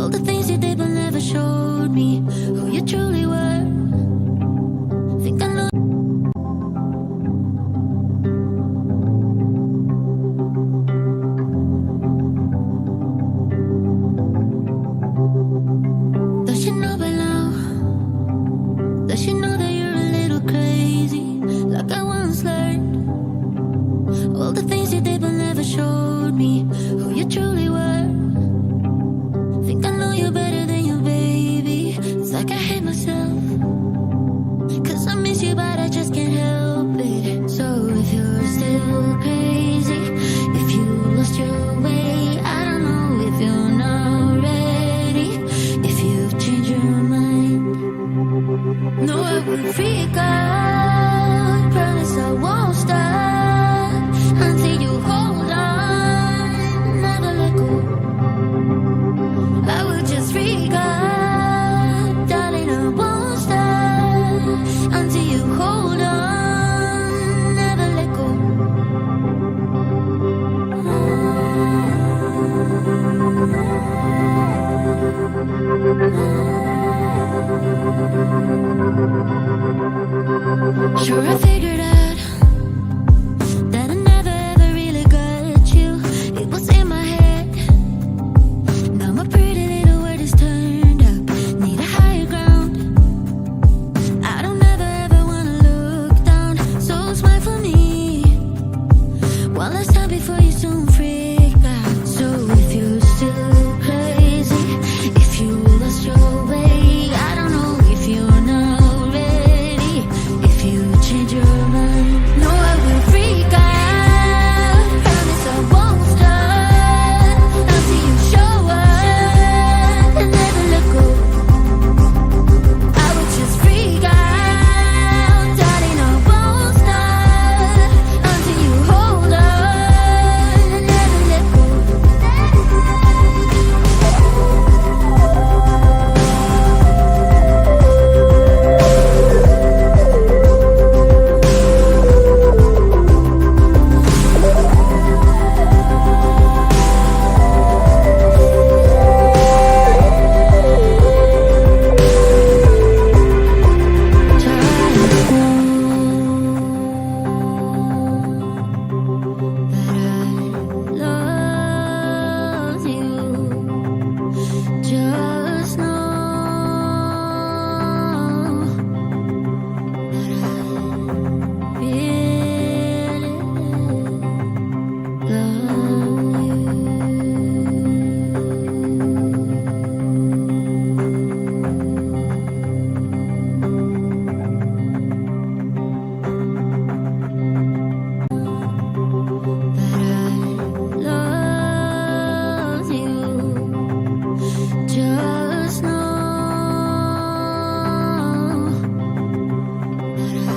All the things you did but never showed me who you truly were. Think I know. Does she know by now? Does she know that you're a little crazy? Like I once learned. All the things you did but never showed me who you truly were. Think I know you better than you, baby. It's like I hate myself, 'cause I miss you but I just can't help it. So if you're still crazy, if you lost your way, I don't know if you're not ready, if you've changed your mind. No, I will freak out, promise I won't stop until you hold on, never let go. I will just freak out, darling, I won't stop until you hold on, never let go. Sure, I figured out that I never ever really got you. It was in my head. Now my pretty little word is turned up. Need a higher ground. I don't ever ever wanna look down. So smile for me. One last time before you soon freak out. So if you're still crazy, if you lost your way, I don't know if you're not ready, if you change your mind. No, I will freak out, promise I won't stop until you show up and never let go. I will just freak out, darling, I won't stop until you hold on and never let go. Just know that I really love you. Just know that I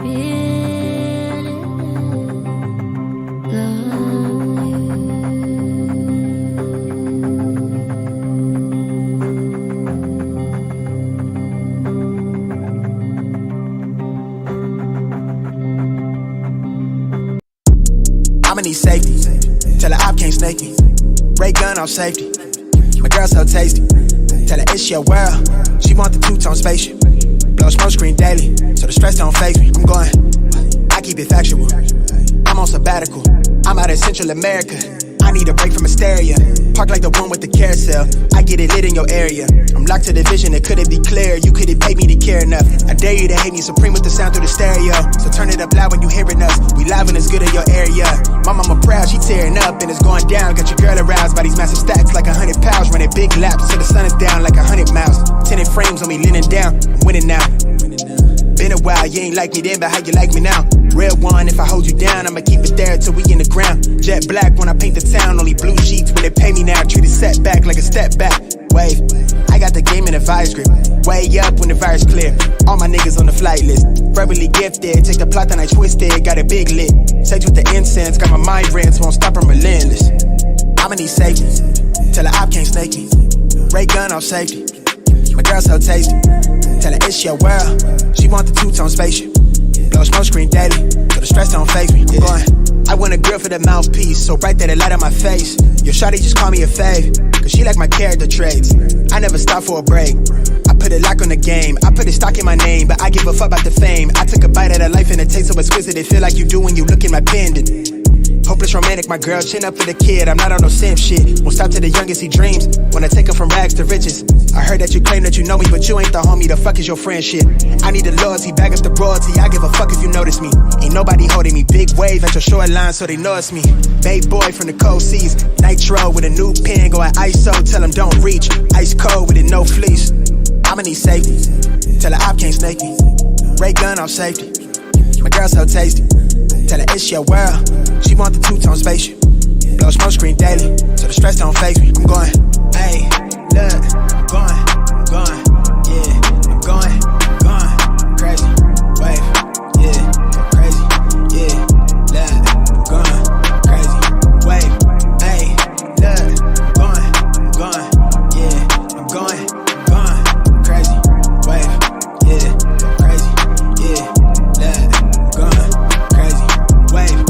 really love you. I'ma need safety. Tell her I can't snake me. Ray gun off safety. My girl so tasty. Tell her it's your world. She want the two-tone spaceship. Blow smoke screen daily, so the stress don't faze me. I'm going, I keep it factual. I'm on sabbatical. I'm out in Central America. I need a break from hysteria. Park like the one with the carousel. I get it lit in your area. I'm locked to the vision, it couldn't be clear. You couldn't pay me to care enough. I dare you to hate me supreme with the sound through the stereo. So turn it up loud when you hearing us. We live and it's good in your area. My mama proud, she tearing up and it's going down. Got your girl aroused by these massive stacks like 100 pounds. Running big laps till the sun is down like 100 miles. Tinted frames on me leaning down. I'm winning now. Been a while, you ain't like me then, but how you like me now? Real one, if I hold you down, I'ma keep it there till we in the ground. Jet black when I paint the town, only blue sheets when they pay me now. Treat a setback like a step back. Wave, I got the game in a vice grip. Way up when the virus clear. All my niggas on the flight list. Verbally gifted, take the plot and I twist it. Got it big lit. Sex with the incense, got my mind rents, won't stop, I'm relentless. I'ma need safety. Tell her I can't snake me. Ray gun off safety. My girl so tasty. Tell her it's your world. She want the two-tone spaceship. Blow smoke screen daily, so the stress don't faze me. I'm going. I want a grill for the mouthpiece, so bright that it light up my face. Your shawty just call me a fave, cause she like my character traits. I never stop for a break. I put a lock on the game. I put a stock in my name, but I give a fuck about the fame. I took a bite of that life and it tastes so exquisite. It feel like you do when you look in my pendant. Hopeless romantic, my girl, chin up for the kid. I'm not on no simp shit. Won't stop to the youngest he dreams. Wanna take him from rags to riches. I heard that you claim that you know me, but you ain't the homie. The fuck is your friend shit? I need the loyalty, back up the royalty. I give a fuck if you notice me. Ain't nobody holding me. Big wave at your shoreline, so they know it's me. Bay boy from the cold seas. Nitro with a new pen, go at ISO, tell him don't reach. Ice cold with it, no fleece. I'ma need safety. Tell her op can't snake me. Ray gun off safety. My girl so tasty. Tell her it's your world. She want the two-tone spaceship. Blow smoke screen daily, so the stress don't faze me. I'm going, hey, look, I'm going, yeah, I'm going, crazy, wave, yeah, crazy, yeah, look, I'm going, crazy, wave, hey, look, I'm going, yeah, I'm going, crazy, wave, yeah, crazy, yeah, look, I'm going, crazy, wave.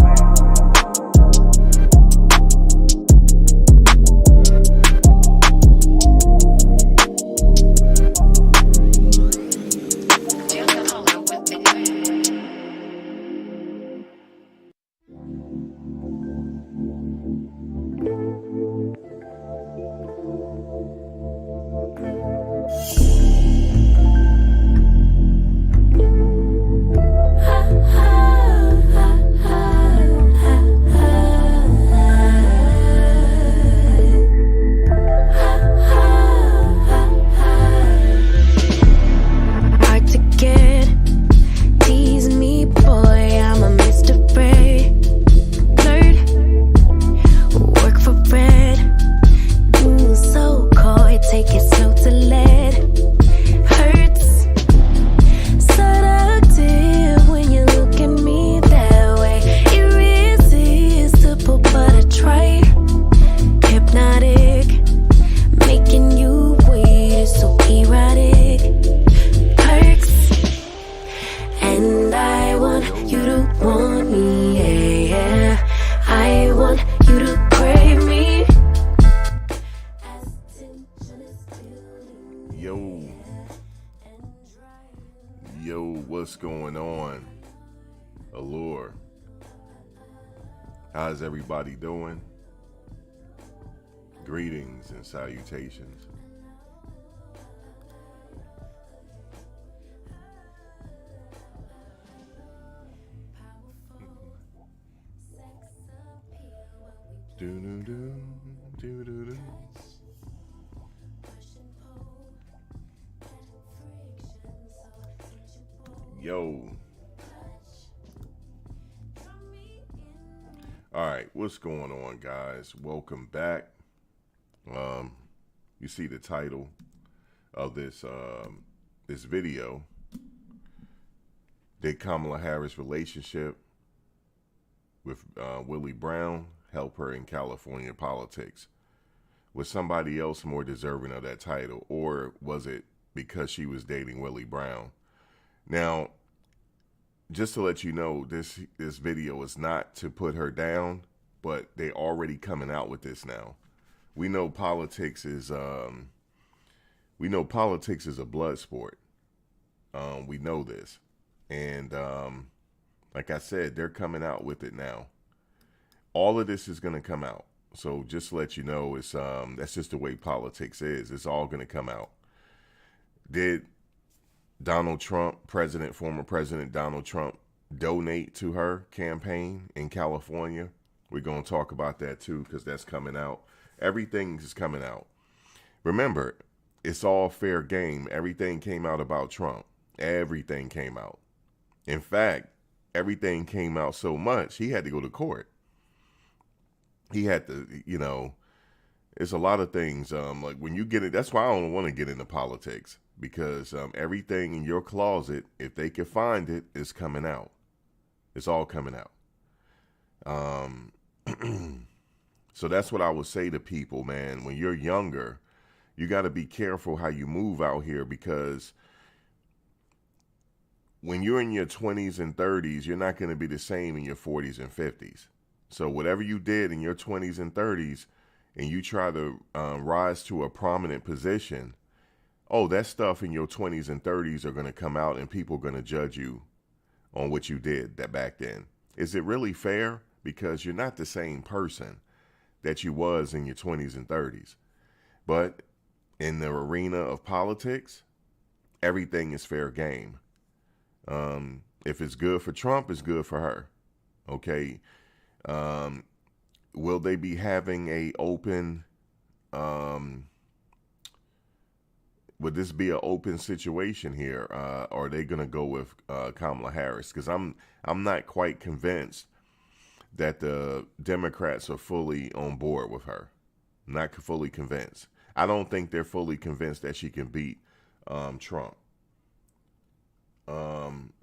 What's going on, Allure? How's everybody doing? Greetings and salutations. Yo. All right, what's going on, guys? Welcome back. You see the title of this this video. Did Kamala Harris' relationship with Willie Brown help her in California politics? Was somebody else more deserving of that title, or was it because she was dating Willie Brown? Now, just to let you know, this video is not to put her down, but they already coming out with this now. We know politics is a blood sport. We know this, and like I said, they're coming out with it now. All of this is going to come out. So just to let you know, it's that's just the way politics is. It's all going to come out. Did Donald Trump, former President Donald Trump, donate to her campaign in California? We're going to talk about that too, because that's coming out. Everything is coming out. Remember, it's all fair game. Everything came out about Trump. Everything came out. In fact, everything came out so much, he had to go to court. He had to, it's a lot of things. Like when you get it, that's why I don't want to get into politics. Because everything in your closet, if they can find it, is coming out. It's all coming out. So that's what I would say to people, man. When you're younger, you got to be careful how you move out here, because when you're in your 20s and 30s, you're not going to be the same in your 40s and 50s. So whatever you did in your 20s and 30s, and you try to rise to a prominent position, that stuff in your 20s and 30s are going to come out, and people are going to judge you on what you did that back then. Is it really fair? Because you're not the same person that you was in your 20s and 30s. But in the arena of politics, everything is fair game. If it's good for Trump, it's good for her. Okay. Will they be having a open, would this be an open situation here? Or are they going to go with Kamala Harris? Because I'm not quite convinced that the Democrats are fully on board with her. Not fully convinced. I don't think they're fully convinced that she can beat Trump.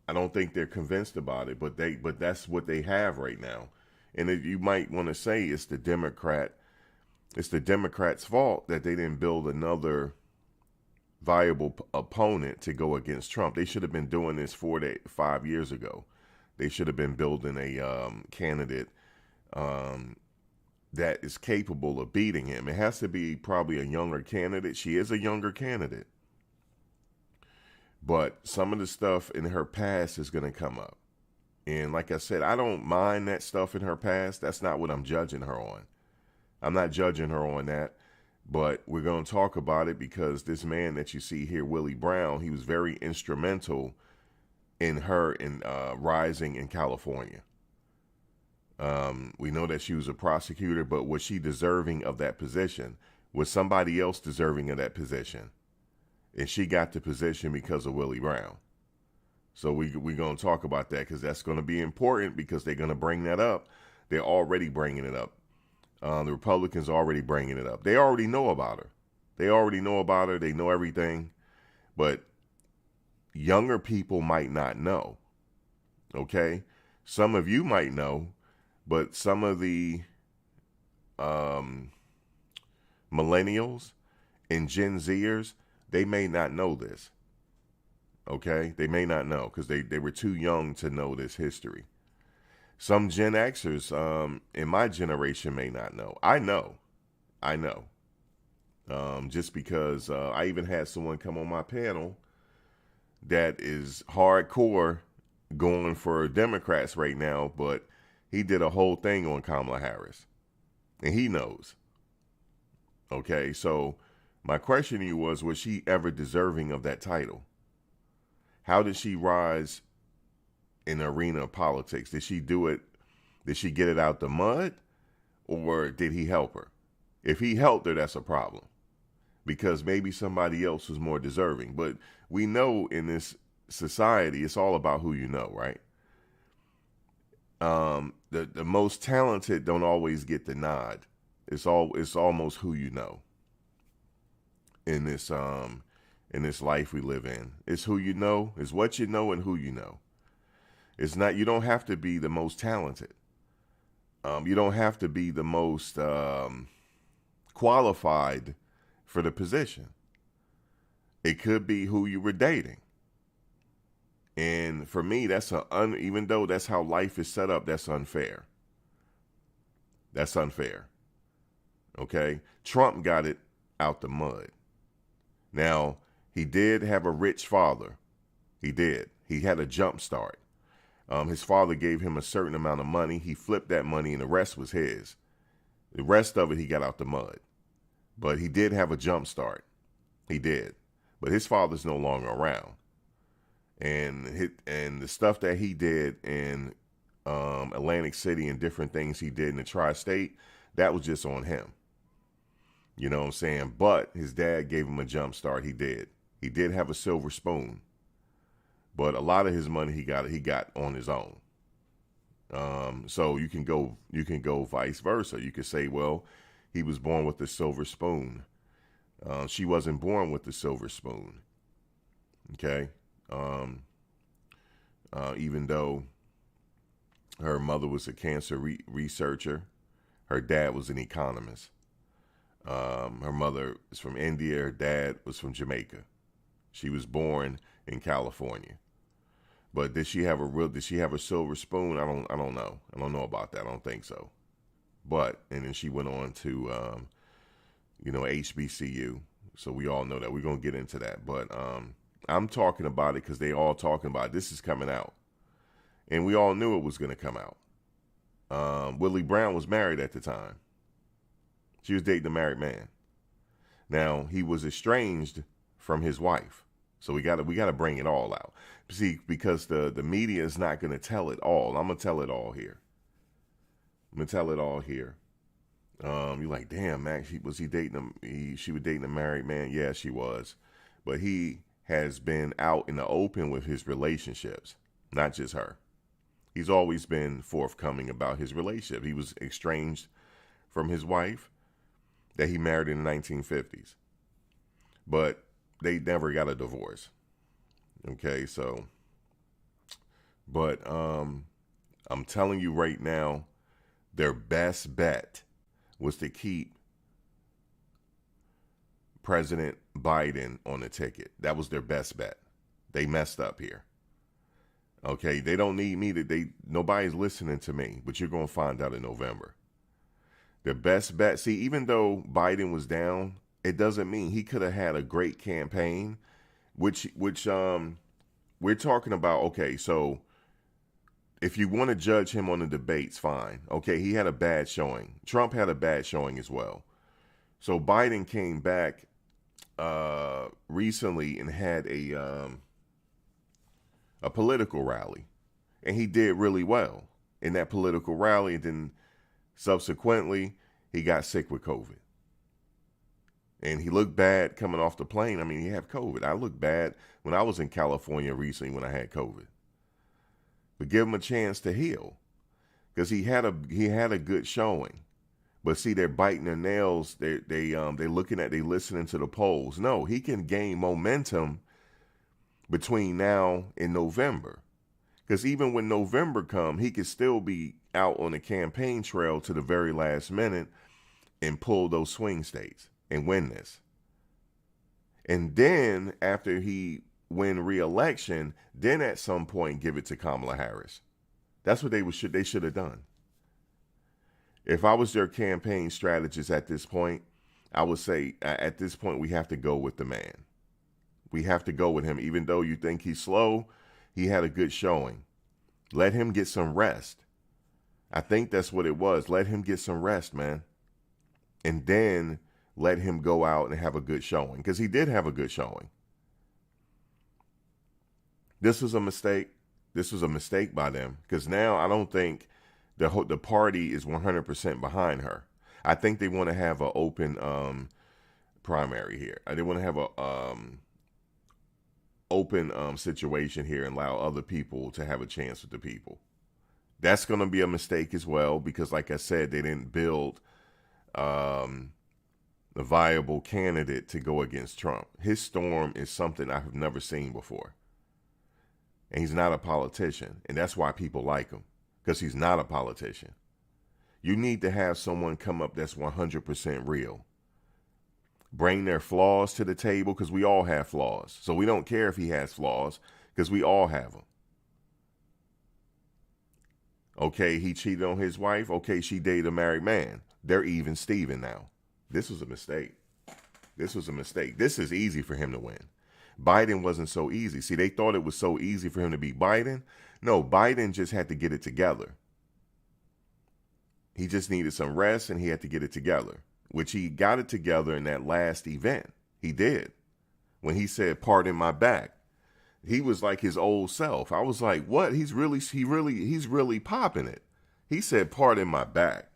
I don't think they're convinced about it, but that's what they have right now. And you might want to say it's the Democrats' fault that they didn't build another viable opponent to go against Trump. They should have been doing this 4 to 5 years ago. They should have been building a candidate that is capable of beating him. It has to be probably a younger candidate. She is a younger candidate. But some of the stuff in her past is going to come up. And like I said, I don't mind that stuff in her past. That's not what I'm judging her on. I'm not judging her on that. But we're going to talk about it because this man that you see here, Willie Brown, he was very instrumental in her rising in California. We know that she was a prosecutor, but was she deserving of that position? Was somebody else deserving of that position? And she got the position because of Willie Brown. So we're going to talk about that because that's going to be important because they're going to bring that up. They're already bringing it up. The Republicans are already bringing it up. They already know about her. They know everything. But younger people might not know. Okay? Some of you might know, but some of the millennials and Gen Zers, they may not know this. Okay? They may not know because they were too young to know this history. Some Gen Xers in my generation may not know. I know. Just because I even had someone come on my panel that is hardcore going for Democrats right now, but he did a whole thing on Kamala Harris. And he knows. Okay, so my question to you was she ever deserving of that title? How did she rise in the arena of politics? Did she do it? Did she get it out the mud? Or did he help her? If he helped her, that's a problem. Because maybe somebody else was more deserving. But we know in this society, it's all about who you know, right? The most talented don't always get the nod. It's almost who you know. In this life we live in. It's who you know, it's what you know and who you know. It's not, you don't have to be the most talented. You don't have to be the most qualified for the position. It could be who you were dating. And for me, even though that's how life is set up, that's unfair. That's unfair. Okay? Trump got it out the mud. Now, he did have a rich father. He did. He had a jump start. His father gave him a certain amount of money. He flipped that money and the rest was his. The rest of it, he got out the mud. But he did have a jump start. He did. But his father's no longer around. And the stuff that he did in Atlantic City and different things he did in the tri-state, that was just on him. You know what I'm saying? But his dad gave him a jump start. He did. He did have a silver spoon. But a lot of his money he got on his own. So you can go vice versa. You could say, well, he was born with the silver spoon. She wasn't born with the silver spoon. Okay? Even though her mother was a cancer researcher, her dad was an economist. Her mother is from India. Her dad was from Jamaica. She was born in California. But did she have a silver spoon? I don't know. I don't know about that. I don't think so. But, and then she went on to, HBCU. So we all know that. We're going to get into that. But I'm talking about it because they all talking about it. This is coming out. And we all knew it was going to come out. Willie Brown was married at the time. She was dating a married man. Now, he was estranged from his wife. So we got to bring it all out. See, because the media is not going to tell it all. I'm going to tell it all here. You're like, damn, Max, she was dating a married man? Yeah, she was. But he has been out in the open with his relationships, not just her. He's always been forthcoming about his relationship. He was estranged from his wife that he married in the 1950s. But they never got a divorce. Okay, so, but I'm telling you right now, their best bet was to keep President Biden on the ticket. That was their best bet. They messed up here. Okay, they don't need me nobody's listening to me, but you're going to find out in November. Their best bet, see, even though Biden was down, it doesn't mean he could have had a great campaign, which we're talking about. Okay, so if you want to judge him on the debates, fine. Okay, he had a bad showing. Trump had a bad showing as well. So Biden came back recently and had a political rally, and he did really well in that political rally. And then subsequently, he got sick with COVID. And he looked bad coming off the plane. I mean, he had COVID. I looked bad when I was in California recently when I had COVID. But give him a chance to heal, because he had a good showing. But see, they're biting their nails. They listening to the polls. No, he can gain momentum between now and November, because even when November come, he could still be out on the campaign trail to the very last minute and pull those swing states and win this. And then after he win re-election, then at some point give it to Kamala Harris. That's what they should have done. If I was their campaign strategist at this point, I would say at this point we have to go with the man. We have to go with him. Even though you think he's slow, he had a good showing. Let him get some rest. I think that's what it was. Let him get some rest, man. And then let him go out and have a good showing, because he did have a good showing. This was a mistake. This was a mistake by them, because now I don't think the party is 100% behind her. I think they want to have an open primary here. They want to have a open situation here and allow other people to have a chance with the people. That's going to be a mistake as well, because like I said, they didn't build a viable candidate to go against Trump. His storm is something I have never seen before. And he's not a politician. And that's why people like him, because he's not a politician. You need to have someone come up that's 100% real. Bring their flaws to the table, because we all have flaws. So we don't care if he has flaws, because we all have them. Okay, he cheated on his wife. Okay, she dated a married man. They're even Steven now. This was a mistake. This is easy for him to win. Biden wasn't so easy. See, they thought it was so easy for him to beat Biden. No, Biden just had to get it together. He just needed some rest, and he had to get it together, which he got it together in that last event. He did. When he said, "Pardon my back," he was like his old self. I was like, what? He's really popping it. He said, "Pardon my back."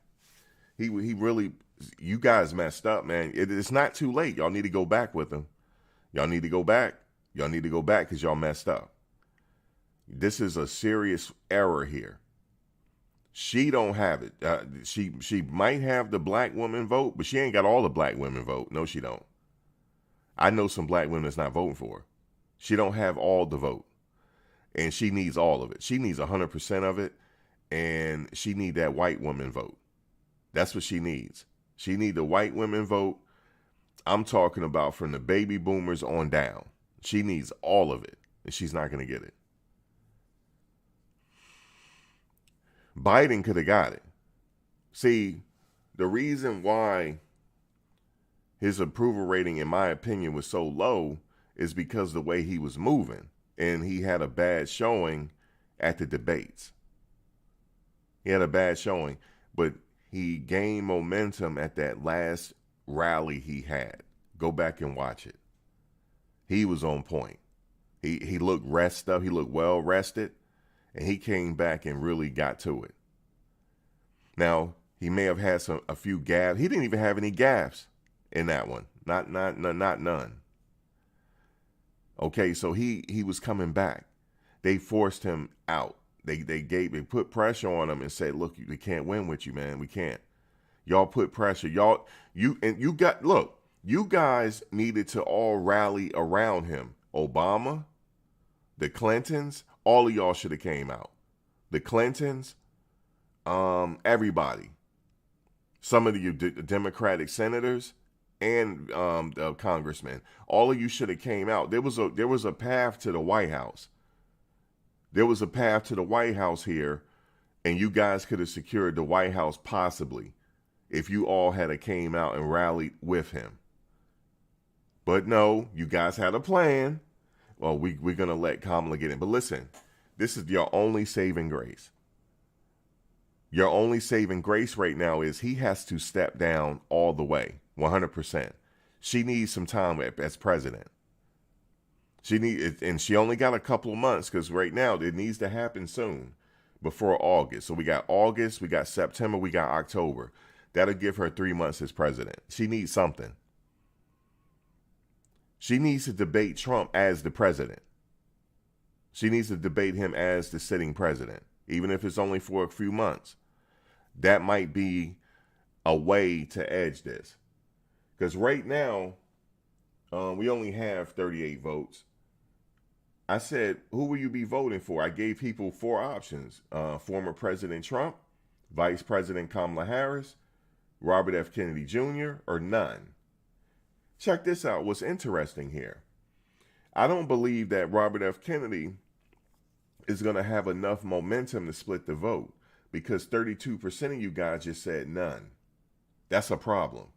He really, you guys messed up, man. It's not too late. Y'all need to go back with him. Y'all need to go back. Y'all need to go back, because y'all messed up. This is a serious error here. She don't have it. She might have the black woman vote, but she ain't got all the black women vote. No, she don't. I know some black women that's not voting for her. She don't have all the vote, and she needs all of it. She needs 100% of it, and she need that white woman vote. That's what she needs. She need the white women vote. I'm talking about from the baby boomers on down. She needs all of it, and she's not going to get it. Biden could have got it. See, the reason why his approval rating, in my opinion, was so low is because the way he was moving. And he had a bad showing at the debates. He had a bad showing, but he gained momentum at that last rally he had. Go back and watch it. He was on point. He looked rested up. He looked well rested, and he came back and really got to it. Now, he may have had a few gaps. He didn't even have any gaps in that one. Not none. Okay, so he was coming back. They forced him out. They put pressure on him and said, "Look, we can't win with you, man. We can't. Y'all put pressure. You guys needed to all rally around him. Obama, the Clintons, all of y'all should have came out. The Clintons, everybody. Some of you Democratic senators and congressmen, all of you should have came out. There was a path to the White House. There was a path to the White House here, and you guys could have secured the White House possibly if you all had came out and rallied with him. But no, you guys had a plan. Well, we're going to let Kamala get in. But listen, this is your only saving grace. Your only saving grace right now is he has to step down all the way, 100%. She needs some time as president. And she only got a couple of months because right now it needs to happen soon before August. So we got August, we got September, we got October. That'll give her 3 months as president. She needs something. She needs to debate Trump as the president. She needs to debate him as the sitting president, even if it's only for a few months. That might be a way to edge this. Because right now, we only have 38 votes. I said, who will you be voting for? I gave people 4 options. Former President Trump, Vice President Kamala Harris, Robert F. Kennedy Jr., or none. Check this out. What's interesting here. I don't believe that Robert F. Kennedy is going to have enough momentum to split the vote because 32% of you guys just said none. That's a problem.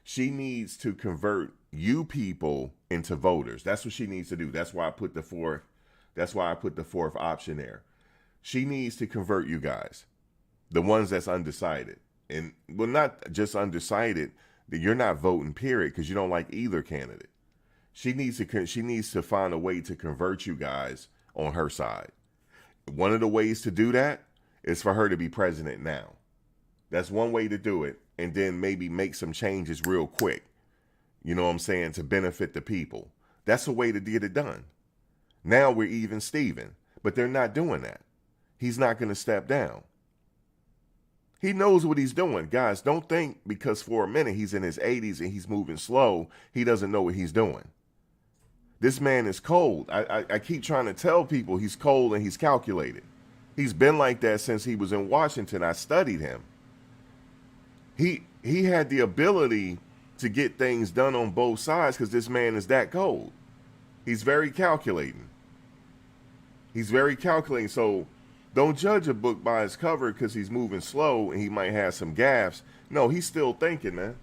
She needs to convert you people into voters. That's what she needs to do. That's why I put the fourth option there. She needs to convert you guys, the ones that's undecided. And well, not just undecided, that you're not voting, period, because you don't like either candidate. She needs to find a way to convert you guys on her side. One of the ways to do that is for her to be president now. That's one way to do it, and then maybe make some changes real quick. You know what I'm saying? To benefit the people. That's a way to get it done. Now we're even Steven, but they're not doing that. He's not going to step down. He knows what he's doing. Guys, don't think because for a minute he's in his 80s and he's moving slow, he doesn't know what he's doing. This man is cold. I keep trying to tell people he's cold and he's calculated. He's been like that since he was in Washington. I studied him. He had the ability to get things done on both sides because this man is that cold. He's very calculating. So don't judge a book by its cover because he's moving slow and he might have some gaps. No, he's still thinking, man.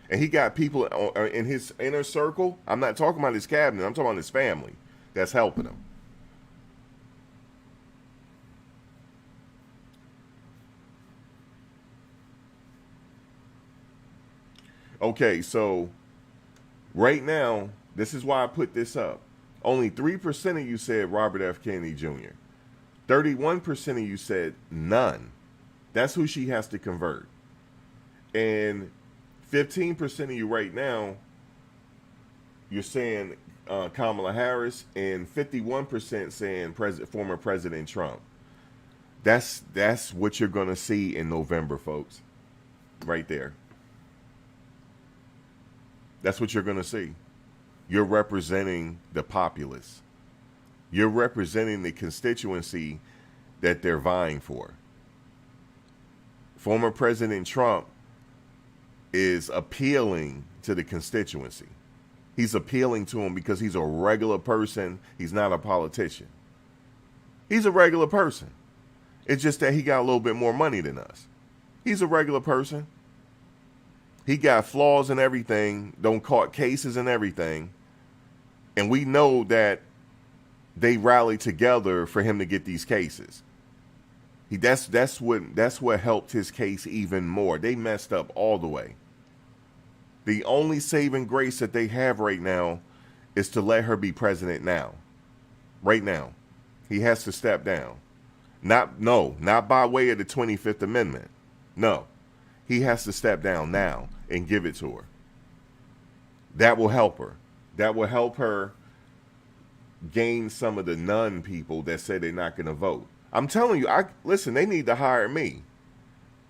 And he got people in his inner circle. I'm not talking about his cabinet. I'm talking about his family that's helping him. Okay, so right now, this is why I put this up. Only 3% of you said Robert F. Kennedy Jr. 31% of you said none. That's who she has to convert. And 15% of you right now, you're saying Kamala Harris, and 51% saying former President Trump. That's what you're going to see in November, folks. Right there. That's what you're going to see. You're representing the populace. You're representing the constituency that they're vying for. Former President Trump is appealing to the constituency. He's appealing to them because he's a regular person. He's not a politician. He's a regular person. It's just that he got a little bit more money than us. He's a regular person. He got flaws and everything, don't caught cases and everything. And we know that they rallied together for him to get these cases. That's what helped his case even more. They messed up all the way. The only saving grace that they have right now is to let her be president now. Right now. He has to step down. Not by way of the 25th Amendment. No. He has to step down now and give it to her. That will help her. That will help her gain some of the non people that say they're not going to vote. I'm telling you, listen, they need to hire me.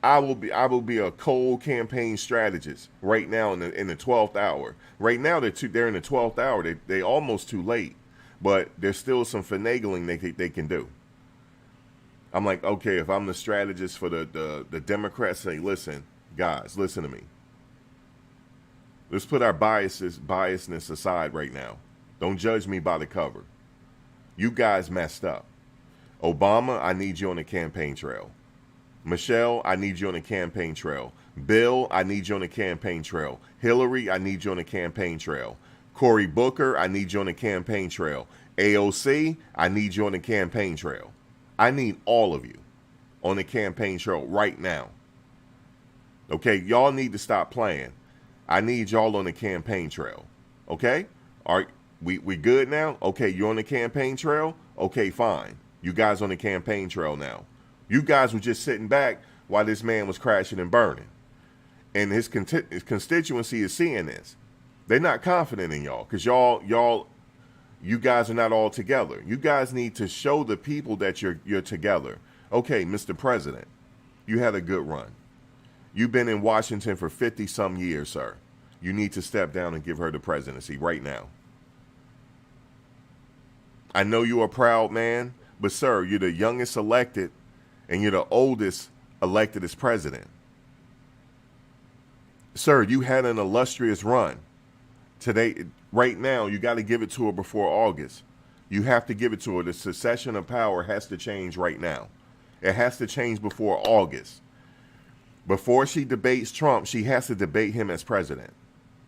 I will be a cold campaign strategist right now in the 12th hour. Right now they're in the 12th hour. They almost too late, but there's still some finagling they can do. I'm like, okay, if I'm the strategist for the Democrats, say, listen, guys, listen to me. Let's put our biasness aside right now. Don't judge me by the cover. You guys messed up. Obama, I need you on the campaign trail. Michelle, I need you on the campaign trail. Bill, I need you on the campaign trail. Hillary, I need you on the campaign trail. Cory Booker, I need you on the campaign trail. AOC, I need you on the campaign trail. I need all of you on the campaign trail right now. Okay, y'all need to stop playing. I need y'all on the campaign trail. Okay? All right, we good now? Okay, you're on the campaign trail? Okay, fine. You guys on the campaign trail now. You guys were just sitting back while this man was crashing and burning. And his constituency is seeing this. They're not confident in y'all because you guys are not all together. You guys need to show the people that you're together. Okay, Mr. President, you had a good run. You've been in Washington for 50-some years, sir. You need to step down and give her the presidency right now. I know you're a proud man, but, sir, you're the youngest elected and you're the oldest elected as president. Sir, you had an illustrious run. Today, right now, you got to give it to her before August. You have to give it to her. The succession of power has to change right now. It has to change before August. Before she debates Trump, she has to debate him as president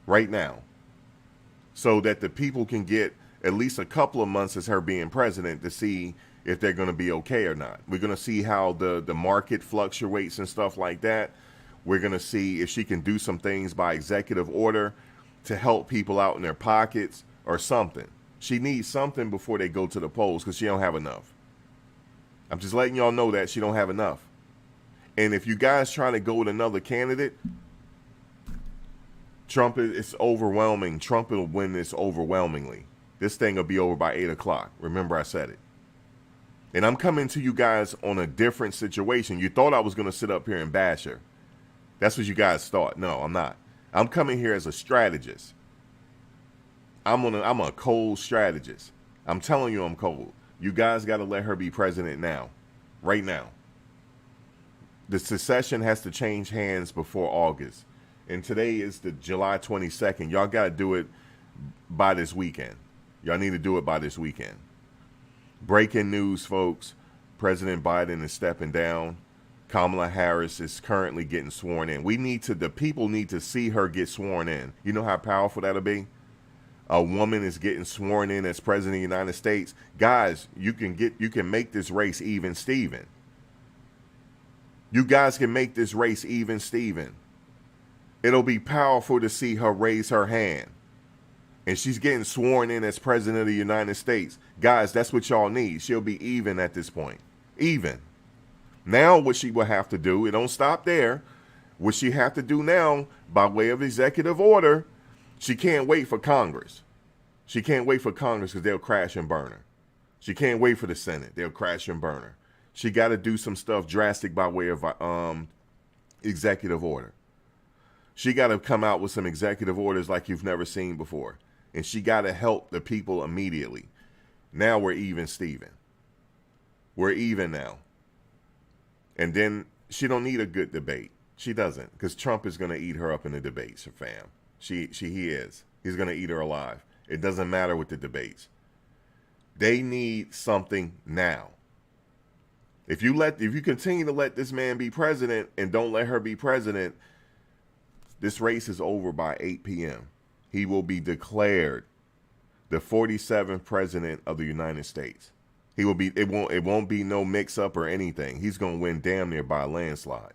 right now so that the people can get at least a couple of months as her being president to see if they're going to be okay or not. We're going to see how the market fluctuates and stuff like that. We're going to see if she can do some things by executive order to help people out in their pockets or something. She needs something before they go to the polls because she don't have enough. I'm just letting y'all know that she don't have enough. And if you guys trying to go with another candidate, Trump is overwhelming. Trump will win this overwhelmingly. This thing will be over by 8 o'clock. Remember I said it. And I'm coming to you guys on a different situation. You thought I was going to sit up here and bash her. That's what you guys thought. No, I'm not. I'm coming here as a strategist. I'm a cold strategist. I'm telling you I'm cold. You guys got to let her be president now. Right now. The succession has to change hands before August. And today is the July 22nd. Y'all got to do it by this weekend. Y'all need to do it by this weekend. Breaking news, folks. President Biden is stepping down. Kamala Harris is currently getting sworn in. The people need to see her get sworn in. You know how powerful that'll be? A woman is getting sworn in as president of the United States. Guys, you can make this race even Steven. You guys can make this race even Steven. It'll be powerful to see her raise her hand. And she's getting sworn in as president of the United States. Guys, that's what y'all need. She'll be even at this point. Even. Now what she will have to do, it don't stop there. What she have to do now, by way of executive order, she can't wait for Congress. She can't wait for Congress because they'll crash and burn her. She can't wait for the Senate. They'll crash and burn her. She got to do some stuff drastic by way of executive order. She got to come out with some executive orders like you've never seen before. And she got to help the people immediately. Now we're even, Steven. We're even now. And then she don't need a good debate. She doesn't, because Trump is going to eat her up in the debates, fam. He is. He's going to eat her alive. It doesn't matter with the debates. They need something now. If you continue to let this man be president and don't let her be president, this race is over by 8 p.m. He will be declared the 47th president of the United States. He will be. It won't be no mix up or anything. He's gonna win damn near by a landslide.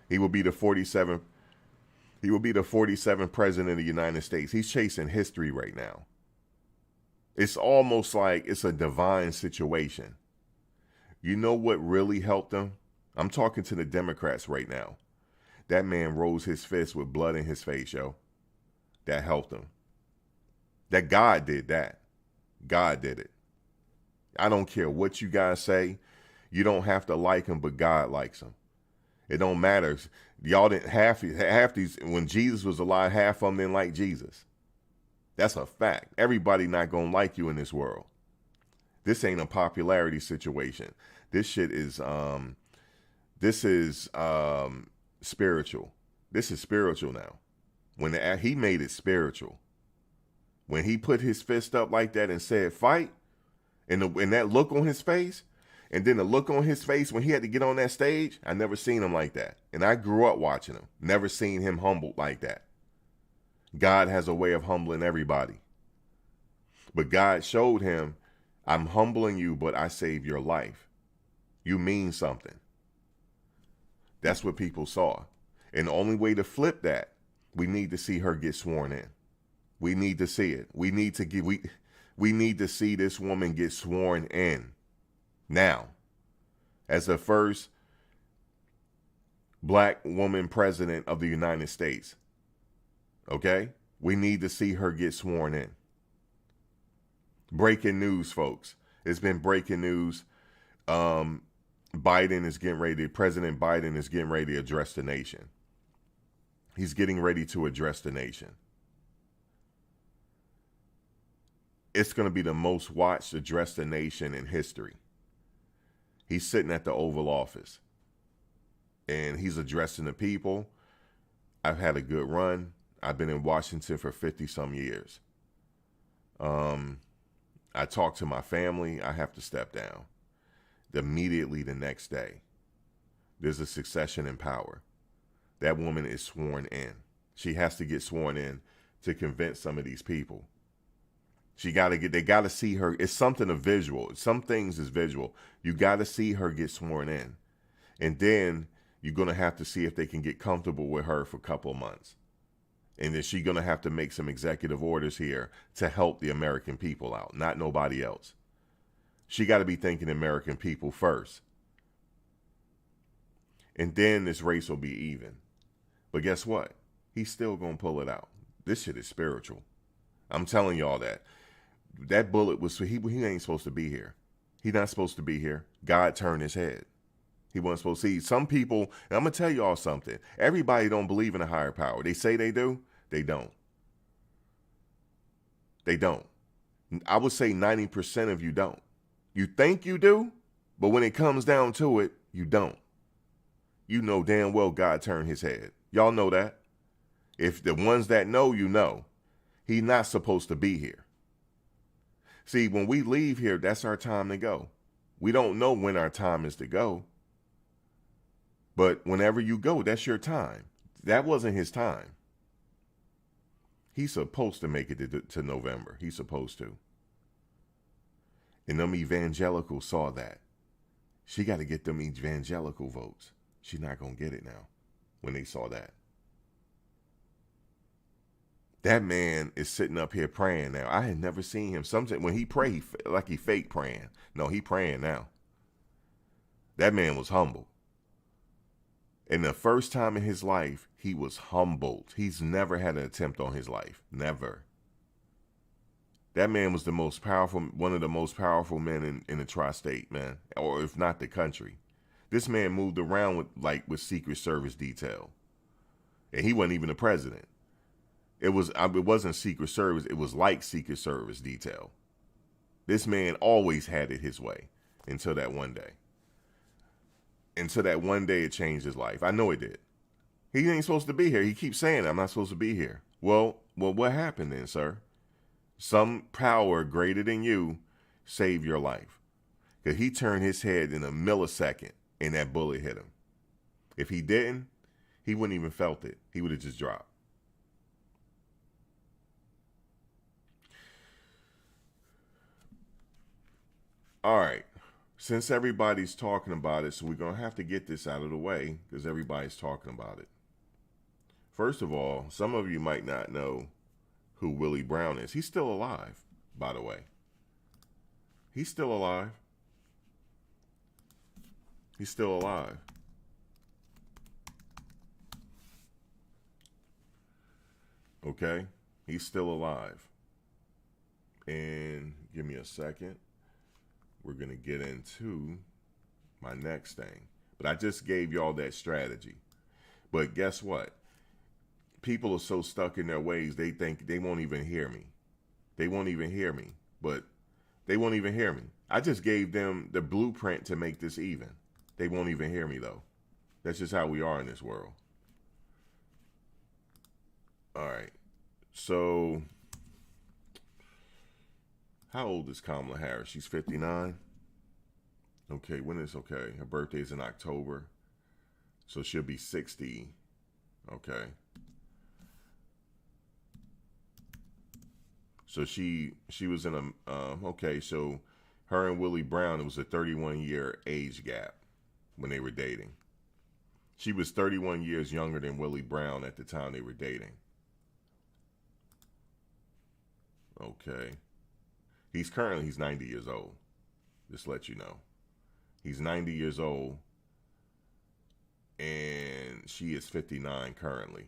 He will be the 47th. He will be the 47th president of the United States. He's chasing history right now. It's almost like it's a divine situation. You know what really helped him? I'm talking to the Democrats right now. That man rose his fist with blood in his face, yo. That helped him. That God did that. God did it. I don't care what you guys say. You don't have to like him, but God likes him. It don't matter. Y'all didn't half these, when Jesus was alive, half of them didn't like Jesus. That's a fact. Everybody not going to like you in this world. This ain't a popularity situation. This shit is, spiritual. This is spiritual now. When he made it spiritual. When he put his fist up like that and said, fight, and that look on his face, and then the look on his face when he had to get on that stage, I never seen him like that. And I grew up watching him. Never seen him humbled like that. God has a way of humbling everybody. But God showed him, I'm humbling you, but I saved your life. You mean something. That's what people saw. And the only way to flip that, we need to see her get sworn in. We need to see it. We need to see this woman get sworn in. Now, as the first black woman president of the United States. Okay? We need to see her get sworn in. Breaking news, folks. It's been breaking news. President Biden is getting ready to address the nation. He's getting ready to address the nation. It's going to be the most watched address the nation in history. He's sitting at the Oval Office and he's addressing the people. I've had a good run. I've been in Washington for 50 some years. I talk to my family. I have to step down. Immediately the next day, there's a succession in power. That woman is sworn in. She has to get sworn in to convince some of these people. They got to see her. It's something of visual. Some things is visual. You got to see her get sworn in. And then you're going to have to see if they can get comfortable with her for a couple of months. And then she's going to have to make some executive orders here to help the American people out, not nobody else. She got to be thinking American people first. And then this race will be even. But guess what? He's still going to pull it out. This shit is spiritual. I'm telling y'all that. That bullet was, he ain't supposed to be here. He's not supposed to be here. God turned his head. He wasn't supposed to see. Some people, and I'm going to tell y'all something. Everybody don't believe in a higher power. They say they do. They don't. They don't. I would say 90% of you don't. You think you do, but when it comes down to it, you don't. You know damn well God turned his head. Y'all know that. If the ones that know, you know. He's not supposed to be here. See, when we leave here, that's our time to go. We don't know when our time is to go. But whenever you go, that's your time. That wasn't his time. He's supposed to make it to November. He's supposed to. And them evangelicals saw that. She got to get them evangelical votes. She's not going to get it now when they saw that. That man is sitting up here praying now. I had never seen him. Sometimes when he prayed, like he fake praying. No, he praying now. That man was humble. And the first time in his life, he was humbled. He's never had an attempt on his life. Never. That man was the most powerful, one of the most powerful men in the tri-state, man. Or if not the country. This man moved around with Secret Service detail. And he wasn't even the president. It wasn't Secret Service. It was like Secret Service detail. This man always had it his way until that one day. Until that one day it changed his life. I know it did. He ain't supposed to be here. He keeps saying, I'm not supposed to be here. Well, what happened then, sir? Some power greater than you saved your life. Because he turned his head in a millisecond and that bullet hit him. If he didn't, he wouldn't even felt it. He would have just dropped. All right. Since everybody's talking about it, so we're going to have to get this out of the way because everybody's talking about it. First of all, some of you might not know who Willie Brown is. He's still alive, by the way. He's still alive. He's still alive. Okay? He's still alive. And give me a second. We're going to get into my next thing. But I just gave y'all that strategy. But guess what? People are so stuck in their ways, they think they won't even hear me. They won't even hear me. But they won't even hear me. I just gave them the blueprint to make this even. They won't even hear me, though. That's just how we are in this world. All right. So, how old is Kamala Harris? She's 59. Okay, when is okay? Her birthday's in October. So she'll be 60. Okay. So she was in a, okay, so her and Willie Brown, it was a 31-year age gap when they were dating. She was 31 years younger than Willie Brown at the time they were dating. Okay. He's 90 years old. Just to let you know. He's 90 years old. And she is 59 currently.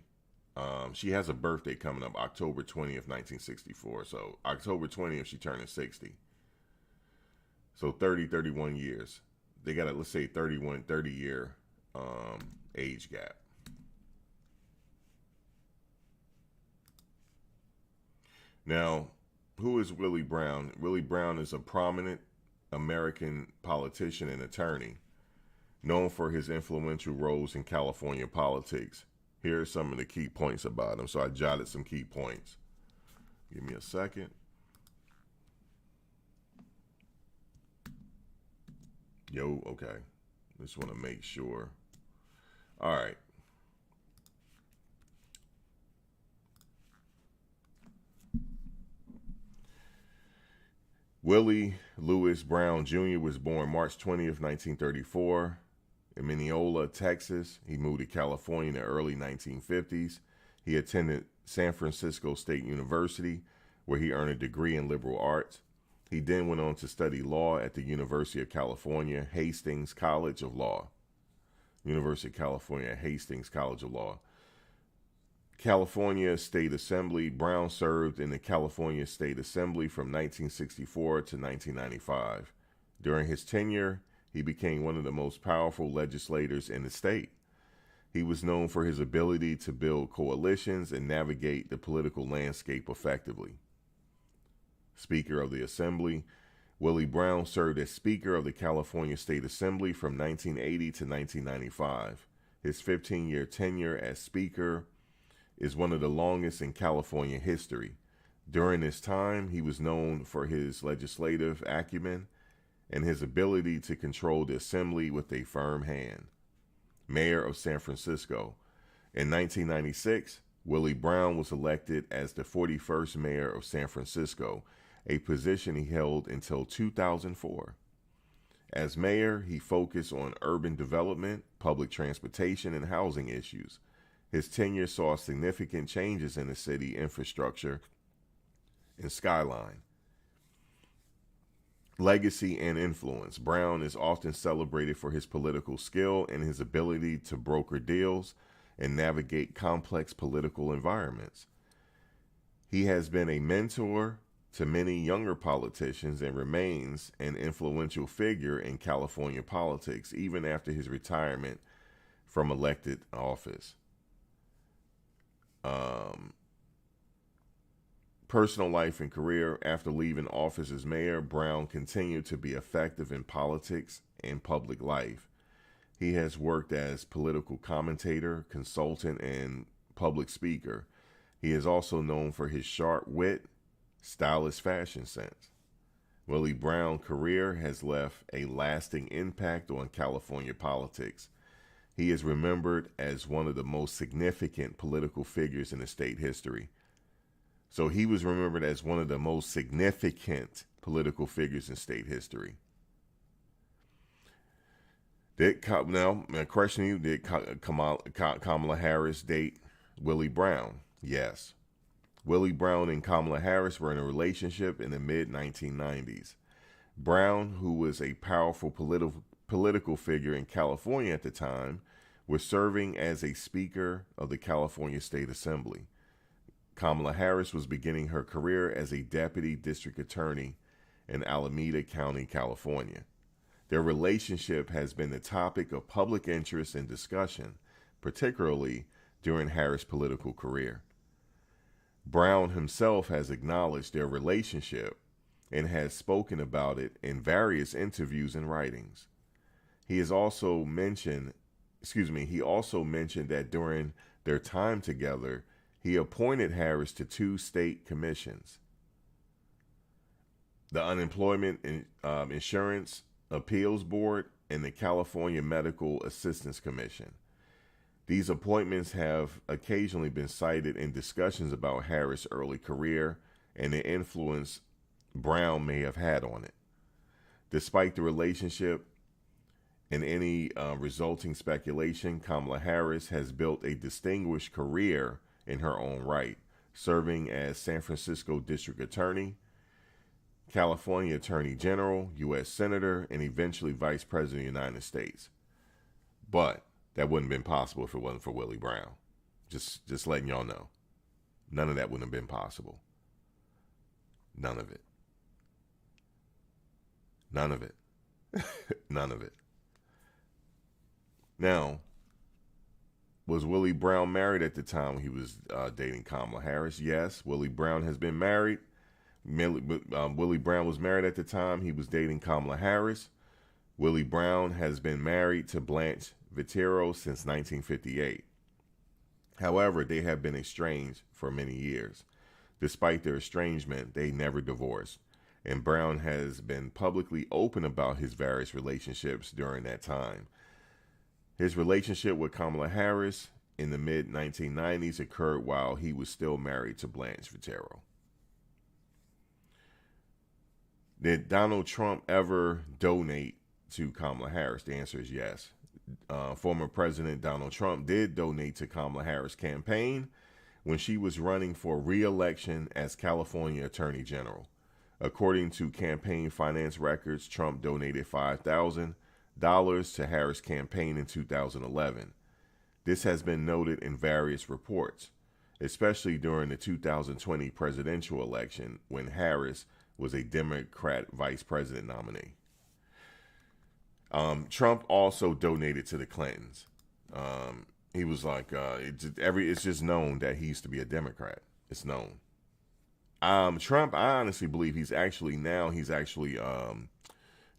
She has a birthday coming up, October 20th, 1964. So October 20th, she turning 60. So 31 years. They got a, let's say 30 year age gap. Now, who is Willie Brown? Willie Brown is a prominent American politician and attorney, known for his influential roles in California politics. Here are some of the key points about him. So I jotted some key points. Give me a second. Okay. Just want to make sure. All right. Willie Lewis Brown Jr. was born March 20th, 1934 in Mineola, Texas. He moved to California in the early 1950s. He attended San Francisco State University, where he earned a degree in liberal arts. He then went on to study law at the University of California, Hastings College of Law. University of California, Hastings College of Law. California State Assembly. Brown served in the California State Assembly from 1964 to 1995. During his tenure, he became one of the most powerful legislators in the state. He was known for his ability to build coalitions and navigate the political landscape effectively. Speaker of the Assembly. Willie Brown served as Speaker of the California State Assembly from 1980 to 1995. His 15-year tenure as Speaker is one of the longest in California history. During this time, he was known for his legislative acumen and his ability to control the assembly with a firm hand. Mayor of San Francisco. In 1996, Willie Brown was elected as the 41st mayor of San Francisco, a position he held until 2004. As mayor, he focused on urban development, public transportation, and housing issues. His tenure saw significant changes in the city infrastructure and skyline. Legacy and influence. Brown is often celebrated for his political skill and his ability to broker deals and navigate complex political environments. He has been a mentor to many younger politicians and remains an influential figure in California politics, even after his retirement from elected office. Personal life and career. After leaving office as mayor, Brown continued to be effective in politics and public life. He has worked as political commentator, consultant, and public speaker. He is also known for his sharp wit, stylish fashion sense. Willie Brown's career has left a lasting impact on California politics. He is remembered as one of the most significant political figures in the state history. So he was remembered as one of the most significant political figures in state history. Now, my question to you, did Kamala Harris date Willie Brown? Yes. Willie Brown and Kamala Harris were in a relationship in the mid-1990s. Brown, who was a powerful political figure in California at the time, was serving as a Speaker of the California State Assembly. Kamala Harris was beginning her career as a Deputy District Attorney in Alameda County, California. Their relationship has been the topic of public interest and discussion, particularly during Harris' political career. Brown himself has acknowledged their relationship and has spoken about it in various interviews and writings. He also mentioned that during their time together, he appointed Harris to 2 state commissions: the Unemployment Insurance Appeals Board and the California Medical Assistance Commission. These appointments have occasionally been cited in discussions about Harris' early career and the influence Brown may have had on it. Despite the relationship and any resulting speculation, Kamala Harris has built a distinguished career in her own right, serving as San Francisco District Attorney, California Attorney General, U.S. Senator, and eventually Vice President of the United States. But that wouldn't have been possible if it wasn't for Willie Brown. Just letting y'all know. None of that wouldn't have been possible. None of it. None of it. None of it. Now, was Willie Brown married at the time he was dating Kamala Harris? Yes. Willie Brown has been married. Willie Brown was married at the time he was dating Kamala Harris. Willie Brown has been married to Blanche Vitero since 1958. However, they have been estranged for many years. Despite their estrangement, they never divorced, and Brown has been publicly open about his various relationships during that time. His relationship with Kamala Harris in the mid-1990s occurred while he was still married to Blanche Vitero. Did Donald Trump ever donate to Kamala Harris? The answer is yes. Former President Donald Trump did donate to Kamala Harris' campaign when she was running for re-election as California Attorney General. According to campaign finance records, Trump donated $5,000 to Harris' campaign in 2011. This has been noted in various reports, especially during the 2020 presidential election when Harris was a Democrat vice president nominee. Trump also donated to the Clintons. He was like, it's just known that he used to be a Democrat. It's known. Trump, I honestly believe he's actually an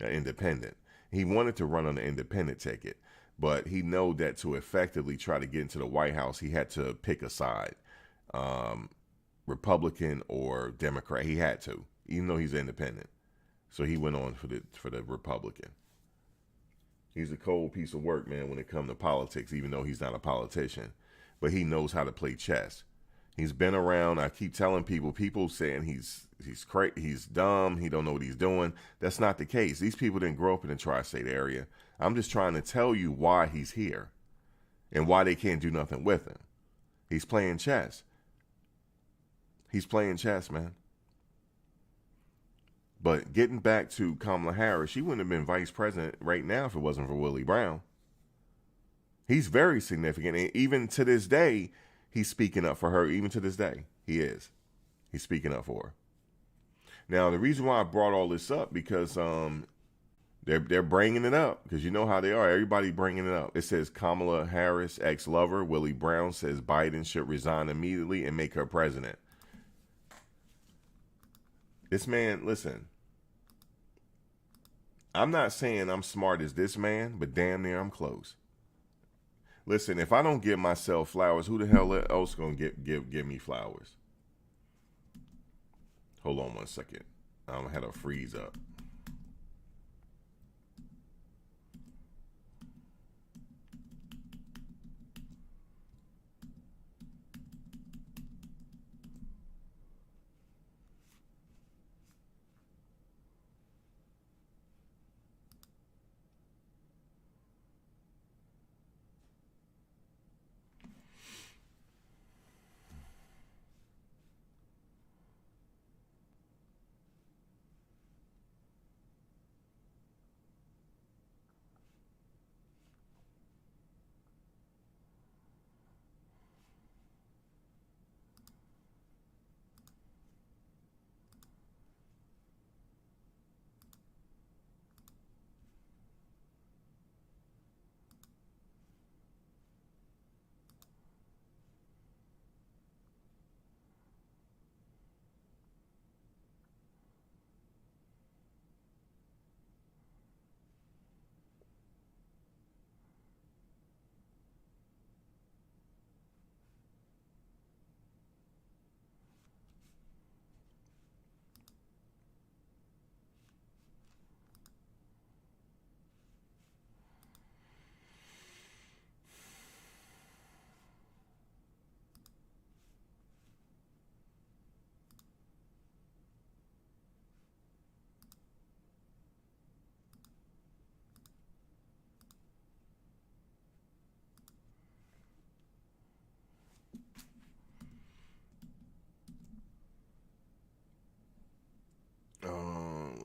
independent. He wanted to run on the independent ticket, but he know that to effectively try to get into the White House, he had to pick a side, Republican or Democrat. He had to, even though he's independent. So he went on for the Republican. He's a cold piece of work, man, when it comes to politics, even though he's not a politician. But he knows how to play chess. He's been around. I keep telling people saying he's crazy, he's dumb, he don't know what he's doing. That's not the case. These people didn't grow up in the tri-state area. I'm just trying to tell you why he's here and why they can't do nothing with him. He's playing chess. He's playing chess, man. But getting back to Kamala Harris, she wouldn't have been vice president right now if it wasn't for Willie Brown. He's very significant. And even to this day, he's speaking up for her. Even to this day, he is. He's speaking up for her. Now, the reason why I brought all this up, because they're bringing it up, because you know how they are. Everybody bringing it up. It says Kamala Harris, ex-lover, Willie Brown, says Biden should resign immediately and make her president. This man, listen. I'm not saying I'm smart as this man, but damn near I'm close. Listen, if I don't give myself flowers, who the hell else gonna give me flowers? Hold on one second. had a freeze up.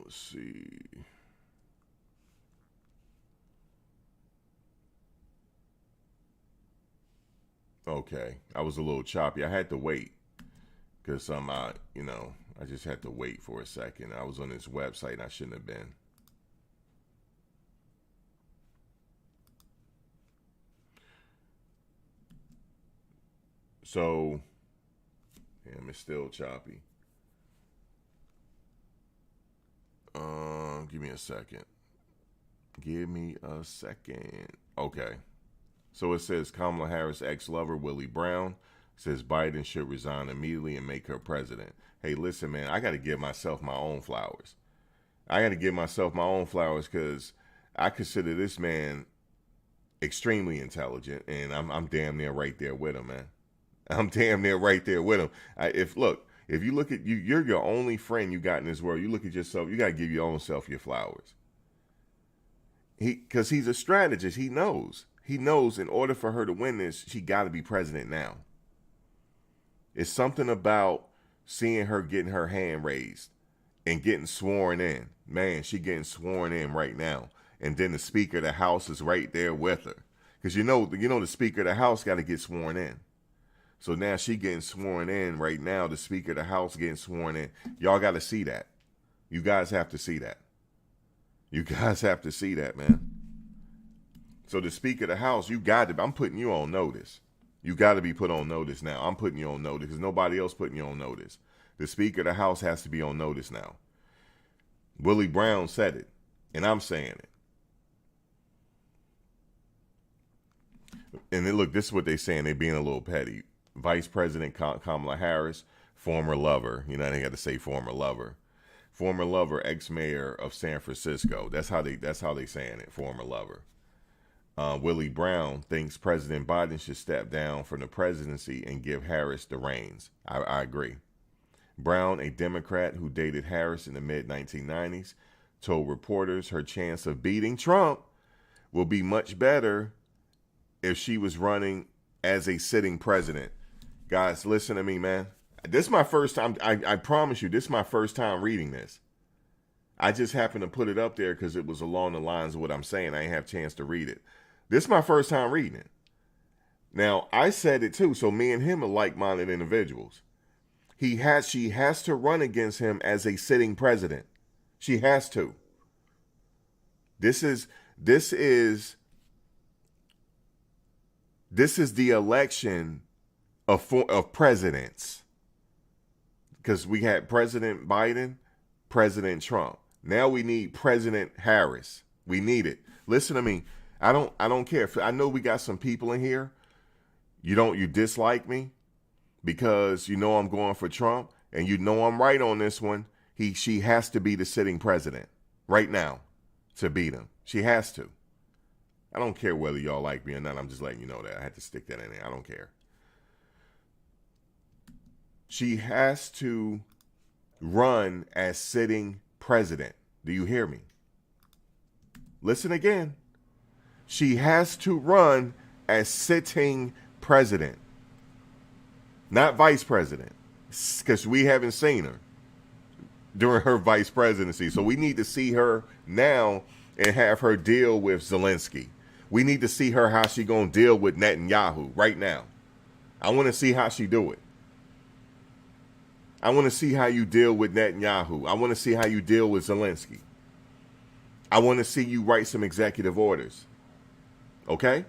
Let's see. Okay, I was a little choppy. I had to wait because I just had to wait for a second. I was on this website and I shouldn't have been. So, damn, it's still choppy. Give me a second. Give me a second. Okay. So it says Kamala Harris' ex-lover, Willie Brown, says Biden should resign immediately and make her president. Hey, listen, man, I got to give myself my own flowers. Because I consider this man extremely intelligent, and I'm damn near right there with him, man. I'm damn near right there with him. If you look at you're your only friend you got in this world. You look at yourself, you got to give your own self your flowers. Because he's a strategist. He knows in order for her to win this, she got to be president now. It's something about seeing her getting her hand raised and getting sworn in. Man, she getting sworn in right now. And then the Speaker of the House is right there with her. Because you know the Speaker of the House got to get sworn in. So now she getting sworn in right now. The Speaker of the House getting sworn in. Y'all got to see that. You guys have to see that. You guys have to see that, man. So the Speaker of the House, I'm putting you on notice. You got to be put on notice now. I'm putting you on notice because nobody else putting you on notice. The Speaker of the House has to be on notice now. Willie Brown said it, and I'm saying it. And then look, this is what they're saying. They're being a little petty. Vice President Kamala Harris, former lover. You know, they got to say former lover. Former lover, ex-mayor of San Francisco. That's how they saying it. Former lover. Willie Brown thinks President Biden should step down from the presidency and give Harris the reins. I agree. Brown, a Democrat who dated Harris in the mid-1990s, told reporters her chance of beating Trump will be much better if she was running as a sitting president. Guys, listen to me, man. This is my first time. I promise you, this is my first time reading this. I just happened to put it up there because it was along the lines of what I'm saying. I didn't have a chance to read it. This is my first time reading it. Now, I said it too, so me and him are like-minded individuals. She has to run against him as a sitting president. She has to. This is the election of presidents. Because we had President Biden, President Trump. Now we need President Harris. We need it. Listen to me. I don't care. I know we got some people in here. You dislike me because you know I'm going for Trump, and you know I'm right on this one. She has to be the sitting president right now to beat him. She has to. I don't care whether y'all like me or not. I'm just letting you know that. I had to stick that in there. I don't care. She has to run as sitting president. Do you hear me? Listen again. She has to run as sitting president, not vice president, because we haven't seen her during her vice presidency. So we need to see her now and have her deal with Zelensky. We need to see her how she gonna deal with Netanyahu right now. I want to see how she do it. I want to see how you deal with Netanyahu. I want to see how you deal with Zelensky. I want to see you write some executive orders. Okay?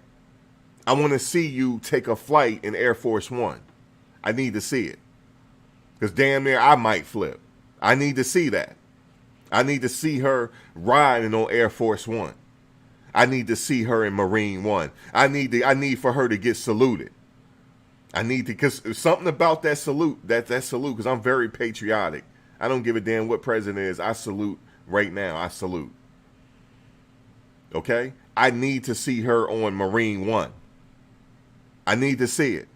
I want to see you take a flight in Air Force One. I need to see it. Because damn near I might flip. I need to see that. I need to see her riding on Air Force One. I need to see her in Marine One. I need for her to get saluted. I need to, because something about that salute, that salute, because I'm very patriotic. I don't give a damn what president is. I salute right now. I salute. Okay? I need to see her on Marine One. I need to see it.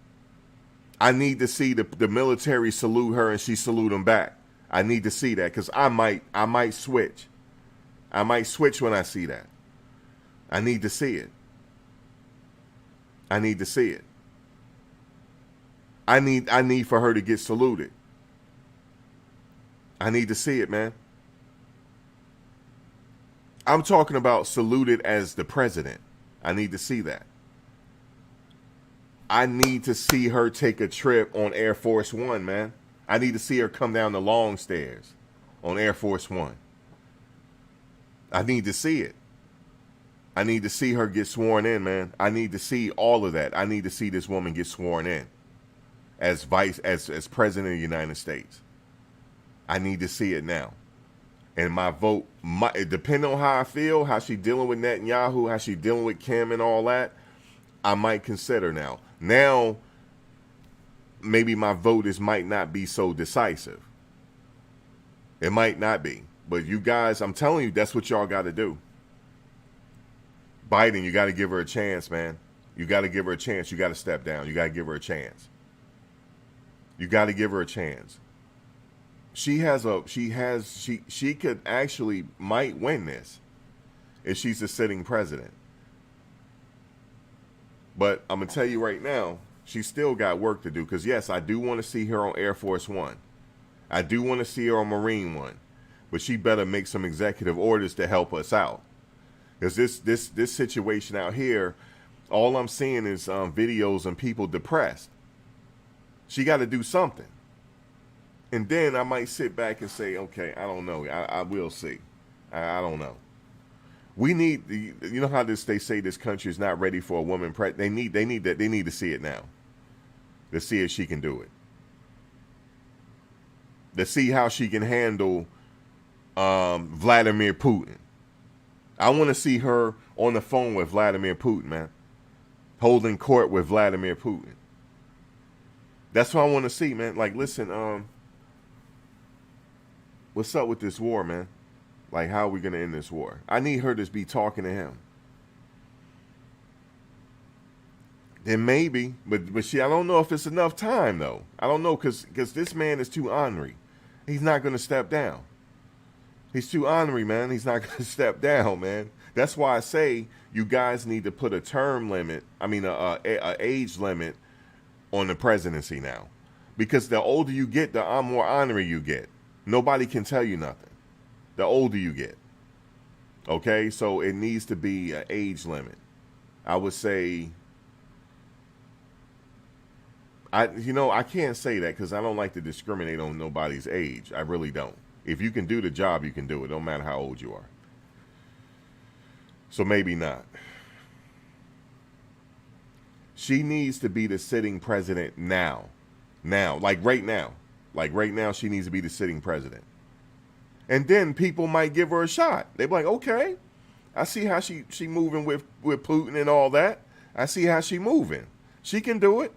I need to see the military salute her and she salute them back. I need to see that because I might switch. I might switch when I see that. I need to see it. I need to see it. I need for her to get saluted. I need to see it, man. I'm talking about saluted as the president. I need to see that. I need to see her take a trip on Air Force One, man. I need to see her come down the long stairs on Air Force One. I need to see it. I need to see her get sworn in, man. I need to see all of that. I need to see this woman get sworn in as as president of the United States. I need to see it now. And my vote, depending on how I feel, how she dealing with Netanyahu, how she dealing with Kim and all that, I might consider now. Now, maybe my vote might not be so decisive. It might not be. But you guys, I'm telling you, that's what y'all got to do. Biden, you got to give her a chance, man. You got to give her a chance. You got to step down. You got to give her a chance. You got to give her a chance. She could actually might win this if she's the sitting president. But I'm going to tell you right now, she's still got work to do. Because, yes, I do want to see her on Air Force One. I do want to see her on Marine One. But she better make some executive orders to help us out. Because this situation out here, all I'm seeing is videos and people depressed. She got to do something. And then I might sit back and say, okay, I don't know. I will see. I don't know. We need, you know how they say this country is not ready for a woman they need to see it now. To see if she can do it. To see how she can handle Vladimir Putin. I want to see her on the phone with Vladimir Putin, man. Holding court with Vladimir Putin. That's what I want to see, man. Like, listen, what's up with this war, man? Like, how are we going to end this war? I need her to be talking to him. Then maybe, but I don't know if it's enough time, though. I don't know, because this man is too ornery. He's not going to step down. He's too ornery, man. He's not going to step down, man. That's why I say you guys need to put a term limit, a age limit on the presidency now. Because the older you get, the more ornery you get. Nobody can tell you nothing. The older you get. Okay? So it needs to be an age limit. I would say, I can't say that because I don't like to discriminate on nobody's age. I really don't. If you can do the job, you can do it. No matter how old you are. So maybe not. She needs to be the sitting president now. Now. Like right now. Like right now, she needs to be the sitting president. And then people might give her a shot. They're like, okay, I see how she moving with Putin and all that. I see how she moving. She can do it.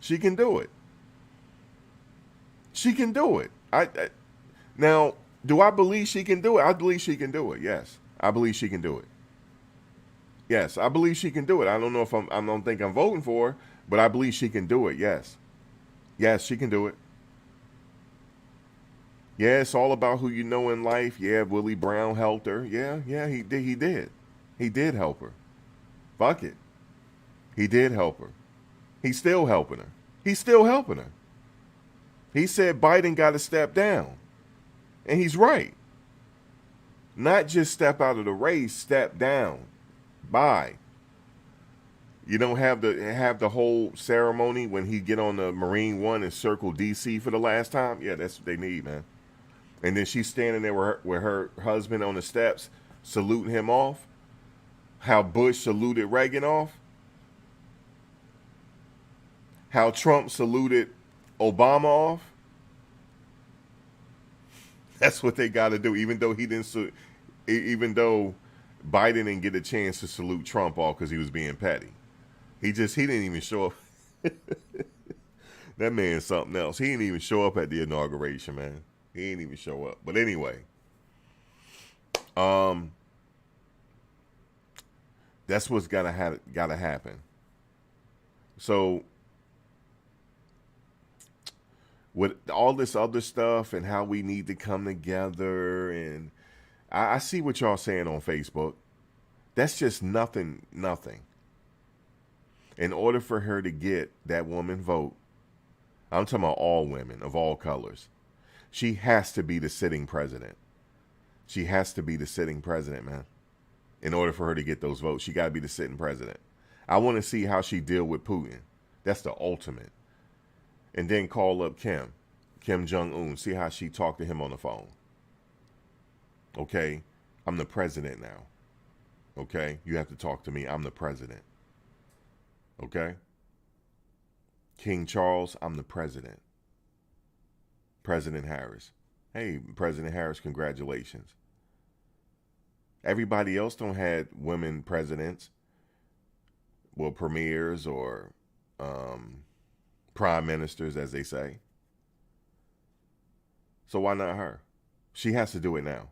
She can do it. She can do it. Now, do I believe she can do it? I believe she can do it. Yes, I believe she can do it. Yes, I believe she can do it. I don't know if I don't think I'm voting for her, but I believe she can do it. Yes, yes, she can do it. Yeah, it's all about who you know in life. Yeah, Willie Brown helped her. Yeah, yeah, he did. He did. He did help her. Fuck it. He did help her. He's still helping her. He's still helping her. He said Biden got to step down. And he's right. Not just step out of the race, step down. Bye. You don't have the whole ceremony when he get on the Marine One and circle DC for the last time. Yeah, that's what they need, man. And then she's standing there with her husband on the steps, saluting him off. How Bush saluted Reagan off. How Trump saluted Obama off. That's what they got to do. Even though even though Biden didn't get a chance to salute Trump off because he was being petty. He didn't even show up. That man's something else. He didn't even show up at the inauguration, man. He didn't even show up. But anyway, that's what's gotta happen. So with all this other stuff and how we need to come together, and I see what y'all saying on Facebook. That's just nothing. In order for her to get that woman vote, I'm talking about all women of all colors, she has to be the sitting president. She has to be the sitting president, man. In order for her to get those votes, she got to be the sitting president. I want to see how she deal with Putin. That's the ultimate. And then call up Kim Jong-un, see how she talked to him on the phone. Okay, I'm the president now. Okay, you have to talk to me. I'm the president. Okay? King Charles, I'm the president. President Harris. Hey, President Harris, congratulations. Everybody else don't had women presidents, well, premiers or prime ministers, as they say. So why not her? She has to do it now.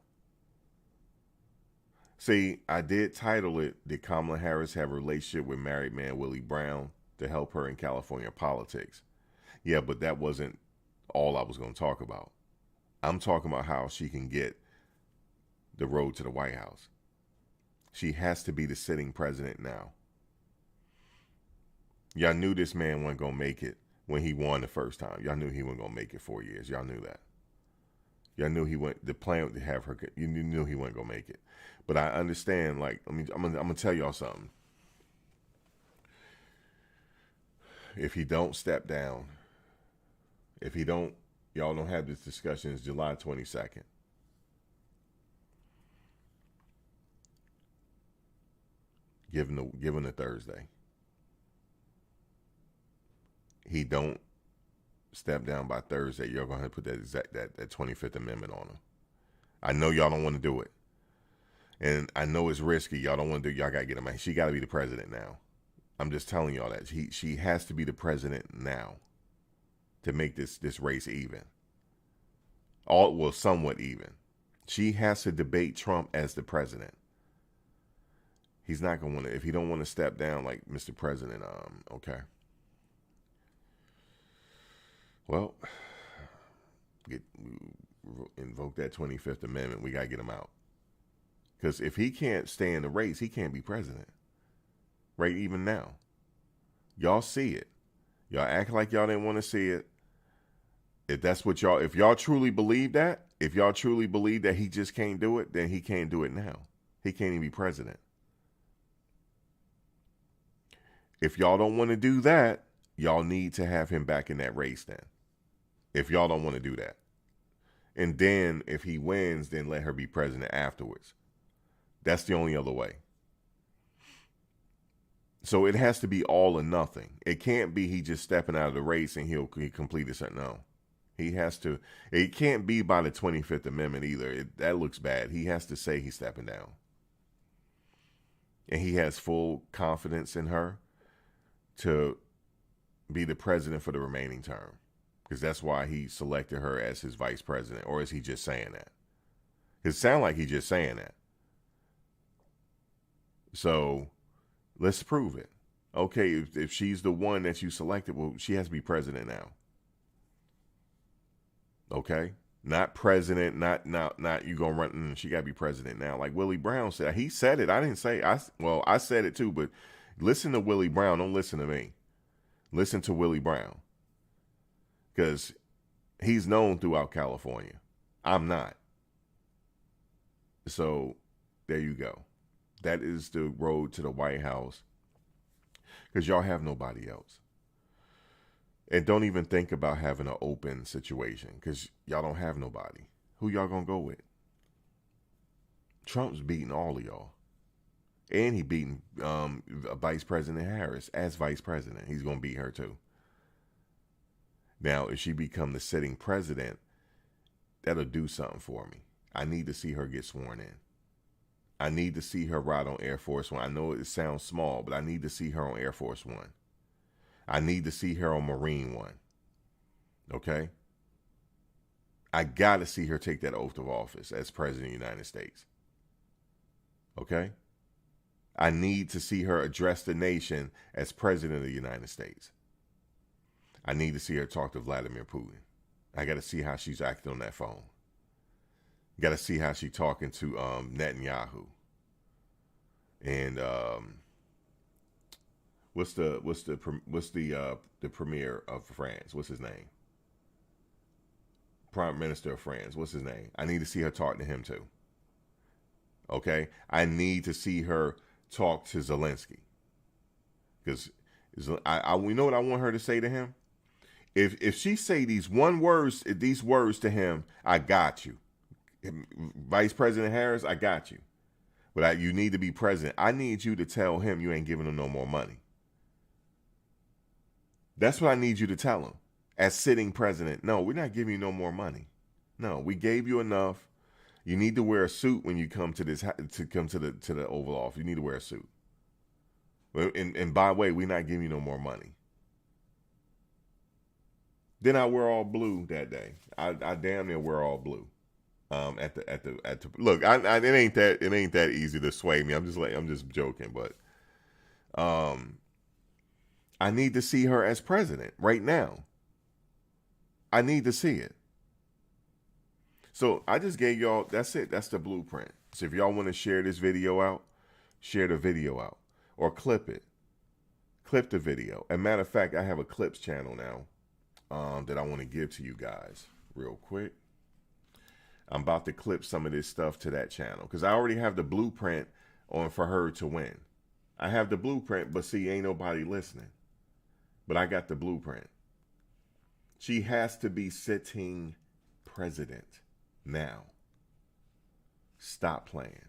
See, I did title it, Did Kamala Harris Have a Relationship with Married Man Willie Brown to Help Her in California Politics? Yeah, but that wasn't all I was going to talk about. I'm talking about how she can get the road to the White House. She has to be the sitting president now. Y'all knew this man wasn't going to make it when he won the first time. Y'all knew he wasn't going to make it 4 years. Y'all knew that. Y'all knew the plan to have her, you knew he wasn't going to make it. But I understand, like, I'm going to tell y'all something. If he don't step down, y'all don't have this discussion, it's July 22nd. Given the Thursday. He don't step down by Thursday, you're going to put that 25th Amendment on him. I know y'all don't want to do it. And I know it's risky. Y'all don't want to do it. Y'all got to get him. She got to be the president now. I'm just telling y'all that. She has to be the president now to make this race even. Somewhat even. She has to debate Trump as the president. He's not going to want to, if he don't want to step down like Mr. President, okay. Well, invoke that 25th Amendment. We got to get him out. Because if he can't stay in the race, he can't be president. Right, even now. Y'all see it. Y'all act like y'all didn't want to see it. If y'all truly believe that, if y'all truly believe that he just can't do it, then he can't do it now. He can't even be president. If y'all don't want to do that, y'all need to have him back in that race then. If y'all don't want to do that. And then if he wins, then let her be president afterwards. That's the only other way. So it has to be all or nothing. It can't be he just stepping out of the race and he completed something. No. He has to. It can't be by the 25th Amendment either. That looks bad. He has to say he's stepping down. And he has full confidence in her to be the president for the remaining term. because that's why he selected her as his vice president. Or is he just saying that? It sounds like he's just saying that. So let's prove it. Okay, if she's the one that you selected, well, she has to be president now. Okay? Not president, not you gonna run, she gotta be president now. Like Willie Brown said. He said it. I didn't say I said it too, but listen to Willie Brown, don't listen to me. Listen to Willie Brown. Because he's known throughout California. I'm not. So there you go. That is the road to the White House. Because y'all have nobody else. And don't even think about having an open situation. Because y'all don't have nobody. Who y'all going to go with? Trump's beating all of y'all. And he beating Vice President Harris as vice president. He's going to beat her too. Now, if she become the sitting president, that'll do something for me. I need to see her get sworn in. I need to see her ride on Air Force One. I know it sounds small, but I need to see her on Air Force One. I need to see her on Marine One. Okay? I got to see her take that oath of office as President of the United States. Okay? I need to see her address the nation as President of the United States. I need to see her talk to Vladimir Putin. I got to see how she's acting on that phone. Got to see how she's talking to Netanyahu. And what's the premier of France? What's his name? Prime Minister of France. What's his name? I need to see her talk to him too. Okay? I need to see her talk to Zelensky. Because we know what I want her to say to him. If she say these words to him, I got you. Vice President Harris, I got you. But you need to be president. I need you to tell him you ain't giving him no more money. That's what I need you to tell him. As sitting president, no, we're not giving you no more money. No, we gave you enough. You need to wear a suit when you come to the Oval Office. You need to wear a suit. And by the way, we're not giving you no more money. Then I wear all blue that day. I damn near wear all blue. Look, it ain't that easy to sway me. I'm just joking, but I need to see her as president right now. I need to see it. So I just gave y'all, that's it. That's the blueprint. So if y'all want to share this video out, share the video out or clip it. Clip the video. As a matter of fact, I have a clips channel now that I want to give to you guys real quick. I'm about to clip some of this stuff to that channel because I already have the blueprint on for her to win. I have the blueprint, but see, ain't nobody listening. But I got the blueprint. She has to be sitting president now. Stop playing.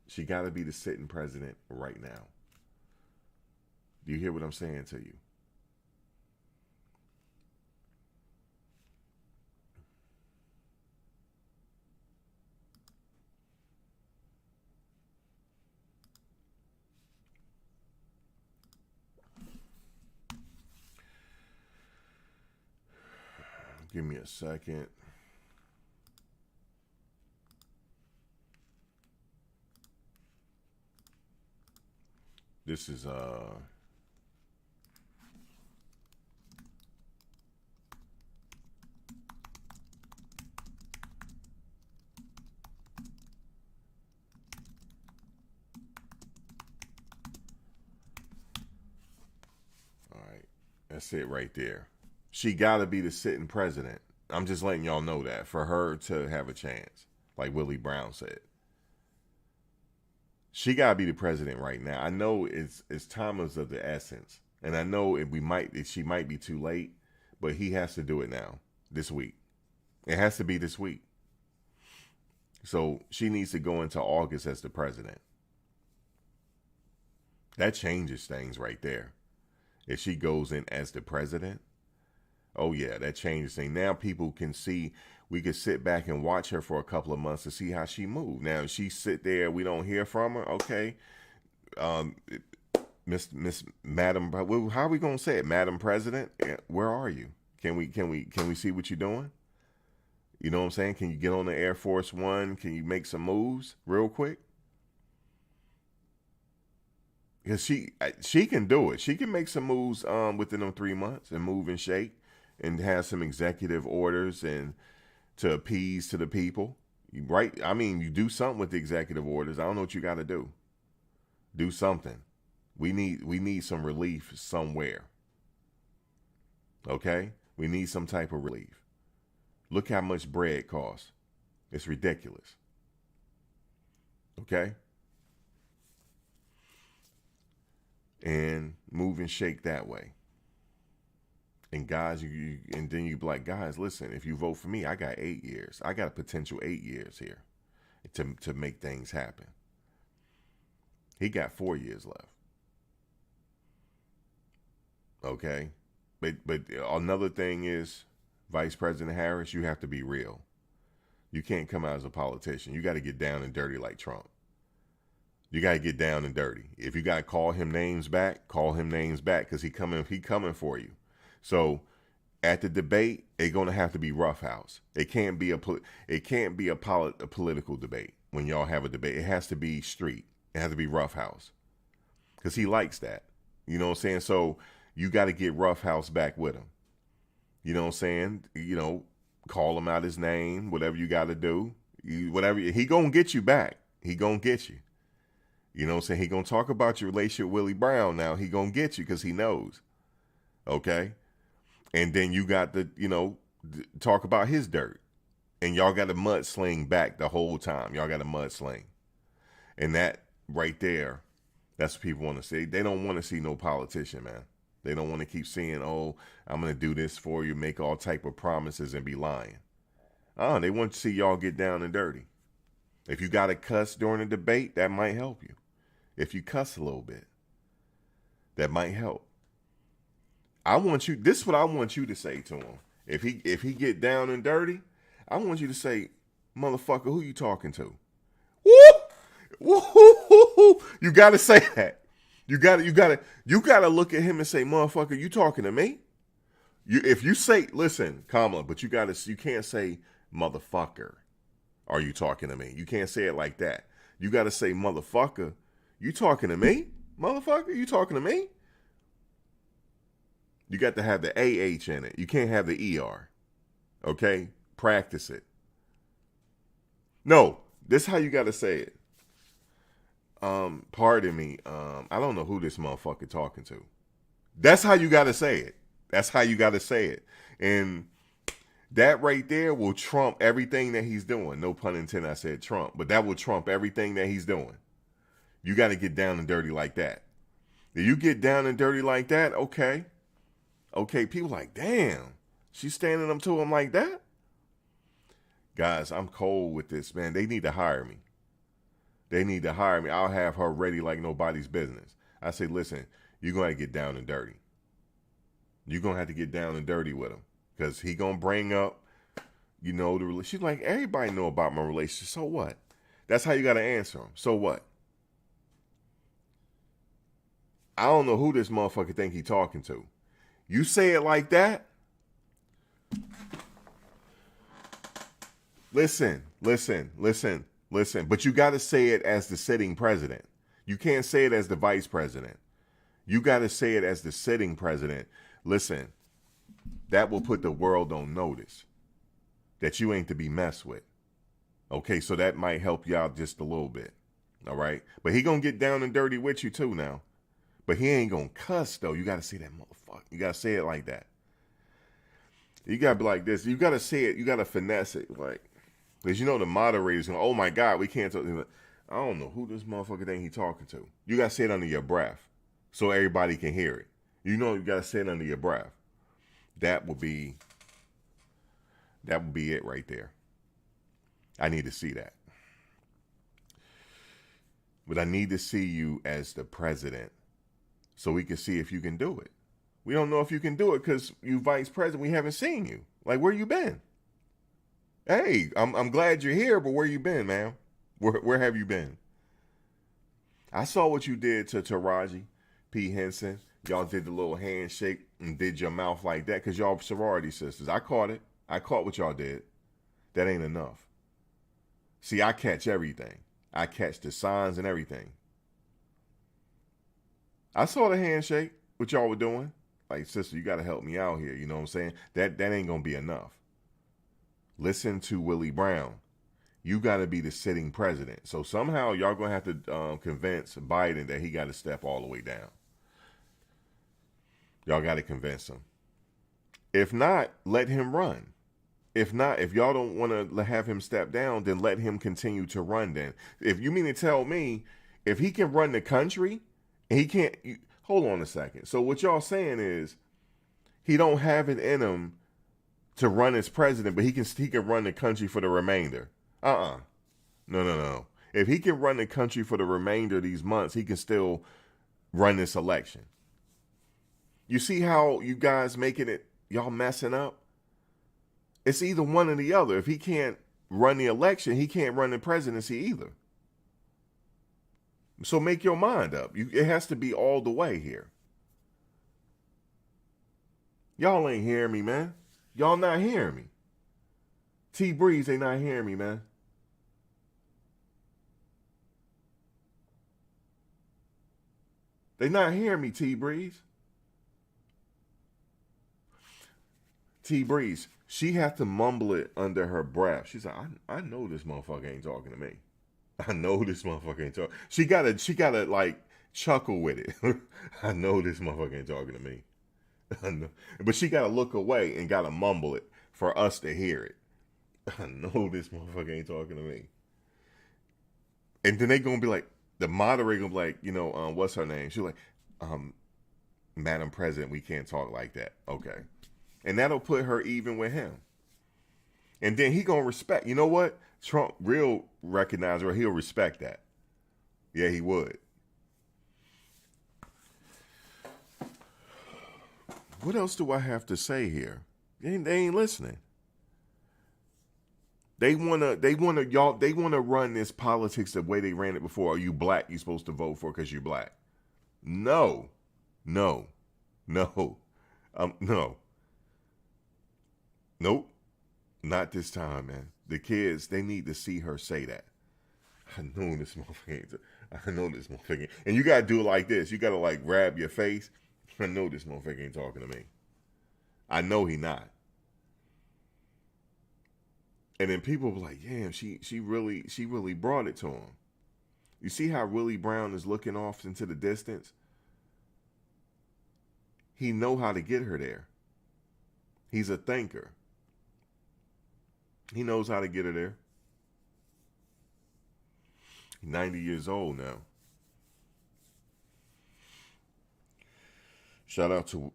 She got to be the sitting president right now. Do you hear what I'm saying to you? Give me a second. This is all right. That's it right there. She got to be the sitting president. I'm just letting y'all know that for her to have a chance, like Willie Brown said. She got to be the president right now. I know it's time is of the essence, and I know she might be too late, but he has to do it now, this week. It has to be this week. So she needs to go into August as the president. That changes things right there. If she goes in as the president, oh yeah, that changes things. Now people can see, we could sit back and watch her for a couple of months to see how she moved. Now if she sit there, we don't hear from her, okay. Miss Madam, how are we gonna say it? Madam President, where are you? Can we see what you're doing? You know what I'm saying? Can you get on the Air Force One? Can you make some moves real quick? Because she can do it. She can make some moves within them 3 months and move and shake and have some executive orders and to appease to the people. Right? I mean, you do something with the executive orders. I don't know what you got to do. Do something. We need some relief somewhere. Okay? We need some type of relief. Look how much bread costs. It's ridiculous. Okay? And move and shake that way. And guys, and then you be like, guys, listen, if you vote for me, I got 8 years. I got a potential 8 years here to make things happen. He got 4 years left. Okay? But another thing is, Vice President Harris, you have to be real. You can't come out as a politician. You got to get down and dirty like Trump. You got to get down and dirty. If you got to call him names back because he coming for you. So at the debate, it's going to have to be roughhouse. It can't be a political debate. When y'all have a debate, it has to be street. It has to be roughhouse because he likes that. You know what I'm saying? So you got to get roughhouse back with him. You know what I'm saying? You know, call him out his name, whatever you got to do. Whatever he gonna get you back. He gonna get you. You know what I'm saying? He gonna talk about your relationship with Willie Brown now. He gonna get you because he knows. Okay? And then you got to, talk about his dirt. And y'all got to mudsling back the whole time. Y'all got to mudsling. And that right there, that's what people want to see. They don't want to see no politician, man. They don't want to keep saying, oh, I'm going to do this for you, make all type of promises and be lying. They want to see y'all get down and dirty. If you got to cuss during a debate, that might help you. If you cuss a little bit, that might help. This is what I want you to say to him. If he get down and dirty, I want you to say, motherfucker, who you talking to? Whoop! Woo-hoo-hoo-hoo. You got to say that. You got to look at him and say, motherfucker, you talking to me? If you say, listen, Kamala, but you can't say, motherfucker, are you talking to me? You can't say it like that. You got to say, motherfucker, you talking to me? Motherfucker, you talking to me? You got to have the AH in it. You can't have the ER. Okay? Practice it. No, this is how you got to say it. Pardon me. I don't know who this motherfucker talking to. That's how you got to say it. That's how you got to say it. And that right there will trump everything that he's doing. No pun intended, I said Trump. But that will trump everything that he's doing. You got to get down and dirty like that. If you get down and dirty like that, okay. Okay, people like, damn, she's standing up to him like that? Guys, I'm cold with this, man. They need to hire me. They need to hire me. I'll have her ready like nobody's business. I say, listen, you're going to get down and dirty. You're going to have to get down and dirty with him. Because he going to bring up, the relationship. She's like, everybody know about my relationship. So what? That's how you got to answer him. So what? I don't know who this motherfucker think he talking to. You say it like that? Listen. But you got to say it as the sitting president. You can't say it as the vice president. You got to say it as the sitting president. Listen, that will put the world on notice that you ain't to be messed with. Okay, so that might help you out just a little bit. All right? But he going to get down and dirty with you too now. But he ain't going to cuss, though. You got to say that motherfucker. You got to say it like that. You got to be like this. You got to say it. You got to finesse it. Like, because the moderators going, oh, my God, we can't talk. I don't know who this motherfucker think he talking to. You got to say it under your breath so everybody can hear it. You got to say it under your breath. That would be it right there. I need to see that. But I need to see you as the president so we can see if you can do it. We don't know if you can do it because you vice president. We haven't seen you. Like, where you been? Hey, I'm glad you're here, but where you been, man? Where have you been? I saw what you did to Taraji P. Henson. Y'all did the little handshake and did your mouth like that because y'all sorority sisters. I caught it. I caught what y'all did. That ain't enough. See, I catch everything. I catch the signs and everything. I saw the handshake, what y'all were doing. Like, sister, you got to help me out here. You know what I'm saying? That ain't going to be enough. Listen to Willie Brown. You got to be the sitting president. So somehow y'all going to have to convince Biden that he got to step all the way down. Y'all got to convince him. If not, let him run. If not, if y'all don't want to have him step down, then let him continue to run then. If you mean to tell me, if he can run the country, and he can't, hold on a second. So what y'all saying is, he don't have it in him to run as president, but he can run the country for the remainder. No. If he can run the country for the remainder of these months, he can still run this election. You see how you guys making it, y'all messing up? It's either one or the other. If he can't run the election, he can't run the presidency either. So make your mind up. It has to be all the way here. Y'all ain't hearing me, man. Y'all not hearing me. T Breeze, they not hearing me, man. They not hearing me, T Breeze. T Breeze, she had to mumble it under her breath. She's like, I know this motherfucker ain't talking to me. I know this motherfucker ain't talking. She gotta like chuckle with it. I know this motherfucker ain't talking to me. I know. But she gotta look away and gotta mumble it for us to hear it. I know this motherfucker ain't talking to me. And then they gonna be like, the moderator gonna be like, what's her name? She's like, Madam President, we can't talk like that. Okay. And that'll put her even with him. And then he gonna respect. You know what? Trump real recognize her. He'll respect that. Yeah, he would. What else do I have to say here? They ain't listening. They wanna run this politics the way they ran it before. Are you black? You supposed to vote for because you're black? No. Nope. Not this time, man. The kids, they need to see her say that. I know this motherfucker ain't. And you got to do it like this. You got to like grab your face. I know this motherfucker ain't talking to me. I know he not. And then people be like, damn, she really brought it to him. You see how Willie Brown is looking off into the distance? He know how to get her there. He's a thinker. He knows how to get her there. He's 90 years old now. Shout out to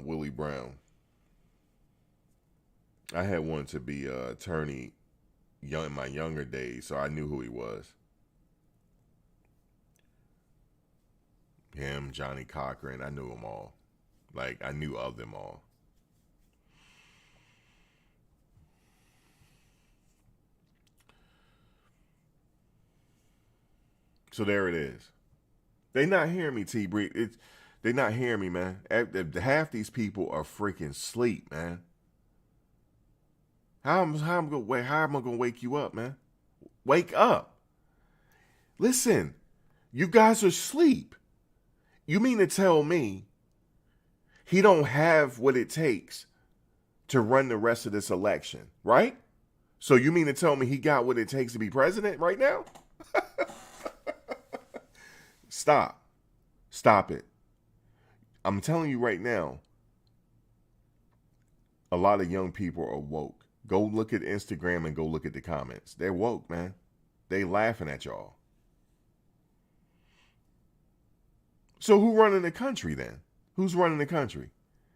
Willie Brown. I had wanted to be an attorney in my younger days, so I knew who he was. Him, Johnny Cochran, I knew them all. Like, I knew of them all. So there it is. They not hearing me, T. Bree. They not hearing me, man. Half these people are freaking sleep, man. How am I gonna wake you up, man? Wake up. Listen, you guys are asleep. You mean to tell me he don't have what it takes to run the rest of this election, right? So you mean to tell me he got what it takes to be president right now? Stop it. I'm telling you right now, a lot of young people are woke. Go look at Instagram and go look at the comments. They're woke, man. They laughing at y'all. So who running the country then? Who's running the country?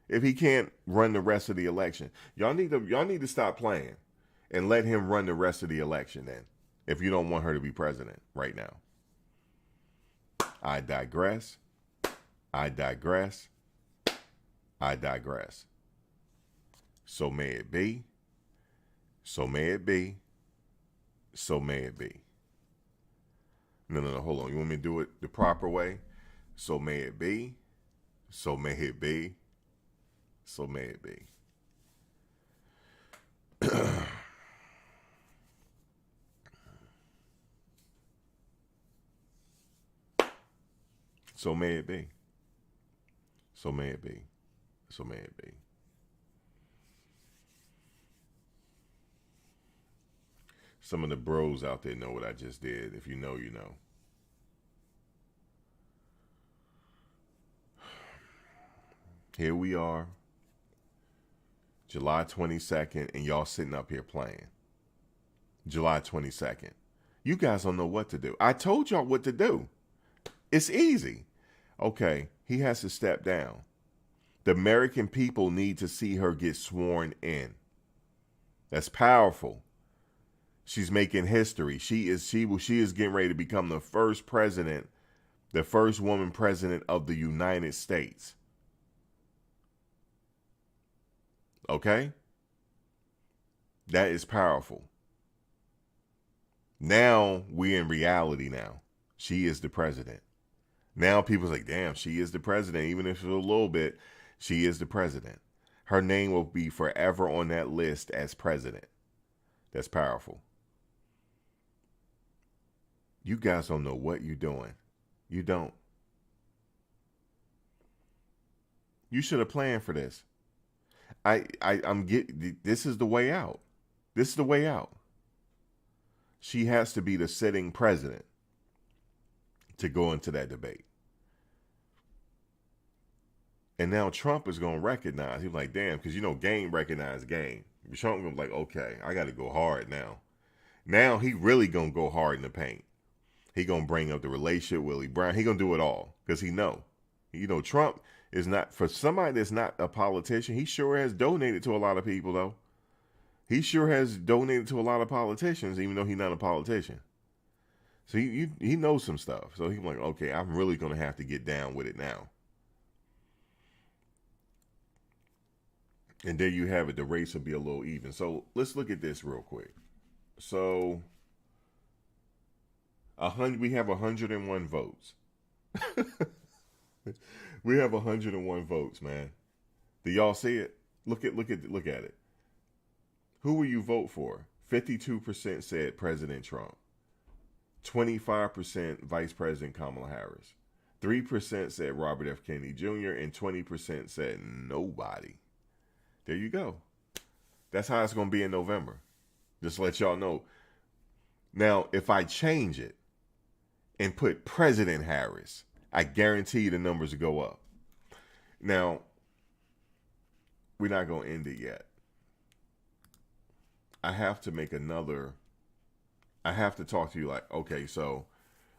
If he can't run the rest of the election. Y'all need to stop playing and let him run the rest of the election then. If you don't want her to be president right now. I digress. So may it be. So may it be. So may it be. No, hold on. You want me to do it the proper way? So may it be. So may it be. So may it be. So may it be. So may it be. So may it be. Some of the bros out there know what I just did. If you know, you know. Here we are, July 22nd, and y'all sitting up here playing. July 22nd. You guys don't know what to do. I told y'all what to do. It's easy. Okay, he has to step down. The American people need to see her get sworn in. That's powerful. She's making history. She is getting ready to become the first president, the first woman president of the United States. Okay? That is powerful. Now we're in reality now. She is the president. Now people's like, damn, she is the president. Even if it's a little bit, she is the president. Her name will be forever on that list as president. That's powerful. You guys don't know what you're doing. You don't. You should have planned for this. This is the way out. This is the way out. She has to be the sitting president to go into that debate. And now Trump is going to recognize. He's like, damn, because, game recognized game. Trump going to be like, okay, I got to go hard now. Now he really going to go hard in the paint. He going to bring up the relationship with Willie Brown. He going to do it all because he know. Trump is not, for somebody that's not a politician, he sure has donated to a lot of people, though. He sure has donated to a lot of politicians, even though he's not a politician. So he knows some stuff. So he's like, okay, I'm really going to have to get down with it now. And there you have it. The race will be a little even. So let's look at this real quick. So we have 101 votes. We have 101 votes, man. Do y'all see it? Look at it. Who will you vote for? 52% said President Trump. 25% Vice President Kamala Harris. 3% said Robert F. Kennedy Jr. and 20% said nobody. There you go. That's how it's going to be in November. Just to let y'all know. Now, if I change it and put President Harris, I guarantee the numbers will go up. Now, we're not going to end it yet. I have to talk to you like, okay, so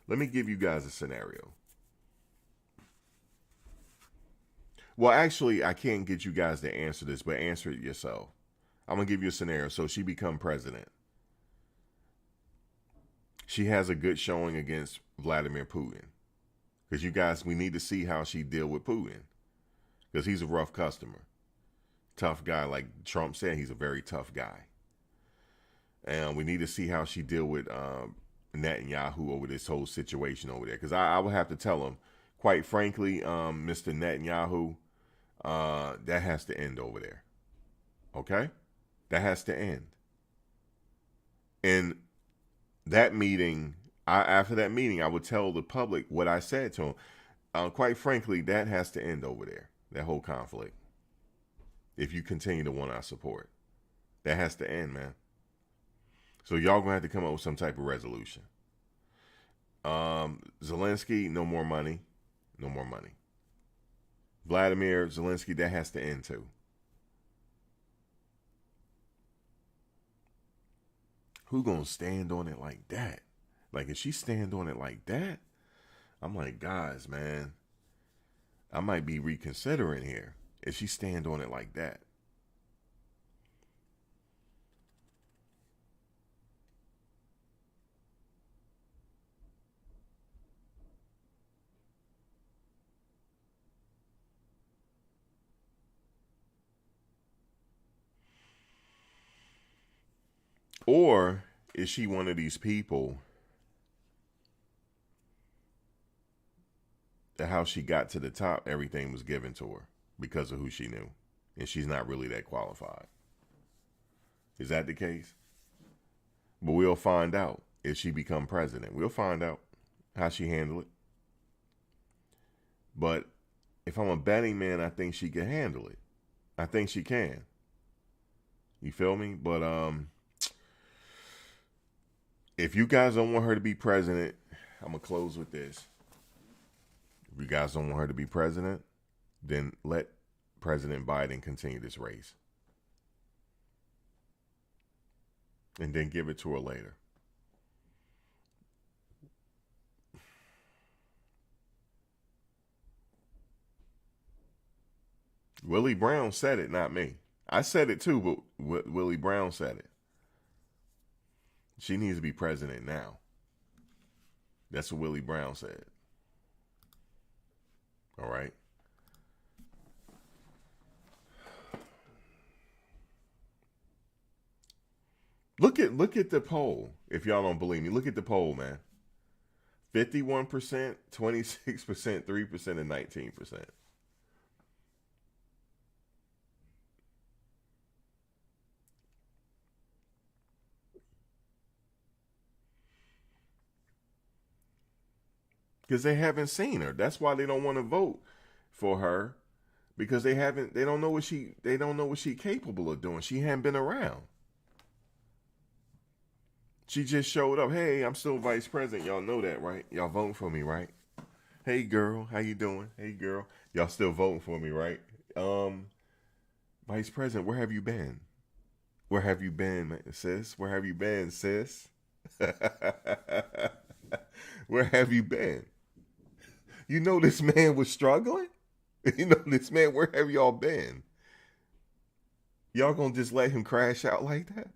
let me give you guys a scenario. Well, actually, I can't get you guys to answer this, but answer it yourself. I'm going to give you a scenario. So she become president. She has a good showing against Vladimir Putin. Because you guys, we need to see how she deal with Putin. Because he's a rough customer. Tough guy. Like Trump said, he's a very tough guy. And we need to see how she deal with Netanyahu over this whole situation over there. Because I would have to tell him, quite frankly, Mr. Netanyahu, that has to end over there. Okay? That has to end. And that meeting, after that meeting, I would tell the public what I said to him. Quite frankly, that has to end over there. That whole conflict. If you continue to want our support. That has to end, man. So y'all gonna have to come up with some type of resolution. Zelensky, no more money. No more money. Vladimir Zelensky, that has to end too. Who gonna stand on it like that? Like, if she stand on it like that, I'm like, guys, man, I might be reconsidering here if she stand on it like that. Or is she one of these people how she got to the top, everything was given to her because of who she knew. And she's not really that qualified. Is that the case? But we'll find out if she become president. We'll find out how she handle it. But if I'm a betting man, I think she can handle it. I think she can. You feel me? But if you guys don't want her to be president, I'm going to close with this. If you guys don't want her to be president, then let President Biden continue this race. And then give it to her later. Willie Brown said it, not me. I said it too, but Willie Brown said it. She needs to be president now. That's what Willie Brown said. All right. Look at the poll. If y'all don't believe me, look at the poll, man. 51%, 26%, 3%, and 19%. Because they haven't seen her. That's why they don't want to vote for her. Because they don't know what she capable of doing. She hadn't been around. She just showed up. Hey, I'm still vice president. Y'all know that, right? Y'all voting for me, right? Hey, girl, how you doing? Hey, girl, y'all still voting for me, right? Vice president, where have you been? Where have you been, sis? Where have you been, sis? Where have you been? You know this man was struggling? You know this man, where have y'all been? Y'all gonna just let him crash out like that?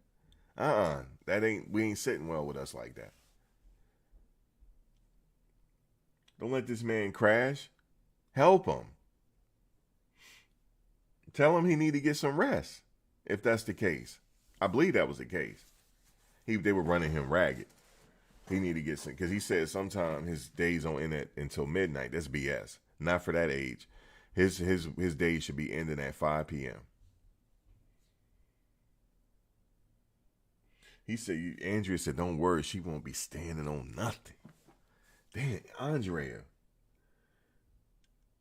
We ain't sitting well with us like that. Don't let this man crash. Help him. Tell him he need to get some rest, if that's the case. I believe that was the case. They were running him ragged. He need to get some, because he said sometime his days don't end until midnight. That's BS. Not for that age. His days should be ending at 5 p.m. He said, Andrea said, don't worry, she won't be standing on nothing. Damn, Andrea.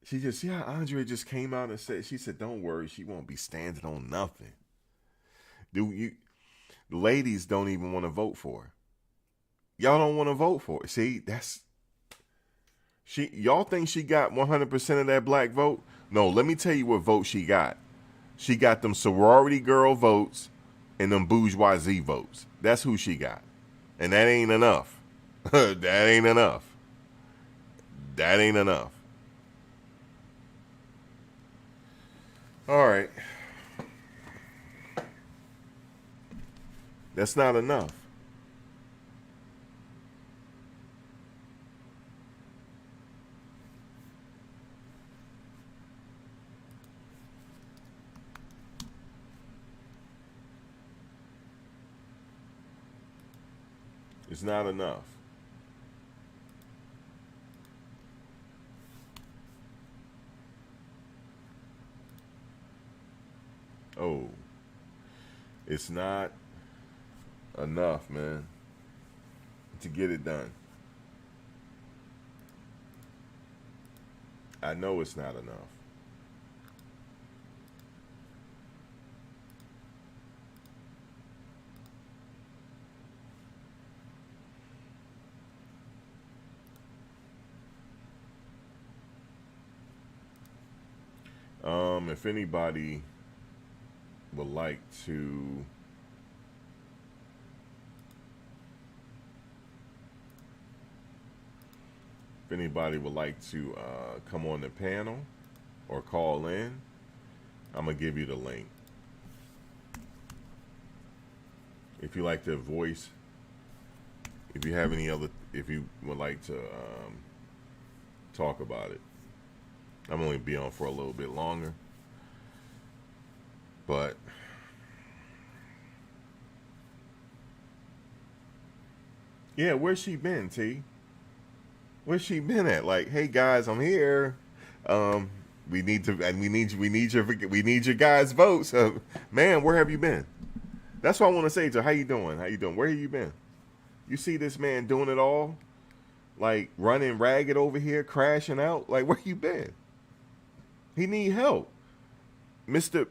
See how Andrea just came out and said, she said, don't worry, she won't be standing on nothing. The ladies don't even want to vote for her. Y'all don't want to vote for her. See, y'all think she got 100% of that black vote? No, let me tell you what vote she got. She got them sorority girl votes and them bourgeoisie votes. That's who she got. And that ain't enough. That ain't enough. That ain't enough. All right. That's not enough. It's not enough. Oh, it's not enough, man, to get it done. I know it's not enough. If anybody would like to come on the panel or call in, I'm gonna give you the link. If you like to voice, if you would like to talk about it, I'm only be on for a little bit longer. But yeah, where's she been, T? Where's she been at? Like, hey guys, I'm here. Um, we need to, and we need your guys' votes. Man, where have you been? That's what I want to say to her. How you doing? How you doing? Where have you been? You see this man doing it all, like running ragged over here, crashing out. Like, where you been? He need help, Mister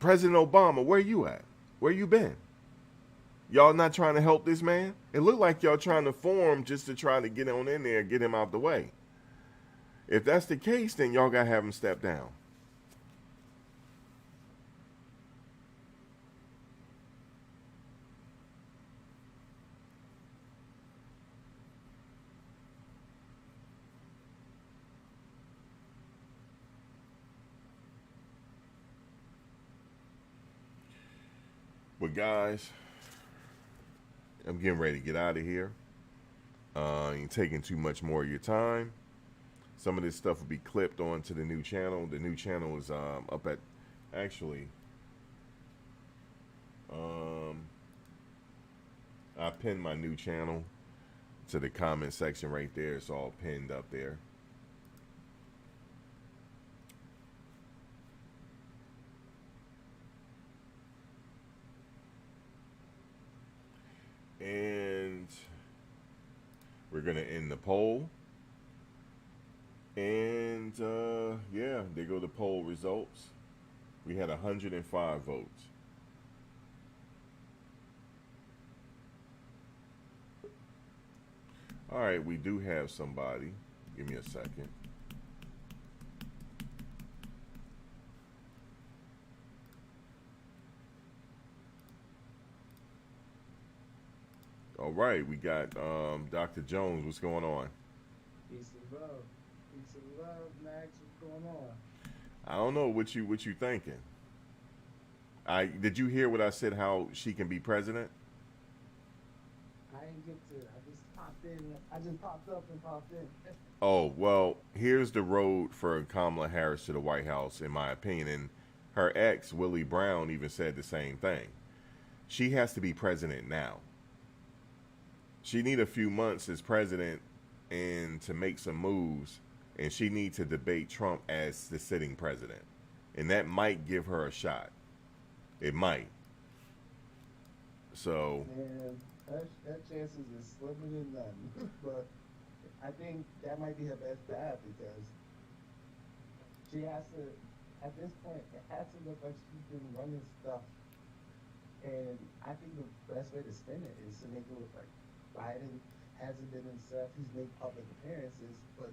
President Obama. Where you at? Where you been? Y'all not trying to help this man? It looked like y'all trying to form just to try to get on in there, get him out the way. If that's the case, then y'all gotta have him step down. But guys, I'm getting ready to get out of here. Ain't taking too much more of your time. Some of this stuff will be clipped onto the new channel. The new channel is up at, actually, I pinned my new channel to the comment section right there. It's all pinned up there. And we're going to end the poll. And yeah, there go the poll results. We had 105 votes. All right, we do have somebody. Give me a second. All right, we got Dr. Jones. What's going on? Peace and love. Peace and love, Max. What's going on? I don't know what you thinking. Did you hear what I said? How she can be president? I didn't get to. I just popped in. I just popped up and popped in. Oh well, here's the road for Kamala Harris to the White House, in my opinion. And her ex Willie Brown even said the same thing. She has to be president now. She need a few months as president and to make some moves, and she need to debate Trump as the sitting president, and that might give her a shot. It might. So. And that chances is slimmer than none. But I think that might be her best bet because she has to. At this point, it has to look like she's been running stuff, and I think the best way to spin it is to make it look like Biden hasn't been himself. He's made public appearances, but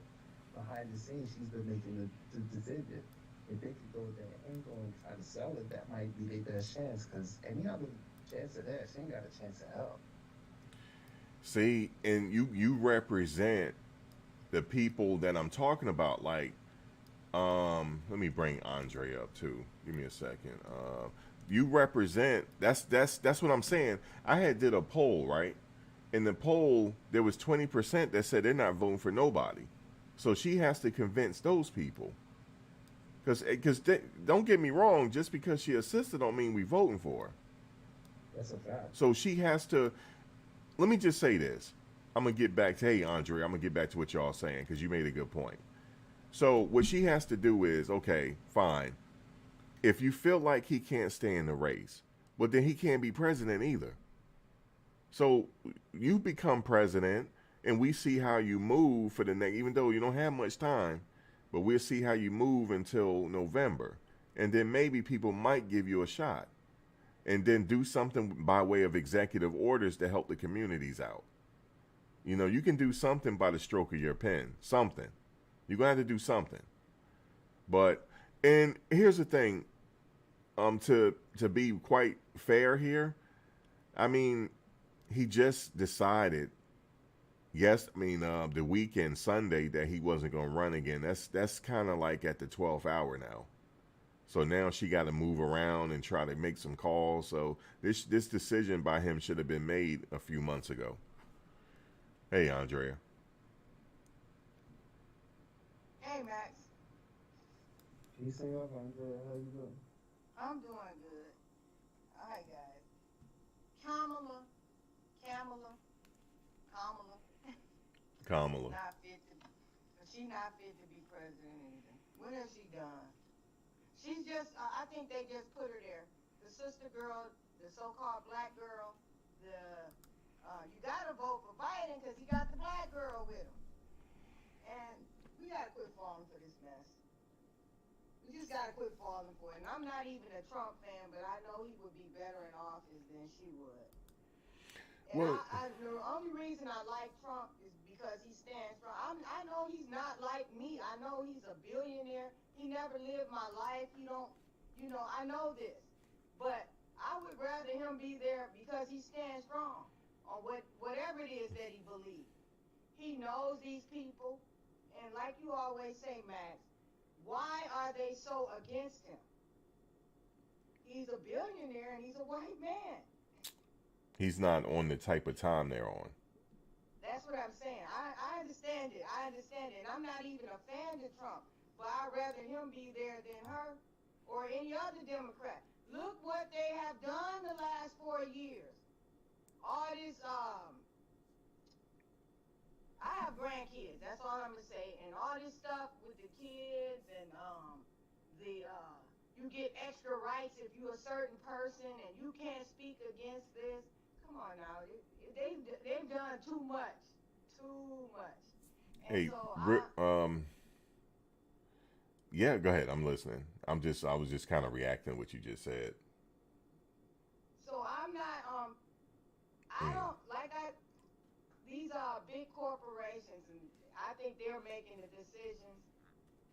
behind the scenes, she's been making the decision. If they could go with that angle and try to sell it, that might be their best chance. Because any other chance of that, she ain't got a chance of help. See, and you represent the people that I'm talking about. Like, let me bring Andre up too. Give me a second. You represent. That's what I'm saying. I had did a poll, right? In the poll, there was 20% that said they're not voting for nobody. So she has to convince those people. Because don't get me wrong, just because she assisted don't mean we voting for her. That's a fact. So she has to. Let me just say this. I'm going to get back to, hey, Andre, I'm going to get back to what y'all saying because you made a good point. So what she has to do is, okay, fine. If you feel like he can't stay in the race, well, then he can't be president either. So you become president, and we see how you move for the next, even though you don't have much time, but we'll see how you move until November. And then maybe people might give you a shot. And then do something by way of executive orders to help the communities out. You know, you can do something by the stroke of your pen. Something. You're going to have to do something. But, and here's the thing, to be quite fair here, I mean, he just decided, the weekend, Sunday, that he wasn't going to run again. That's kind of like at the 12th hour now. So now she got to move around and try to make some calls. So this decision by him should have been made a few months ago. Hey, Andrea. Hey, Max. Peace and love, Andrea. How you doing? I'm doing good. All right, guys. Kamala. Kamala. Now I She not fit to be president either. What has she done? She's just, I think they just put her there. The sister girl, the so-called black girl, you gotta vote for Biden because he got the black girl with him. And we gotta quit falling for this mess. We just gotta quit falling for it. And I'm not even a Trump fan, but I know he would be better in office than she would. And Well, the only reason I like Trump is because he stands strong. I know he's not like me. I know he's a billionaire. He never lived my life. He don't, I know this. But I would rather him be there because he stands strong on whatever it is that he believes. He knows these people. And like you always say, Max, why are they so against him? He's a billionaire and he's a white man. he's not on the type of time they're on. That's what I'm saying. I understand it. I understand it. And I'm not even a fan of Trump. But I'd rather him be there than her or any other Democrat. Look what they have done the last 4 years. All this, I have grandkids. That's all I'm going to say. And all this stuff with the kids and you get extra rights if you're a certain person and you can't speak against this. Come on now. They've done too much. Too much. And Hey, so yeah, go ahead. I'm listening. I was just kind of reacting to what you just said. So I'm not, I don't, these are big corporations, and I think they're making the decisions.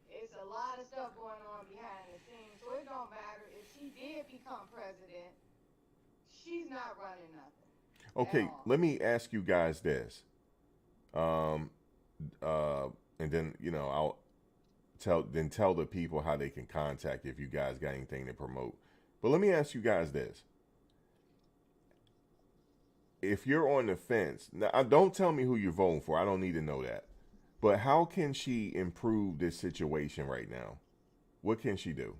It's a lot of stuff going on behind the scenes, so it don't matter. If she did become president, she's not running nothing. Okay, let me ask you guys this. And then, I'll tell the people how they can contact you if you guys got anything to promote. But let me ask you guys this. If you're on the fence, now don't tell me who you're voting for. I don't need to know that. But how can she improve this situation right now? What can she do?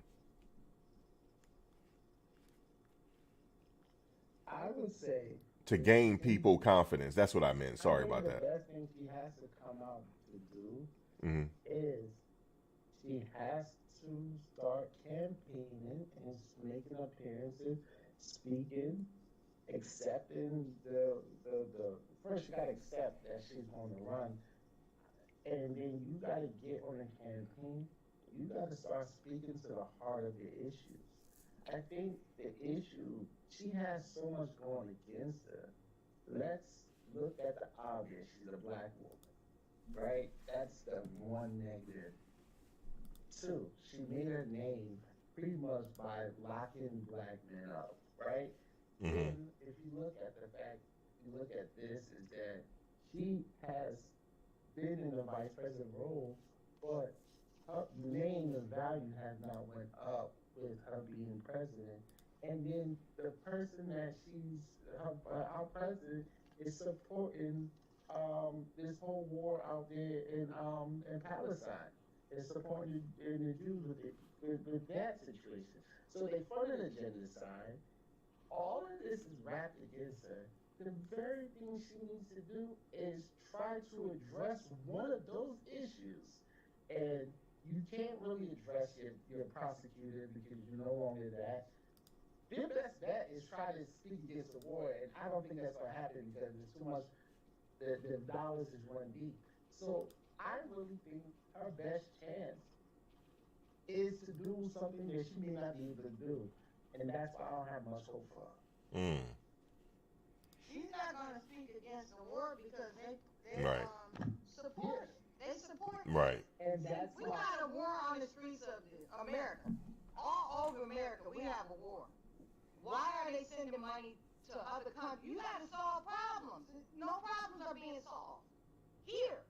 I would say To gain people confidence. That's what I meant. Sorry about the that. best thing she has to come out to do Hmm. is she has to start campaigning and making appearances, speaking, accepting the first you gotta accept that she's going to run, and then you gotta get on the campaign. You gotta start speaking to the heart of the issues. I think the issue, she has so much going against her. Let's look at the obvious. She's a black woman, right? That's the one negative. Two, she made her name pretty much by locking black men up, right? Hmm. Then, if you look at the fact, you look at this, is that she has been in the vice president role, but her name and value has not went up with her being president. And then the person that our president is supporting this whole war out there in Palestine. Is supporting the Jews with that situation. So they funded a genocide. All of this is wrapped against her. The very thing she needs to do is try to address one of those issues. And you can't really address your prosecutor because you're no longer that. Their best bet is try to speak against the war, and I don't think that's going to happen because there's too much, the dollars is run deep. So I really think her best chance is to do something that she may not be able to do. And that's why I don't have much hope for her. Mm. She's not going to speak against the war because they Right. support it. They support it. Right. And that's We why got a war on the streets of America. All over America, we have a war. Why are they sending money to other countries? You got to solve problems. No problems are being solved here.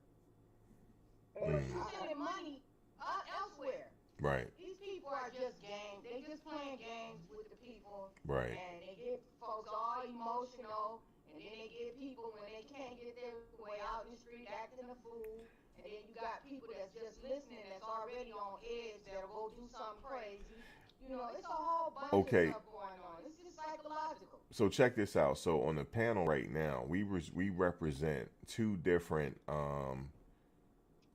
You're sending money elsewhere. Right. These people are just games. They just playing games with the people. Right. And they get folks all emotional. And then they get people when they can't get their way out in the street acting a fool. And then you got people that's just listening that's already on edge that'll go do something crazy. It's a whole bunch of stuff going on. It's just psychological. So check this out. So on the panel right now, we represent two different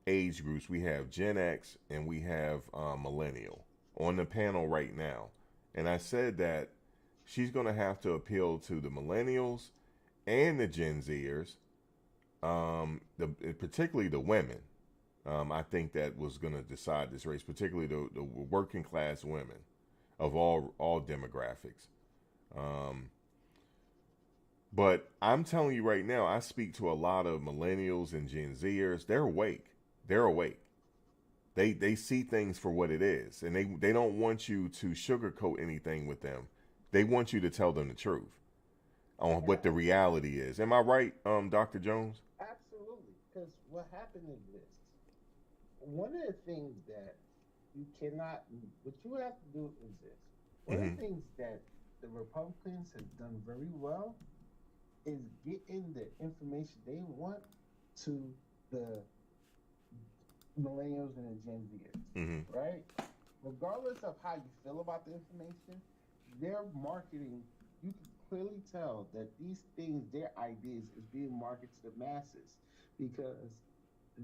age groups. We have Gen X and we have Millennial on the panel right now. And I said that she's going to have to appeal to the Millennials and the Gen Zers, particularly the women. I think that was going to decide this race, particularly the working class women of all demographics. Um, but I'm telling you right now, I speak to a lot of millennials and Gen Zers. They're awake. They're awake. They see things for what it is, and they don't want you to sugarcoat anything with them. They want you to tell them the truth on Yeah, what the reality is. Am I right, Dr. Jones? absolutely. Because what happened is this. One of the things that you cannot, what you have to do is this. One of Mm-hmm. the things that the Republicans have done very well is getting the information they want to the millennials and the Gen Zers, Mm-hmm. right? Regardless of how you feel about the information, their marketing, you can clearly tell that these things, their ideas, is being marketed to the masses because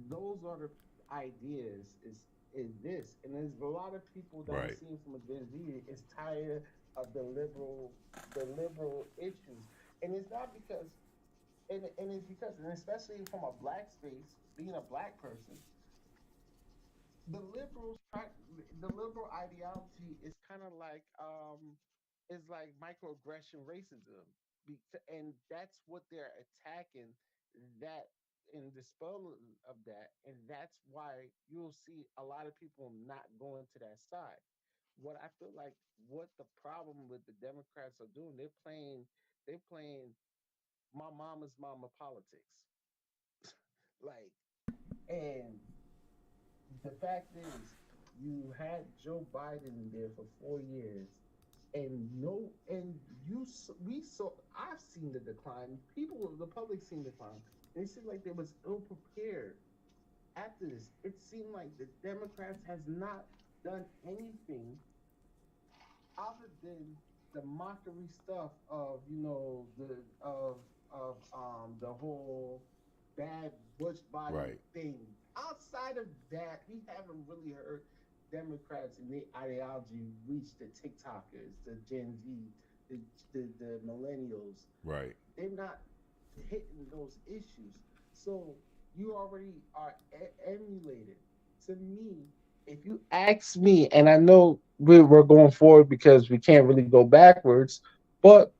those are the ideas is this. And there's a lot of people that I'm Right. seeing from a Gen Z is tired of the liberal issues. And it's not because and it's because and especially from a black space, being a black person, the liberals try the liberal ideology is like microaggression racism. And that's what they're attacking, that and dispel of that, and that's why you'll see a lot of people not going to that side. What I feel like what the problem with the Democrats are doing, they're playing my mama's mama politics. Like, and the fact is, you had Joe Biden in there for 4 years, and no, and we saw. I've seen the decline. People, the public, seen the decline. And it seemed like they was ill prepared after this. It seemed like the Democrats has not done anything other than the mockery stuff of the whole bad Bush body Right. thing. Outside of that, we haven't really heard Democrats and their ideology reach the TikTokers, the Gen Z, the millennials. Right. They're not hitting those issues. So you already are emulated. To me, if you ask me, and I know we're going forward because we can't really go backwards, but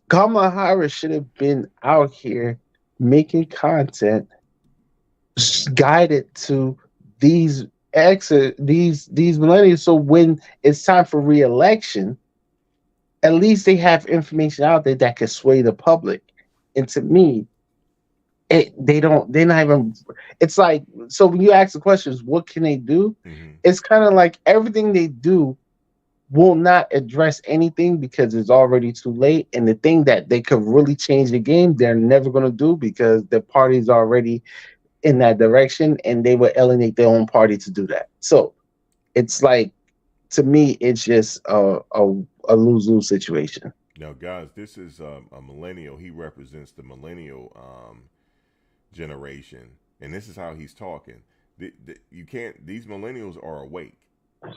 Kamala Harris should have been out here making content guided to these these millennials. So when it's time for re-election, at least they have information out there that can sway the public. And to me, they don't. They're not even. It's like, so when you ask the questions, what can they do? Mm-hmm. It's kind of like everything they do will not address anything because it's already too late. And the thing that they could really change the game, they're never going to do because the party's already in that direction, and they would alienate their own party to do that. So it's like, to me, it's just a lose lose situation. Now, guys, this is a millennial. He represents the millennial generation, and this is how he's talking. You can't. These millennials are awake.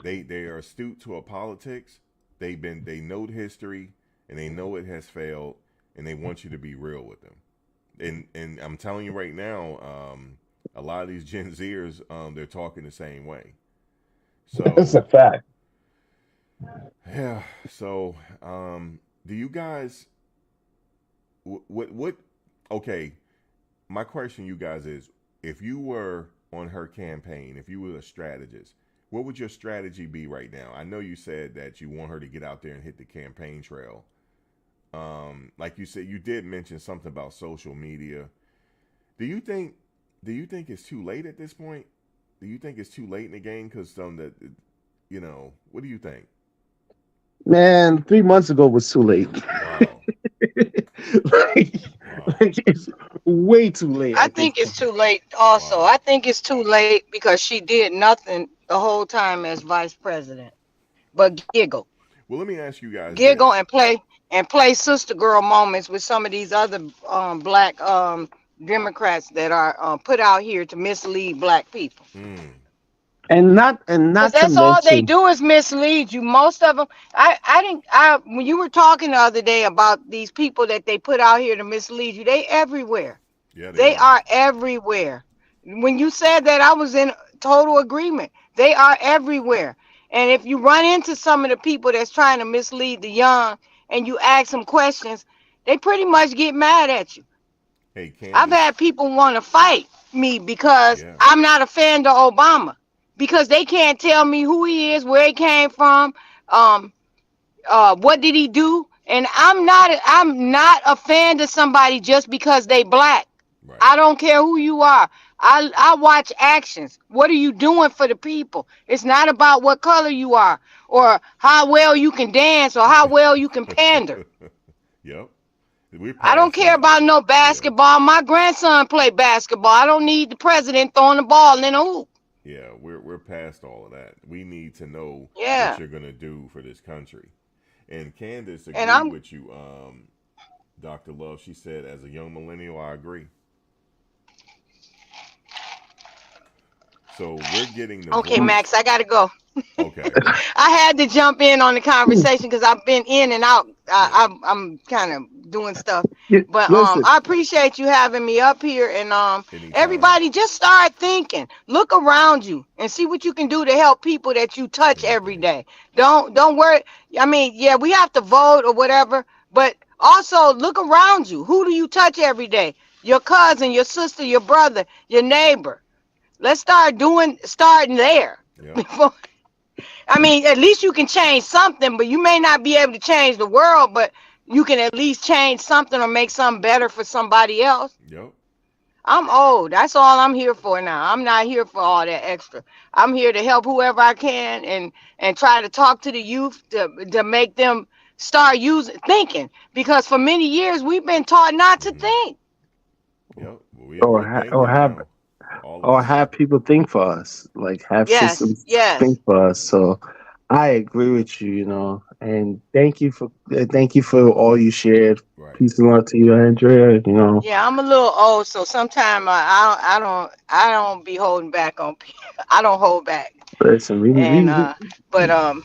They are astute to a politics. They know the history, and they know it has failed, and they want you to be real with them. And I'm telling you right now, a lot of these Gen Zers, they're talking the same way. It's a So fact. yeah. So do you guys what? Okay, my question, you guys, is if you were on her campaign, if you were a strategist, what would your strategy be right now? I know you said that you want her to get out there and hit the campaign trail. Like you said, you did mention something about social media. Do you think it's too late at this point? Do you think it's too late in the game? Because what do you think? Man, 3 months ago was too late. Wow, like, wow, like it's way too late I at this think it's point. too late also. wow. I think it's too late because she did nothing the whole time as vice president but giggle. Well, let me ask you guys Giggle this. and play sister girl moments with some of these other black Democrats that are put out here to mislead black people. And not Because to that's all they mention, do is mislead you. Most of them, when you were talking the other day about these people that they put out here to mislead you, they everywhere. Yeah, they They are. are everywhere. When you said that, I was in total agreement. They are everywhere. And if you run into some of the people that's trying to mislead the young and you ask them questions, they pretty much get mad at you. Hey, I've Candace. had people want to fight me because Yeah. I'm not a fan of Obama because they can't tell me who he is, where he came from, um, what did he do, and I'm not a fan of somebody just because they black. Right. I don't care who you are. I watch actions. What are you doing for the people? It's not about what color you are or how well you can dance or how well you can pander. Yep. We're I don't past care that. about no Yeah. basketball. My grandson play basketball. I don't need the president throwing the ball in a hoop. Yeah, we're past all of that. We need to know what Yeah. you're gonna do for this country. And Candace And agreed I'm with you, Dr. Love. She said, as a young millennial, I agree. So we're getting the okay, voice. Max. I gotta go. Okay. I had to jump in on the conversation because I've been in and out. Yeah. I'm kind of doing stuff, you, but listen, I appreciate you having me up here. And Anytime. everybody, just start thinking. Look around you and see what you can do to help people that you touch every Anything. day. Don't worry. I mean, yeah, we have to vote or whatever, but also look around you. Who do you touch every day? Your cousin, your sister, your brother, your neighbor. Let's starting there Yep. before. I mean, at least you can change something, but you may not be able to change the world, but you can at least change something or make something better for somebody else. Yep. I'm old. That's all I'm here for now. I'm not here for all that extra. I'm here to help whoever I can and try to talk to the youth to make them start thinking because for many years we've been taught not to Hmm. think. Yep. or We're thinking have now. All of us. people think for us, like have Yes, systems yes. think for us. So I agree with you, and thank you for all you shared. Right. Peace and love to you, Andrea. Yeah, I'm a little old, so sometimes I don't be holding back on people. I don't hold back. Listen, And but Hmm.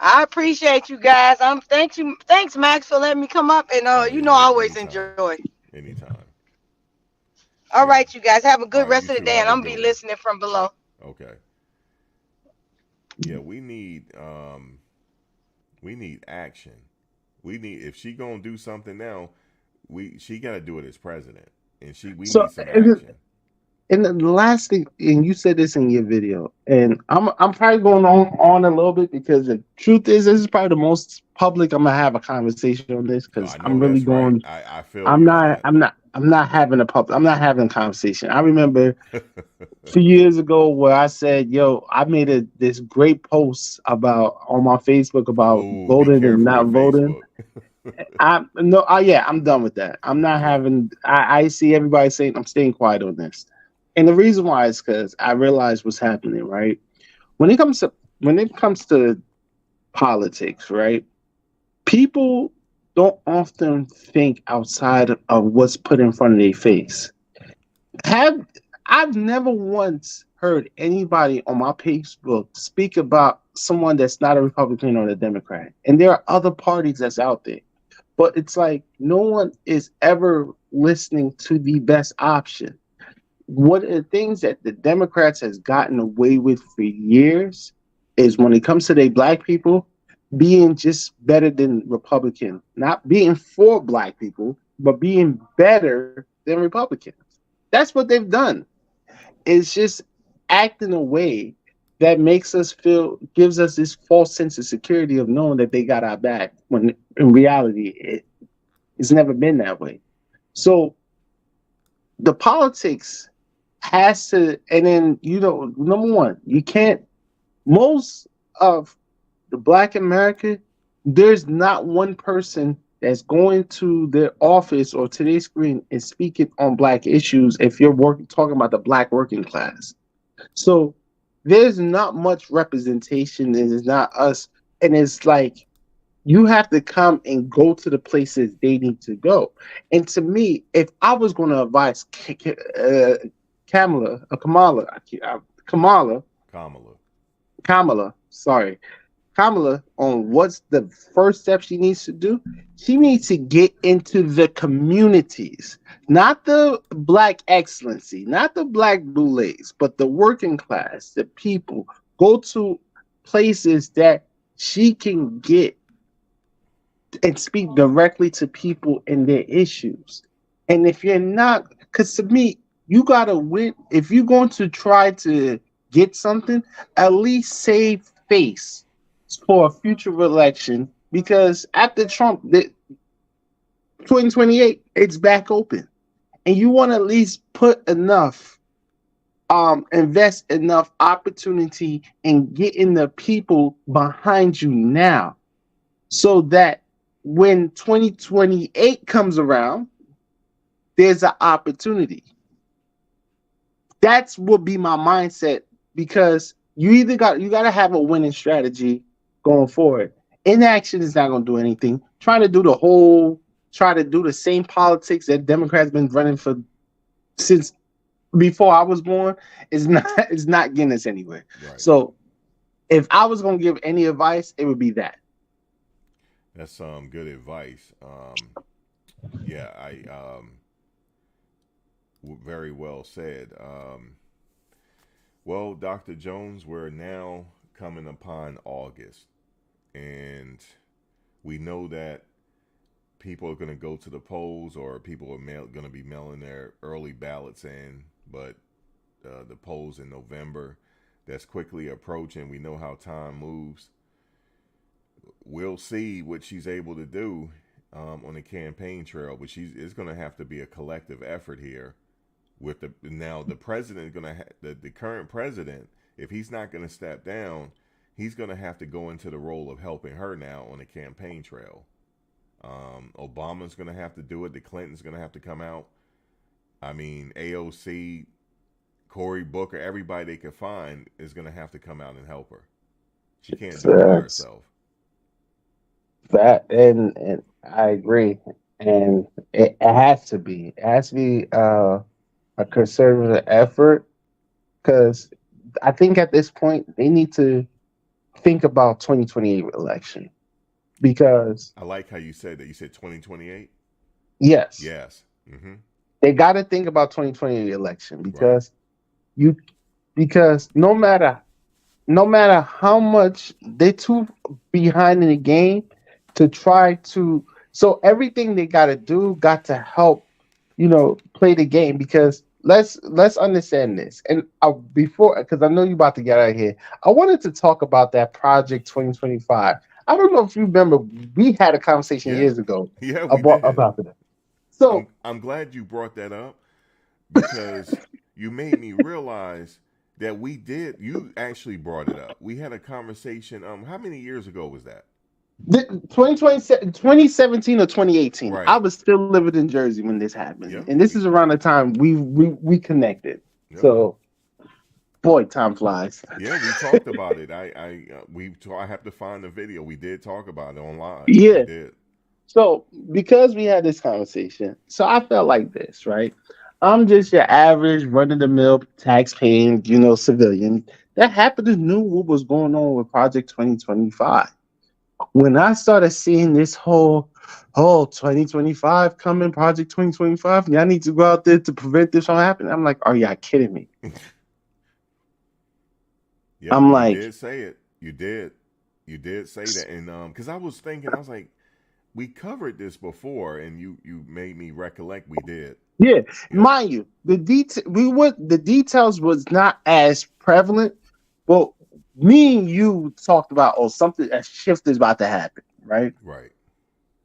I appreciate you guys. Thanks Max for letting me come up and Oh yeah. I always Anytime. enjoy. Anytime. All Yeah. right, you guys have a All good right. You rest of the too. day, Have and a I'm gonna good be one. listening from below. Okay. Yeah. We need action. We need if she gonna do something now, she gotta do it as president, and we so. need some action. And the last thing, and you said this in your video, and I'm probably going on a little bit because the truth is, this is probably the most public I'm gonna have a conversation on this No, because I I'm know really that's right. going. I feel you on that. I'm not having a public. I'm not having a conversation. I remember a few years ago where I said, "Yo, I made this great post about on my Facebook about Oh, be voting and careful not with voting." Facebook. Yeah, I'm done with that. I'm not Yeah. having. I see everybody saying I'm staying quiet on this, and the reason why is because I realize what's happening. Right when it comes to politics, right? People don't often think outside of what's put in front of their face. Have I've never once heard anybody on my Facebook speak about someone that's not a Republican or a Democrat, and there are other parties that's out there. But it's like no one is ever listening to the best option. One of the things that the Democrats has gotten away with for years is when it comes to their black people, being just better than Republican, not being for black people, but being better than Republicans. That's what they've done. It's just act in a way that gives us this false sense of security of knowing that they got our back when in reality it's never been that way. So the politics has to, and then number one, you can't. Most of the Black America, there's not one person that's going to their office or to their screen and speaking on Black issues. If you're talking about the Black working class, so there's not much representation, and it's not us, and it's like You have to come and go to the places they need to go. And to me, if I was going to advise Kamala, Kamala, Kamala. Kamala, sorry, Kamala, on what's the first step she needs to do, she needs to get into the communities, not the black excellency, not the black boulets, but the working class, the people. Go to places that she can get and speak directly to people and their issues. And if you're not, because to me, you gotta win. If you're going to try to get something, at least save face for a future election. Because after Trump, the 2028, it's back open, and you want to at least put enough, invest enough opportunity in getting the people behind you now, so that when 2028 comes around, there's an opportunity. That's would be my mindset, because you got to have a winning strategy going forward. Inaction is not going to do anything. Trying to do the same politics that Democrats been running for since before I was born is not getting us anywhere. Right. So if I was going to give any advice, it would be that. That's some good advice. Yeah, very well said. Well, Dr. Jones, we're now coming upon August, and we know that people are going to go to the polls, or people are going to be mailing their early ballots in, but the polls in November, that's quickly approaching. We know how time moves. We'll see what she's able to do on the campaign trail, but it's going to have to be a collective effort here. With the president going to the current president, if he's not going to step down, he's going to have to go into the role of helping her now on the campaign trail. Obama's going to have to do it. The Clintons going to have to come out. I mean, AOC, Cory Booker, everybody they can find is going to have to come out and help her. She can't do it by herself. That and I agree, and it has to be a conservative effort, because I think at this point they need to think about 2028 election, because I like how you said that. You said 2028. Yes. Mm-hmm. They got to think about 2028 election, because because no matter how much they're too behind in the game to try to, so everything they got to help, play the game. Because let's understand this. And before, because I know you're about to get out of here, I wanted to talk about that Project 2025. I don't know if you remember, we had a conversation years ago about that. So I'm glad you brought that up, because you made me realize that you actually brought it up. We had a conversation. How many years ago was that? 2017 or 2018. Right. I was still living in Jersey when this happened. Yep. And this is around the time we connected. Yep. So, boy, time flies. Yeah, we talked about it. I have to find the video. We did talk about it online. Yeah. We did. So, because we had this conversation, so I felt like this, right? I'm just your average run-of-the-mill tax-paying, civilian that happened to know what was going on with Project 2025. When I started seeing this whole 2025 coming, Project 2025, and I need to go out there to prevent this from happening, I'm like, are y'all kidding me? Yeah, I'm like, you did say it. You did say that, and because I was thinking, I was like, we covered this before, and you made me recollect we did. Yeah, mind you, the details was not as prevalent, but me and you talked about something, a shift is about to happen, right? Right.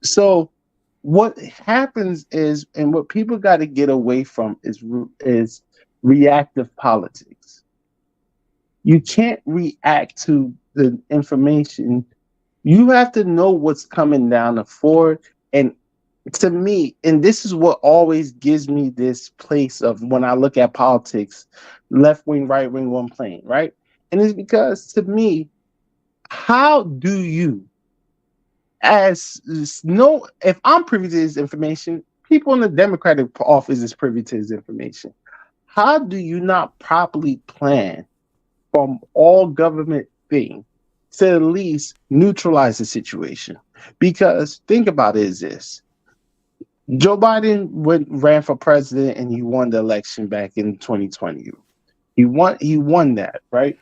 So what happens is, and what people got to get away from is reactive politics. You can't react to the information. You have to know what's coming down the forward. And to me, and this is what always gives me this place of when I look at politics, left wing, right wing, one plane, right? And it's because, to me, how do you No, if I'm privy to this information, people in the Democratic office is privy to this information. How do you not properly plan from all government thing to at least neutralize the situation? Because think about it is this. Joe Biden ran for president and he won the election back in 2020. He won that, right?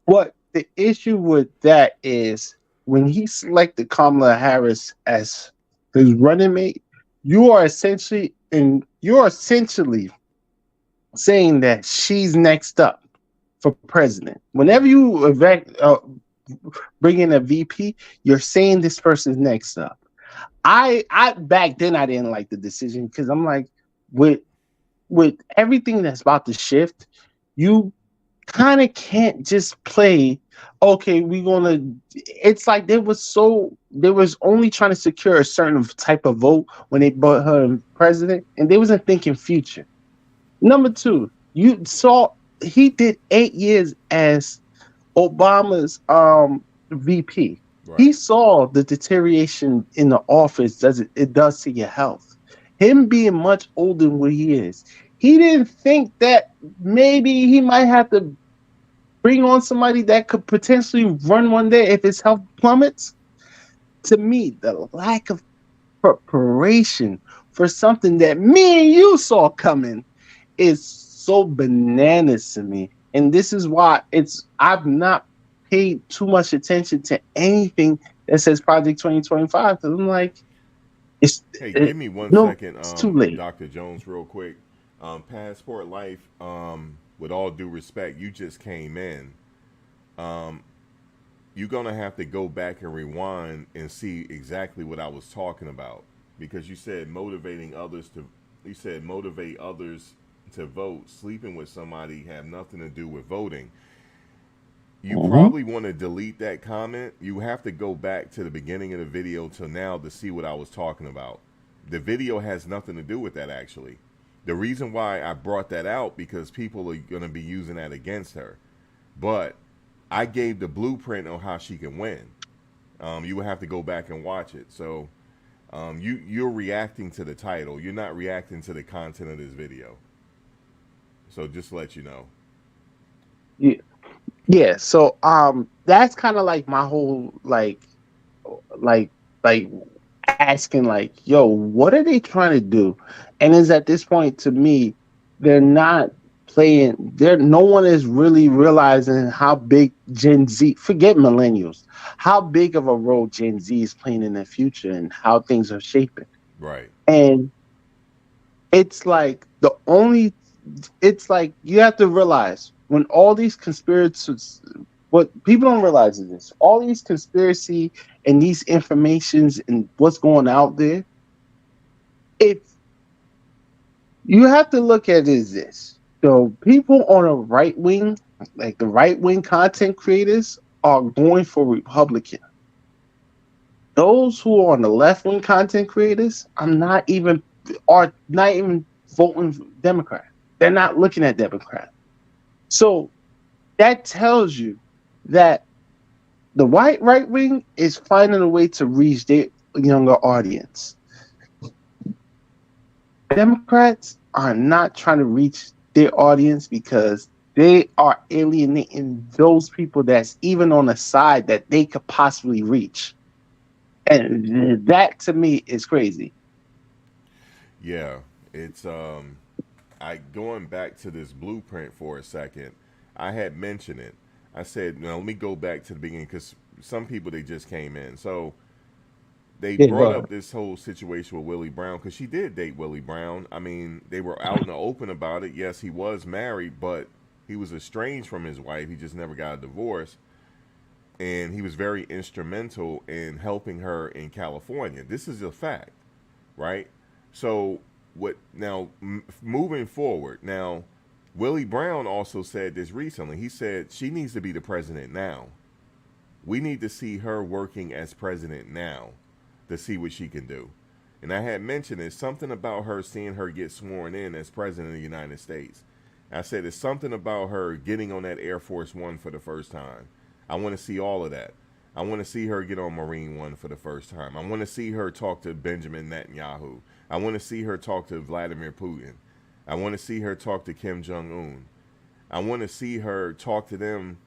What the issue with that is when he selected Kamala Harris as his running mate, you're essentially saying that she's next up for president. Whenever you bring in a VP, you're saying this person's next up. I back then I didn't like the decision because I'm like, with everything that's about to shift, you kind of can't just play. Okay, we're gonna. It's like they was only trying to secure a certain type of vote when they brought her in president, and they wasn't thinking future. Number two, you saw he did 8 years as Obama's VP. Right. He saw the deterioration in the office it does to your health. Him being much older than what he is, he didn't think that maybe he might have to bring on somebody that could potentially run one day if his health plummets. To me, the lack of preparation for something that me and you saw coming is so bananas to me. And this is why I've not paid too much attention to anything that says Project 2025 because I'm like, Hey, give me one no, second, it's too late. Dr. Jones, real quick. Passport Life, with all due respect, you just came in. You're going to have to go back and rewind and see exactly what I was talking about. Because you said motivate others to vote. Sleeping with somebody have nothing to do with voting. You probably want to delete that comment. You have to go back to the beginning of the video till now to see what I was talking about. The video has nothing to do with that, actually. The reason why I brought that out because people are going to be using that against her. But I gave the blueprint on how she can win. You will have to go back and watch it. So you're reacting to the title. You're not reacting to the content of this video. So just to let you know. Yeah, so that's kind of like my whole like asking like, yo, what are they trying to do? And is at this point to me, they're not playing. No one is really realizing how big Gen Z, forget millennials, how big of a role Gen Z is playing in the future and how things are shaping. Right. And it's like you have to realize when all these conspiracies, what people don't realize is this: all these conspiracy and these informations and what's going out there. If you have to look at it as this, so people on a right wing, like the right wing content creators, are going for Republican. Those who are on the left wing content creators are not even voting Democrat. They're not looking at Democrat. So that tells you that the right wing is finding a way to reach their younger audience. Democrats are not trying to reach their audience because they are alienating those people that's even on the side that they could possibly reach. And that to me is crazy. Yeah, it's going back to this blueprint for a second. I had mentioned it. I said, let me go back to the beginning because some people they just came in. So they brought up this whole situation with Willie Brown because she did date Willie Brown. I mean, they were out in the open about it. Yes, he was married, but he was estranged from his wife. He just never got a divorce. And he was very instrumental in helping her in California. This is a fact, right? So moving forward, now, Willie Brown also said this recently. He said she needs to be the president now. We need to see her working as president now to see what she can do. And I had mentioned it's something about her seeing her get sworn in as president of the United States. I said it's something about her getting on that Air Force One for the first time. I want to see all of that. I want to see her get on Marine One for the first time. I want to see her talk to Benjamin Netanyahu. I want to see her talk to Vladimir Putin. I want to see her talk to Kim Jong-un. I want to see her talk to them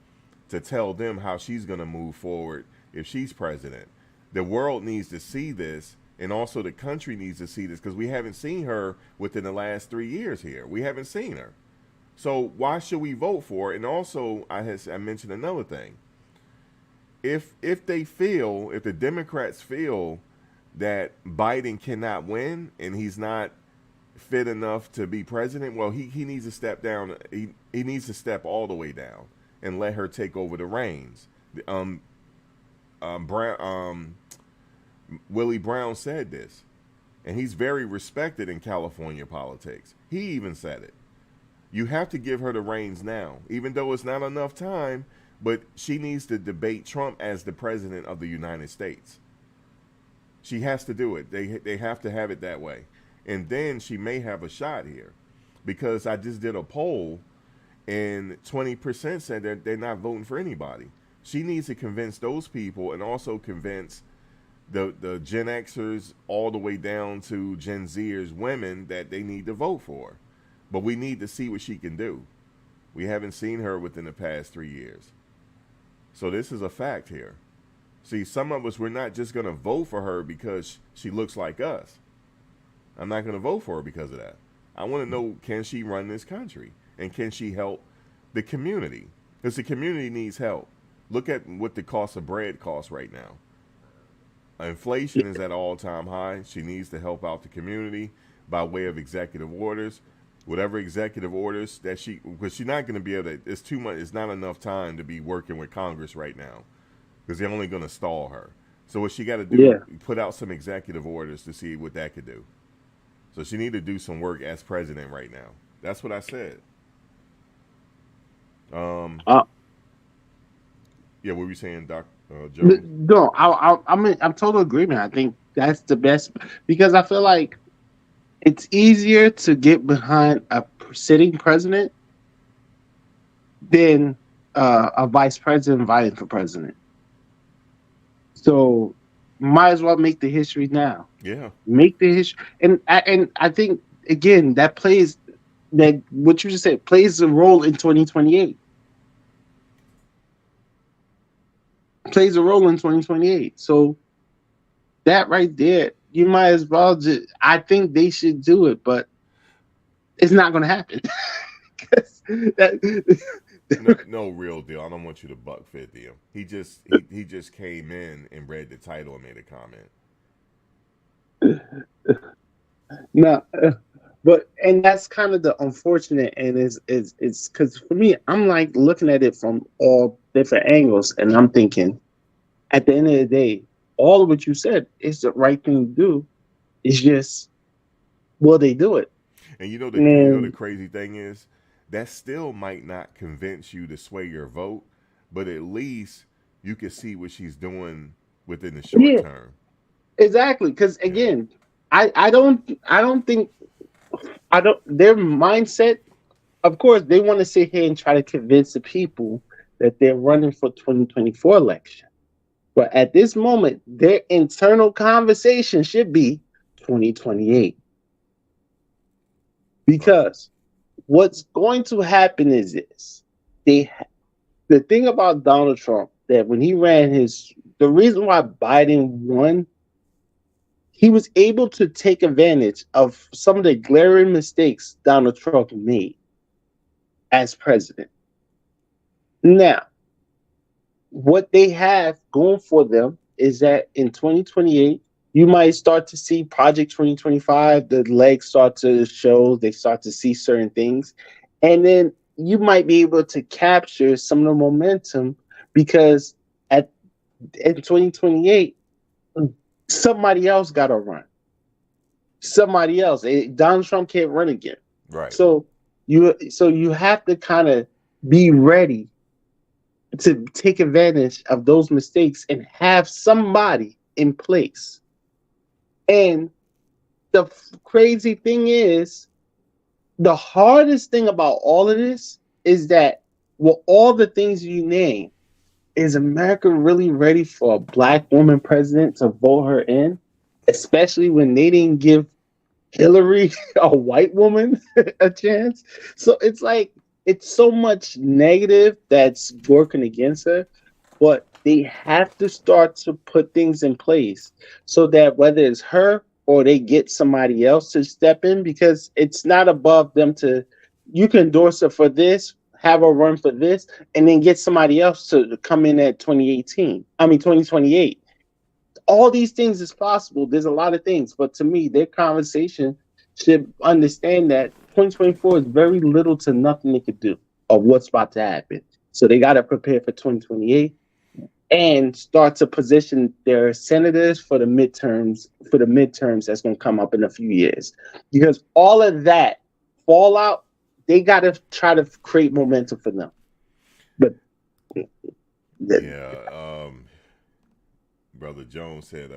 to tell them how she's going to move forward if she's president. The world needs to see this, and also the country needs to see this, because we haven't seen her within the last 3 years here. We haven't seen her. So why should we vote for it? And also, I mentioned another thing. If the Democrats feel that Biden cannot win and he's not fit enough to be president, well, he needs to step down. He needs to step all the way down and let her take over the reins. Willie Brown said this, and he's very respected in California politics. He even said it. You have to give her the reins now, even though it's not enough time, but she needs to debate Trump as the president of the United States. She has to do it. They have to have it that way. And then she may have a shot here, because I just did a poll and 20% said that they're not voting for anybody. She needs to convince those people, and also convince the Gen Xers all the way down to Gen Zers, women, that they need to vote for her. But we need to see what she can do. We haven't seen her within the past 3 years. So this is a fact here. See, some of us, we're not just going to vote for her because she looks like us. I'm not going to vote for her because of that. I want to know, can she run this country? And can she help the community? Because the community needs help. Look at what the cost of bread costs right now. Inflation is at an all-time high. She needs to help out the community by way of executive orders. Whatever executive orders that because she's not going to be able to, it's too much, it's not enough time to be working with Congress right now, because they're only going to stall her. So what she got to do, put out some executive orders to see what that could do. So she need to do some work as president right now. That's what I said. Yeah, what were you saying, Doc? Joe? No, I'm total agreement. I think that's the best, because I feel like it's easier to get behind a sitting president than a vice president vying for president. So might as well make the history now. Yeah, make the history, and I think again that what you just said plays a role in 2028. Plays a role in 2028. So that right there, you might as well I think they should do it, but it's not going to happen. no real deal. I don't want you to buck 50 him. He just came in and read the title and made a comment. No, but that's kind of the unfortunate, and it's because for me, I'm like looking at it from all different angles, and I'm thinking, at the end of the day, all of what you said is the right thing to do. It's just, will they do it? And you know the crazy thing is, that still might not convince you to sway your vote, but at least you can see what she's doing within the short term. Exactly, because again, I don't think their mindset. Of course, they want to sit here and try to convince the people that they're running for 2024 election. But at this moment, their internal conversation should be 2028. Because what's going to happen is this. The thing about Donald Trump, that when he ran the reason why Biden won, he was able to take advantage of some of the glaring mistakes Donald Trump made as president. Now, what they have going for them is that in 2028, you might start to see Project 2025, the legs start to show, they start to see certain things. And then you might be able to capture some of the momentum, because in 2028, somebody else got to run. Somebody else. Donald Trump can't run again. Right. So you have to kind of be ready to take advantage of those mistakes and have somebody in place. And the crazy thing is, the hardest thing about all of this is that, well, all the things you name, is America really ready for a black woman president to vote her in? Especially when they didn't give Hillary, a white woman, a chance. So it's like it's so much negative that's working against her, but they have to start to put things in place so that whether it's her or they get somebody else to step in, because it's not above them to you can endorse her for this, have her run for this, and then get somebody else to come in at 2018. I mean 2028. All these things is possible. There's a lot of things, but to me, their conversation should understand that 2024 is very little to nothing they could do of what's about to happen. So they got to prepare for 2028 and start to position their senators for the midterms. For the midterms that's going to come up in a few years, because all of that fallout, they got to try to create momentum for them. But Yeah. Brother Jones said,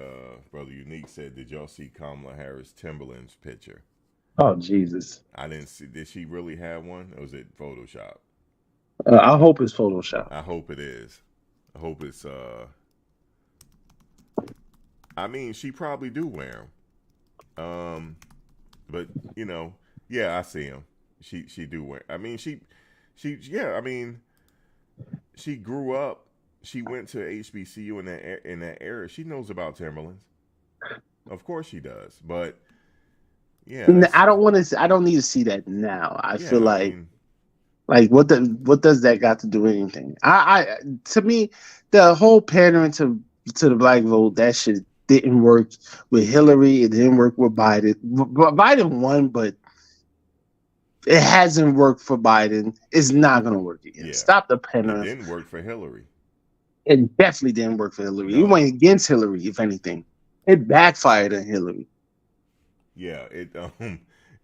Brother Unique said, did y'all see Kamala Harris Timberland's picture? oh Jesus, I didn't see. Did she really have one? Or was it Photoshop? I hope it's Photoshop. I hope it is. I hope it's. I mean, she probably do wear them. But you know, yeah, I see him. She do wear. I mean, yeah. I mean, she grew up. She went to HBCU in that era. She knows about Timberlands. Of course she does. But yeah, I don't want to. I don't need to see that now. I yeah, feel I like, mean, what does that got to do with anything? To me, the whole pandering to the black vote, that shit didn't work with Hillary. It didn't work with Biden. Biden won, but it hasn't worked for Biden. It's not gonna work again. Yeah. Stop the it pandering. didn't work for Hillary. It definitely didn't work for Hillary. No. It went against Hillary, if anything. It backfired on Hillary. Yeah,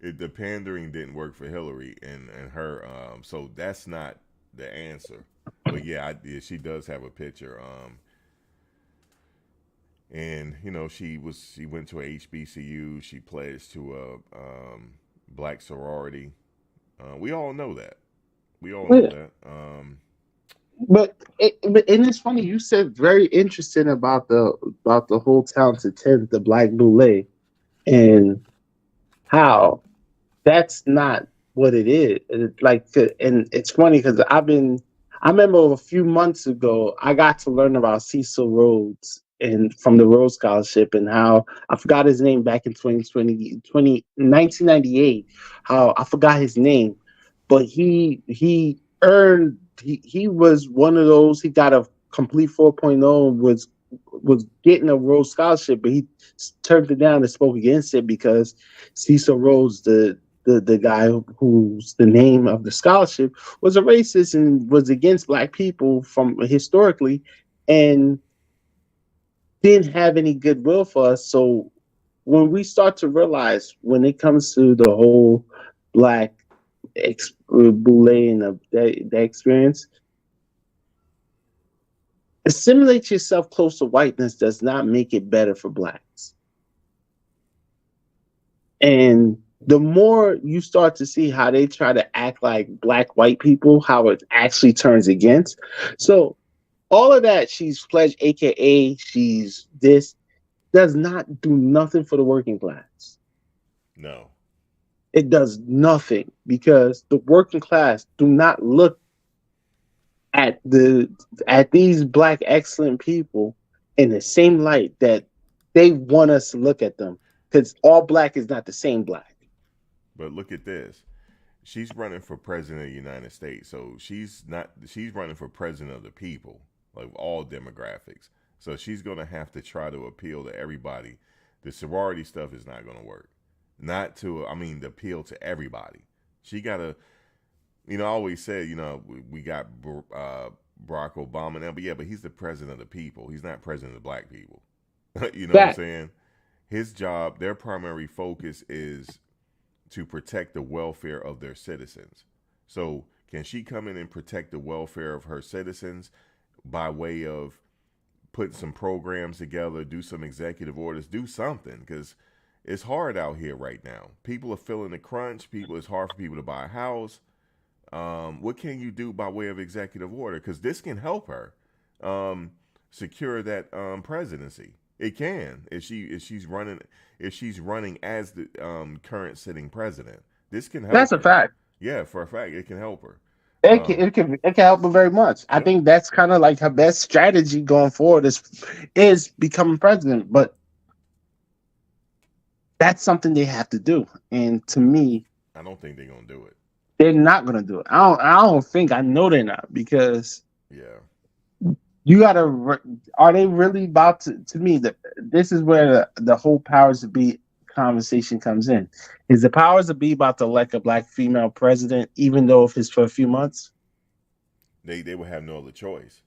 the pandering didn't work for Hillary and her. So that's not the answer. But yeah, she does have a picture. And you know, she went to a HBCU. She pledged to a black sorority. We all know that. We all know that. And it's funny, you said very interesting about the whole talented 10, the black boule, and how that's not what it is. And it's funny because I remember a few months ago I got to learn about Cecil Rhodes and from the Rhodes Scholarship, and how I forgot his name back in 1998. How I forgot his name, but he earned. He was one of those. He got a complete 4.0 and was getting a Rhodes Scholarship, but he turned it down and spoke against it because Cecil Rhodes, the guy who's the name of the scholarship, was a racist and was against black people from historically, and didn't have any goodwill for us. So when we start to realize, when it comes to the whole black bullying of that experience, assimilate yourself close to whiteness does not make it better for blacks. And the more you start to see how they try to act like black white people, how it actually turns against. So all of that, she's pledged, aka she's this, does not do nothing for the working class. No. It does nothing, because the working class do not look at these black excellent people in the same light that they want us to look at them, because all black is not the same black. But look at this. She's running for president of the United States. So she's running for president of the people, like all demographics. So she's going to have to try to appeal to everybody. The sorority stuff is not going to work. To appeal to everybody. She got to, I always said, we got Barack Obama now, but he's the president of the people. He's not president of the black people. You know what I'm saying? His job, their primary focus is to protect the welfare of their citizens. So can she come in and protect the welfare of her citizens by way of putting some programs together, do some executive orders, do something? Because it's hard out here right now. People are feeling the crunch. It's hard for people to buy a house. What can you do by way of executive order? Because this can help her. secure that presidency. It can if she's running as the current sitting president. This can help That's a her. fact. Yeah, for a fact, it can help her. It can help her very much. I Yep. think that's kind of like her best strategy going forward is becoming president. But that's something they have to do. And to me, I don't think they're gonna do it. they're not gonna do it. I don't think I know they're not because Yeah. you gotta. Are they really about to me? This is where the whole powers to be conversation comes in. Is the powers to be about to elect a black female president, even though if it's for a few months? They will have no other choice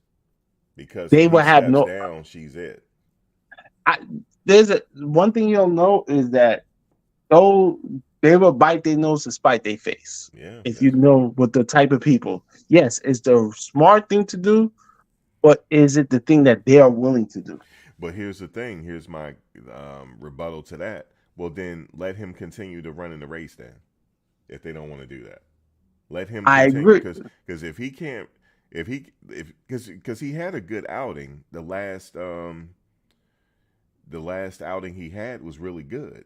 because They if he will have steps no. down, she's it. There's one thing you'll know is that though they will bite their nose to spite their face. Yeah. If you know what the type of people, yes, it's the smart thing to do, but is it the thing that they are willing to do? But here's the thing. Here's my rebuttal to that. Well, then let him continue to run in the race. Then, if they don't want to do that, let him. I Continue, agree. Because if he can't, because he had a good outing. The last outing he had was really good.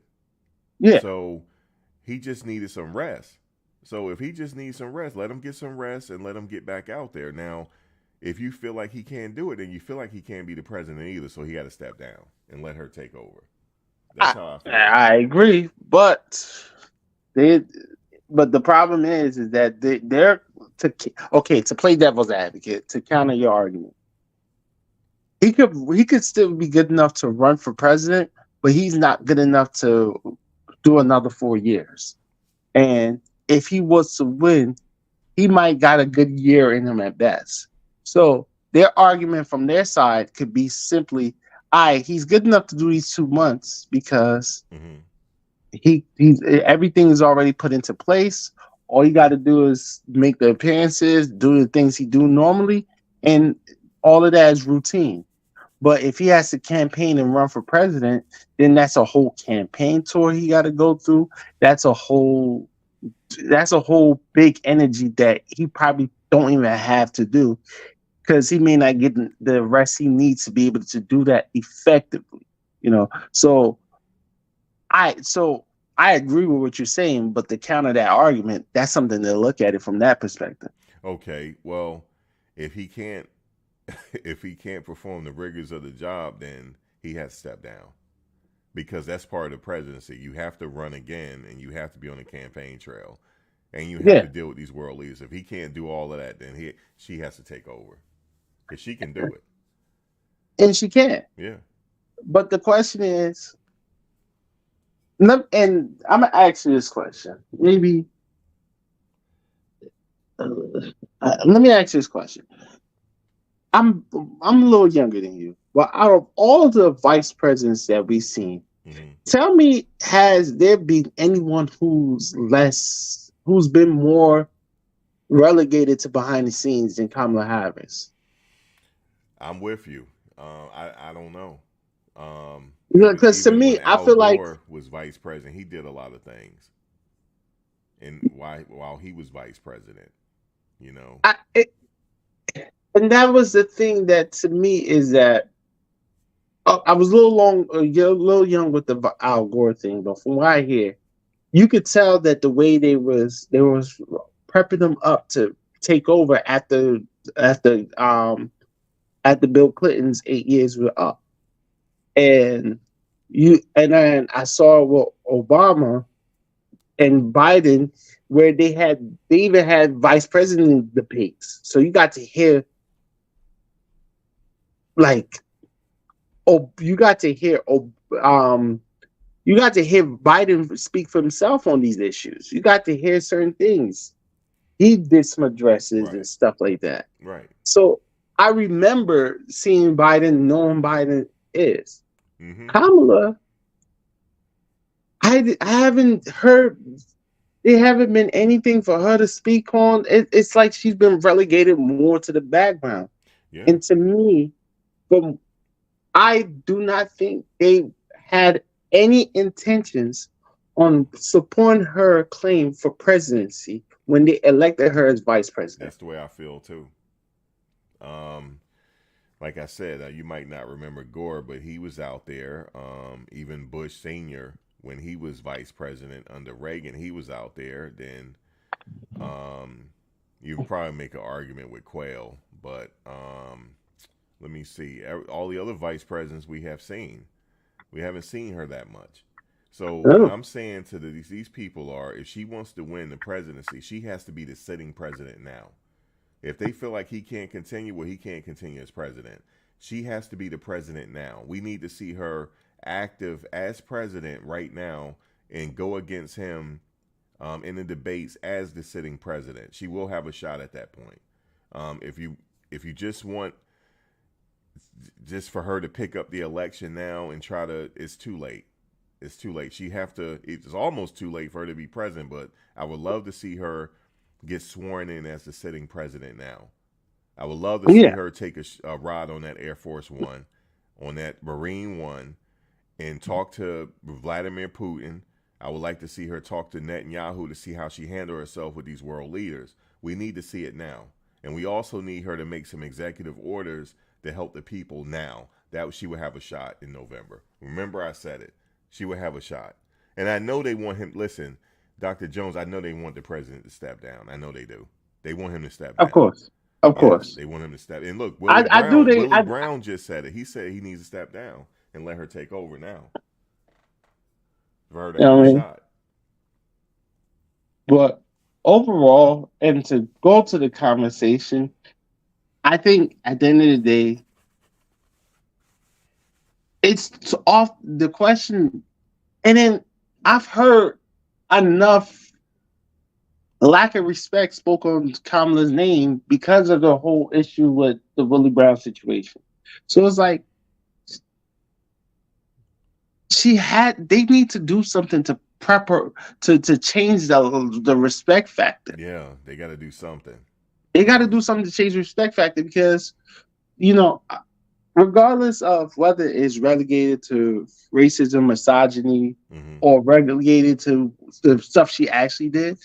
Yeah, So he just needed some rest. So if he just needs some rest, let him get some rest and let him get back out there. Now, if you feel like he can't do it, then you feel like he can't be the president either. So he got to step down and let her take over. That's how I feel. I agree, but the problem is that they're to play devil's advocate to counter your argument. He could still be good enough to run for president, but he's not good enough to do another 4 years. And if he was to win, he might got a good year in him at best. So their argument from their side could be simply, he's good enough to do these 2 months because he's everything is already put into place. All you got to do is make the appearances, do the things he do normally, and all of that is routine. But if he has to campaign and run for president, then that's a whole campaign tour he got to go through. That's a whole big energy that he probably don't even have to do because he may not get the rest he needs to be able to do that effectively. So I agree with what you're saying, but to counter that argument, that's something to look at it from that perspective. Okay, well, if he can't perform the rigors of the job, then he has to step down because that's part of the presidency. You have to run again, and you have to be on the campaign trail, and you have to deal with these world leaders. If he can't do all of that, then she has to take over because she can do it, and she can. Yeah. But the question is, and I'm gonna ask you this question. Maybe let me ask you this question. I'm a little younger than you, but out of all the vice presidents that we've seen, tell me, has there been anyone who's been more relegated to behind the scenes than Kamala Harris? I'm with you. I don't know. Because to me, I feel like Gore was vice president. He did a lot of things, and while he was vice president, and that was the thing that to me is that I was a little young with the Al Gore thing, but from what I hear, you could tell that the way they was prepping them up to take over at the Bill Clinton's 8 years were up, and then I saw Obama and Biden where they even had vice president debates, so you got to hear. You got to hear Biden speak for himself on these issues. You got to hear certain things. He did some addresses and stuff like that. Right. So I remember seeing Biden, knowing Biden is. Kamala, I haven't heard. There haven't been anything for her to speak on. It's like she's been relegated more to the background. Yeah. And to me, I do not think they had any intentions on supporting her claim for presidency when they elected her as vice president. That's the way I feel too. like I said, you might not remember Gore, but he was out there. Even Bush Sr., when he was vice president under Reagan, he was out there. Then you can probably make an argument with Quayle, but let me see. All the other vice presidents we haven't seen her that much. So what I'm saying to these people are, if she wants to win the presidency, she has to be the sitting president now. If they feel like he can't continue, well, he can't continue as president. She has to be the president now. We need to see her active as president right now and go against him in the debates as the sitting president. She will have a shot at that point. If you just want for her to pick up the election now and try to, it's too late. It's too late. It's almost too late for her to be president, but I would love to see her get sworn in as the sitting president now. I would love to see her take a ride on that Air Force One, on that Marine One, and talk to Vladimir Putin. I would like to see her talk to Netanyahu to see how she handled herself with these world leaders. We need to see it now. And we also need her to make some executive orders to help the people now. That she would have a shot in November. Remember I said it. She would have a shot. And I know they want him. Listen, Dr. Jones, I know they want the president to step down. I know they do. They want him to step down. Of course. Of course. They want him to step. And look, Willie Brown just said it. He said he needs to step down and let her take over now. For her to have a shot. But overall, and to go to the conversation, I think at the end of the day, it's off the question. And then I've heard enough lack of respect spoke on Kamala's name because of the whole issue with the Willie Brown situation. So it's like they need to do something to prep her to change the respect factor. Yeah, they got to do something. They got to do something to change the respect factor because, regardless of whether it's relegated to racism, misogyny, or relegated to the stuff she actually did,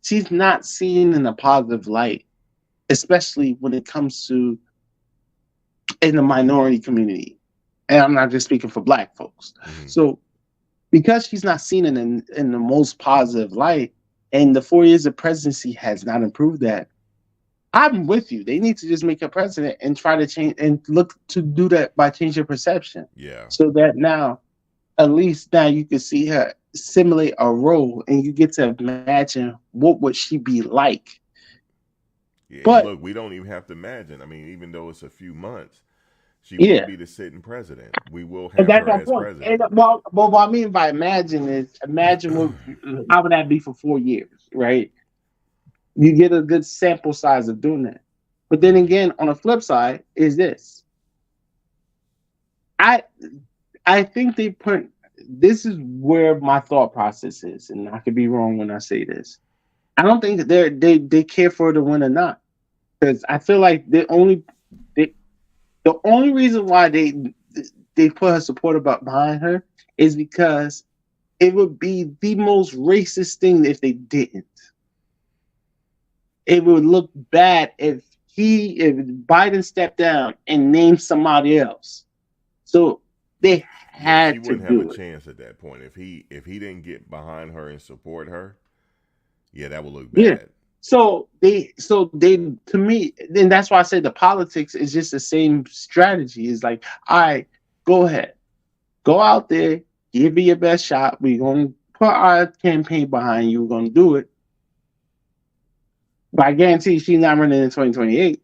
she's not seen in a positive light, especially when it comes to in the minority community. And I'm not just speaking for Black folks. So because she's not seen it in the most positive light, and the 4 years of presidency has not improved that, I'm with you. They need to just make a president and try to change and look to do that by changing perception. Yeah. So that now, at least now you can see her simulate a role and you get to imagine what would she be like. Yeah, but look, we don't even have to imagine. I mean, even though it's a few months, she will be the sitting president. We will have her as president. And, well, what I mean by imagine is how would that be for 4 years, right? You get a good sample size of doing that. But then again, on the flip side is this. I think this is where my thought process is, and I could be wrong when I say this. I don't think that they care for her to win or not. Because I feel like the only reason why they put her support behind her is because it would be the most racist thing if they didn't. It would look bad if Biden stepped down and named somebody else. So they had to do it. He wouldn't have a chance at that point if he didn't get behind her and support her. Yeah, that would look bad. Yeah. So they to me, then that's why I say the politics is just the same strategy. It's like, all right, go ahead, go out there, give it your best shot. We're gonna put our campaign behind you. We're gonna do it. But I guarantee she's not running in 2028.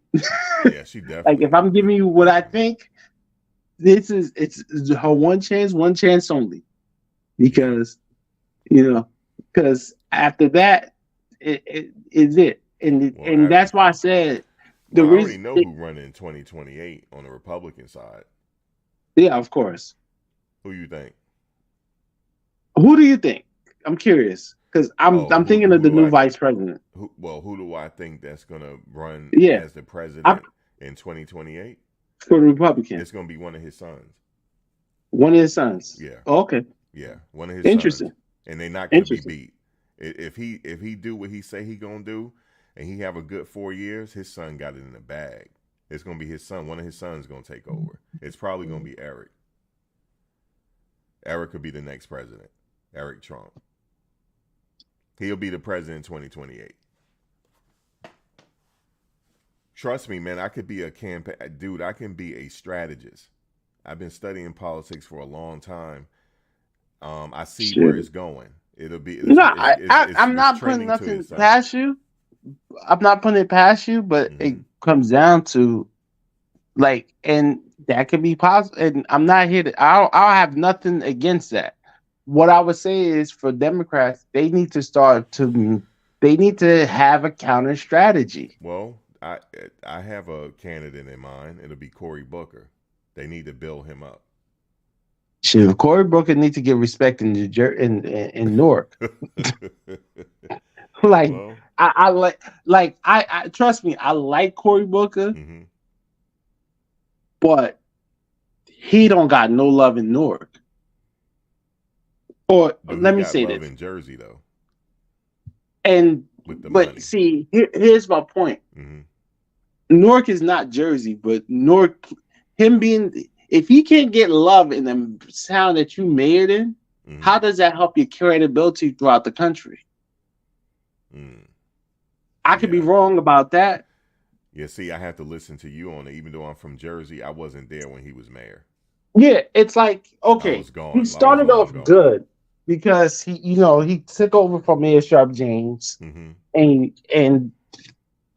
Yeah, she definitely. Like if I'm giving you what I think, it's her one chance only. Because after that, it is it. And that's why I said I already know who running in 2028 on the Republican side. Yeah, of course. Who you think? Who do you think? I'm curious. Because I'm thinking of the new vice president. Who do I think that's going to run as the president in 2028? For the Republican. It's going to be one of his sons. One of his sons? Yeah. Oh, okay. Yeah, one of his Interesting. sons. And they're not going to be beat. If he do what he say he going to do, and he have a good 4 years, his son got it in the bag. It's going to be his son. One of his sons is going to take over. It's probably going to be Eric. Eric could be the next president. Eric Trump. He'll be the president in 2028. Trust me, man, I could be a campaign dude. I can be a strategist. I've been studying politics for a long time. I see where it's going. It'll be. I'm not putting nothing past you. I'm not putting it past you, but it comes down to like, and that could be possible. And I'm not here to. I'll have nothing against that. What I would say is for Democrats, they need to They need to have a counter strategy. Well, I have a candidate in mind. It'll be Cory Booker. They need to build him up. Shoot, Cory Booker needs to get respect in Newark. Like, well, I trust me, I like Cory Booker, but he don't got no love in Newark. Or let me say this: in Jersey, though. And but money. See, here's my point. Newark is not Jersey, but Newark, him being, if he can't get love in the town that you mayored in, how does that help your credibility throughout the country? I could be wrong about that. Yeah, see, I have to listen to you on it. Even though I'm from Jersey, I wasn't there when he was mayor. Yeah, it's like, okay, he started off good because he took over from Mayor Sharp James and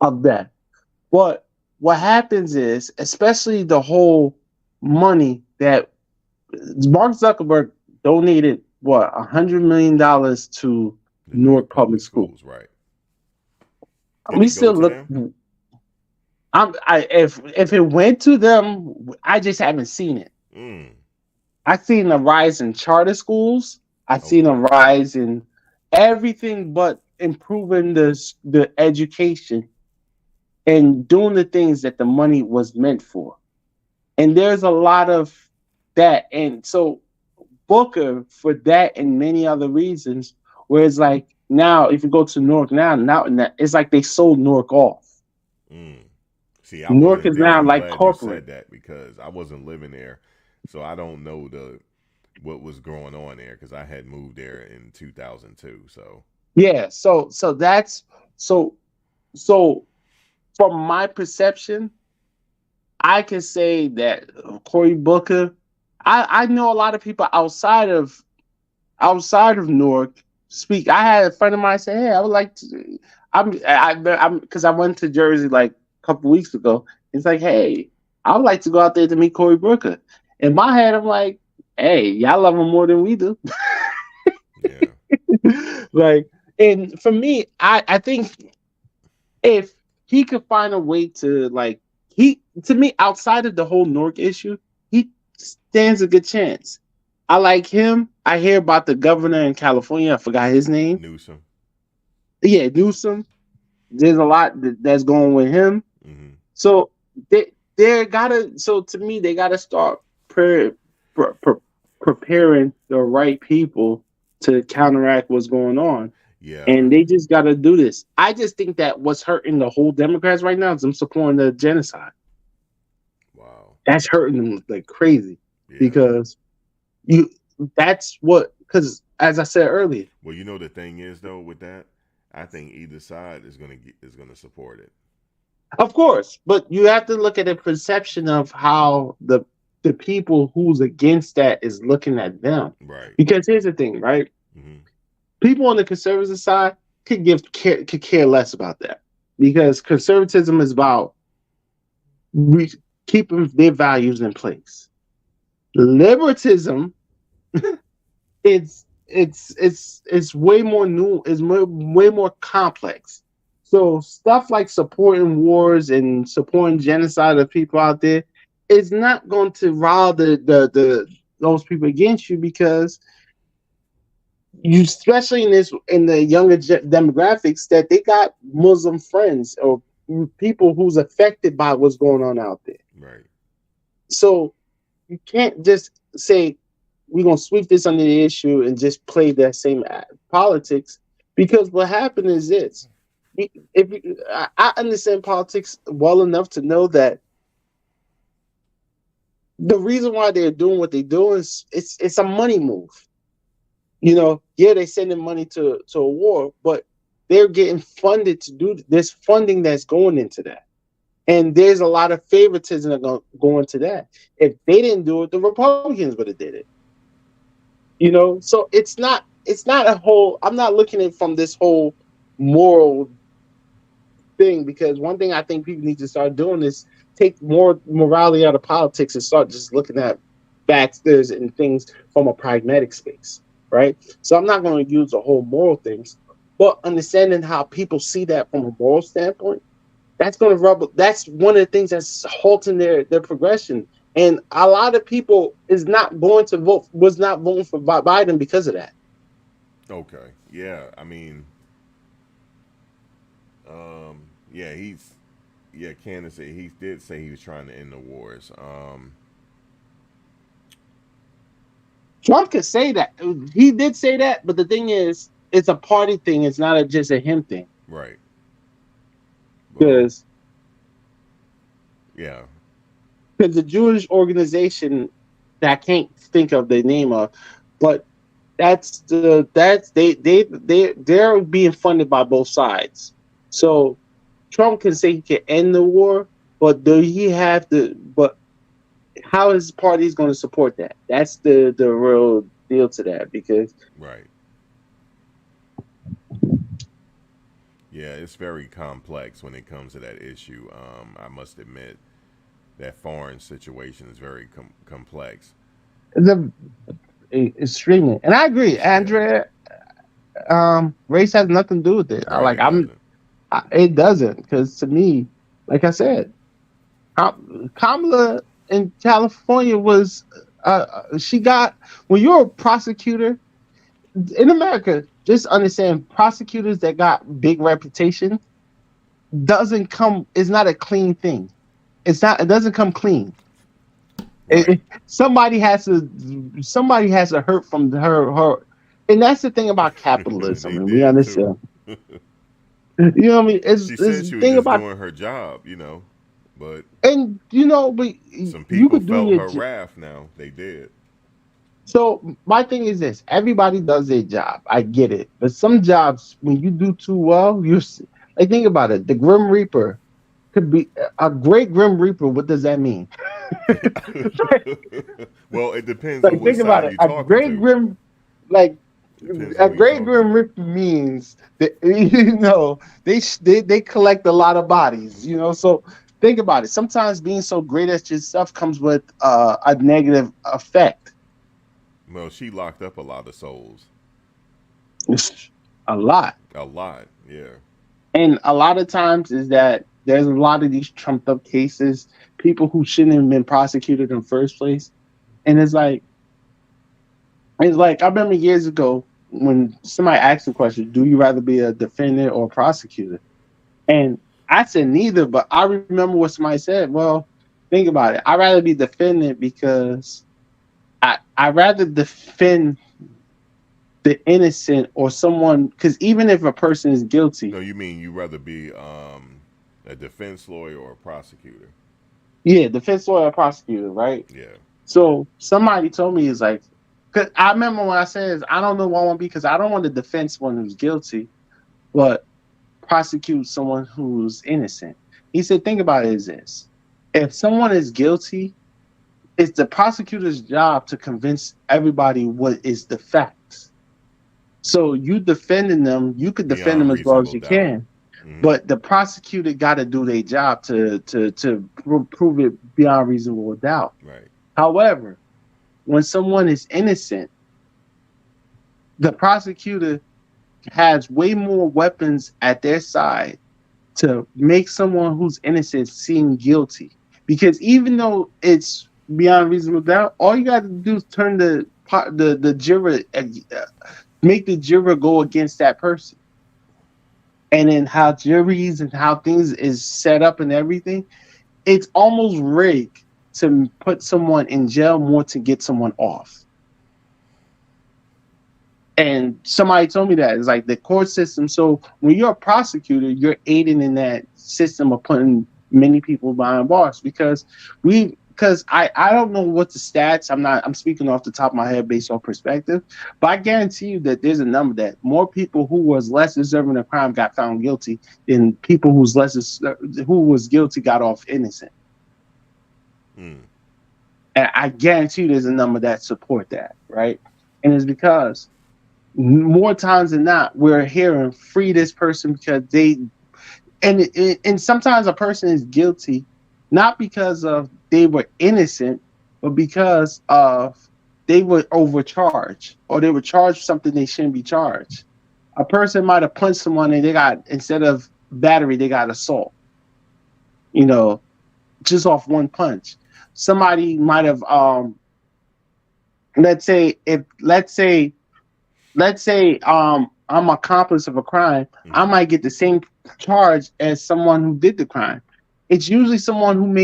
of that. But what happens is, especially the whole money that Mark Zuckerberg donated, $100 million to Newark Public Schools, right? We still look. If it went to them, I just haven't seen it. I've seen a rise in charter schools. I've seen a rise in everything but improving the education and doing the things that the money was meant for. And there's a lot of that. And so Booker, for that and many other reasons, where it's like, now if you go to Newark now it's like they sold Newark off. See, Newark is now like corporate. Said that because I wasn't living there, so I don't know what was going on there because I had moved there in 2002. So yeah, so that's so from my perception, I can say that Cory Booker. I know a lot of people outside of Newark speak. I had a friend of mine say, "Hey, I would like to." I'm because I went to Jersey like a couple weeks ago. It's like, "Hey, I would like to go out there to meet Cory Booker." In my head, I'm like, "Hey, y'all love him more than we do." Yeah. Like, and for me, I think if he could find a way to to me, outside of the whole Newark issue, he stands a good chance. I like him. I hear about the governor in California. I forgot his name. Newsom. Yeah, Newsom. There's a lot that's going with him. So they gotta. So to me, they gotta start preparing the right people to counteract what's going on. Yeah, and they just gotta do this. I just think that what's hurting the whole Democrats right now is them supporting the genocide. Wow, that's hurting them like crazy because. Because as I said earlier. Well, the thing is though with that, I think either side is gonna support it. Of course, but you have to look at the perception of how the people who's against that is looking at them. Right. Because here's the thing, right? People on the conservative side could care less about that because conservatism is about keeping their values in place. Liberalism, it's way more new, it's way more complex. So stuff like supporting wars and supporting genocide of people out there is not going to rile those people against you because you, especially in the younger demographics, that they got Muslim friends or people who's affected by what's going on out there. Right. So you can't just say we're gonna sweep this under the issue and just play that same politics, because what happened is this: I understand politics well enough to know that the reason why they're doing what they do is it's a money move. Yeah, they're sending money to a war, but they're getting funded to do. There's funding that's going into that, and there's a lot of favoritism that go into that. If they didn't do it, the Republicans would have did it. So it's not a whole. I'm not looking at it from this whole moral thing, because one thing I think people need to start doing is take more morality out of politics and start just looking at factors and things from a pragmatic space, right? So I'm not going to use the whole moral things, but understanding how people see that from a moral standpoint, that's going to rub. That's one of the things that's halting their progression. And a lot of people was not voting for Biden because of that. Okay. Yeah. I mean, yeah, Candace said he did say he was trying to end the wars. Trump could say that. He did say that, but the thing is, it's a party thing. It's not just a him thing. Right. Because yeah. Because the Jewish organization that I can't think of the name of, but they're being funded by both sides. So Trump can say he can end the war, but but how his party is going to support that? That's the real deal to that, because right. Yeah, it's very complex when it comes to that issue. I must admit that foreign situation is very complex. Extremely, and I agree, Andrea. Race has nothing to do with it. Right, It doesn't, because to me, like I said, Kamala in California was when you're a prosecutor in America, just understand prosecutors that got big reputation is not a clean thing. It doesn't come clean. Right. Somebody has to hurt from her, and that's the thing about capitalism. And we understand. You know what I mean? She said she was just doing her job, but some people felt her wrath. Now they did. So my thing is this: everybody does their job. I get it, but some jobs, when you do too well, think about it. The Grim Reaper could be a great Grim Reaper. What does that mean? Well, it depends on what side you're talking to. A great Grim Reaper means that they collect a lot of bodies. So think about it. Sometimes being so great at your stuff comes with a negative effect. Well, she locked up a lot of souls. A lot, yeah. And a lot of times is that there's a lot of these trumped up cases, people who shouldn't have been prosecuted in the first place. And it's like I remember years ago when somebody asked the question, do you rather be a defendant or a prosecutor? And I said neither, but I remember what somebody said. Well, think about it. I'd rather be defendant because I'd rather defend the innocent or someone, because even if a person is guilty. No, you mean you rather be a defense lawyer or a prosecutor? Yeah, defense lawyer or prosecutor, right? Yeah. So somebody told me, because I remember when I said, I don't know what I want to be, because I don't want to defend someone who's guilty, but prosecute someone who's innocent. He said, think about it as this. If someone is guilty, it's the prosecutor's job to convince everybody what is the facts. So you defending them, you could defend them as well as you can. Mm-hmm. But the prosecutor got to do their job to prove it beyond reasonable doubt. Right. However, when someone is innocent, the prosecutor has way more weapons at their side to make someone who's innocent seem guilty. Because even though it's beyond reasonable doubt, all you got to do is turn the juror, make the juror go against that person. And then how juries and how things is set up and everything, it's almost rigged to put someone in jail more to get someone off. And somebody told me that it's like the court system. So when you're a prosecutor, you're aiding in that system of putting many people behind bars, because we because I don't know what the stats. I'm speaking off the top of my head based on perspective, but I guarantee you that there's a number that more people who was less deserving of crime got found guilty than people who was guilty got off innocent. Mm. And I guarantee you there's a number that support that, right? And it's because more times than not, we're hearing free this person because and sometimes a person is guilty not because of they were innocent, but because of they were overcharged or they were charged something they shouldn't be charged. A person might have punched someone and they got, instead of battery, they got assault, you know, just off one punch. Somebody might have let's say I'm accomplice of a crime, I might get the same charge as someone who did the crime. It's usually someone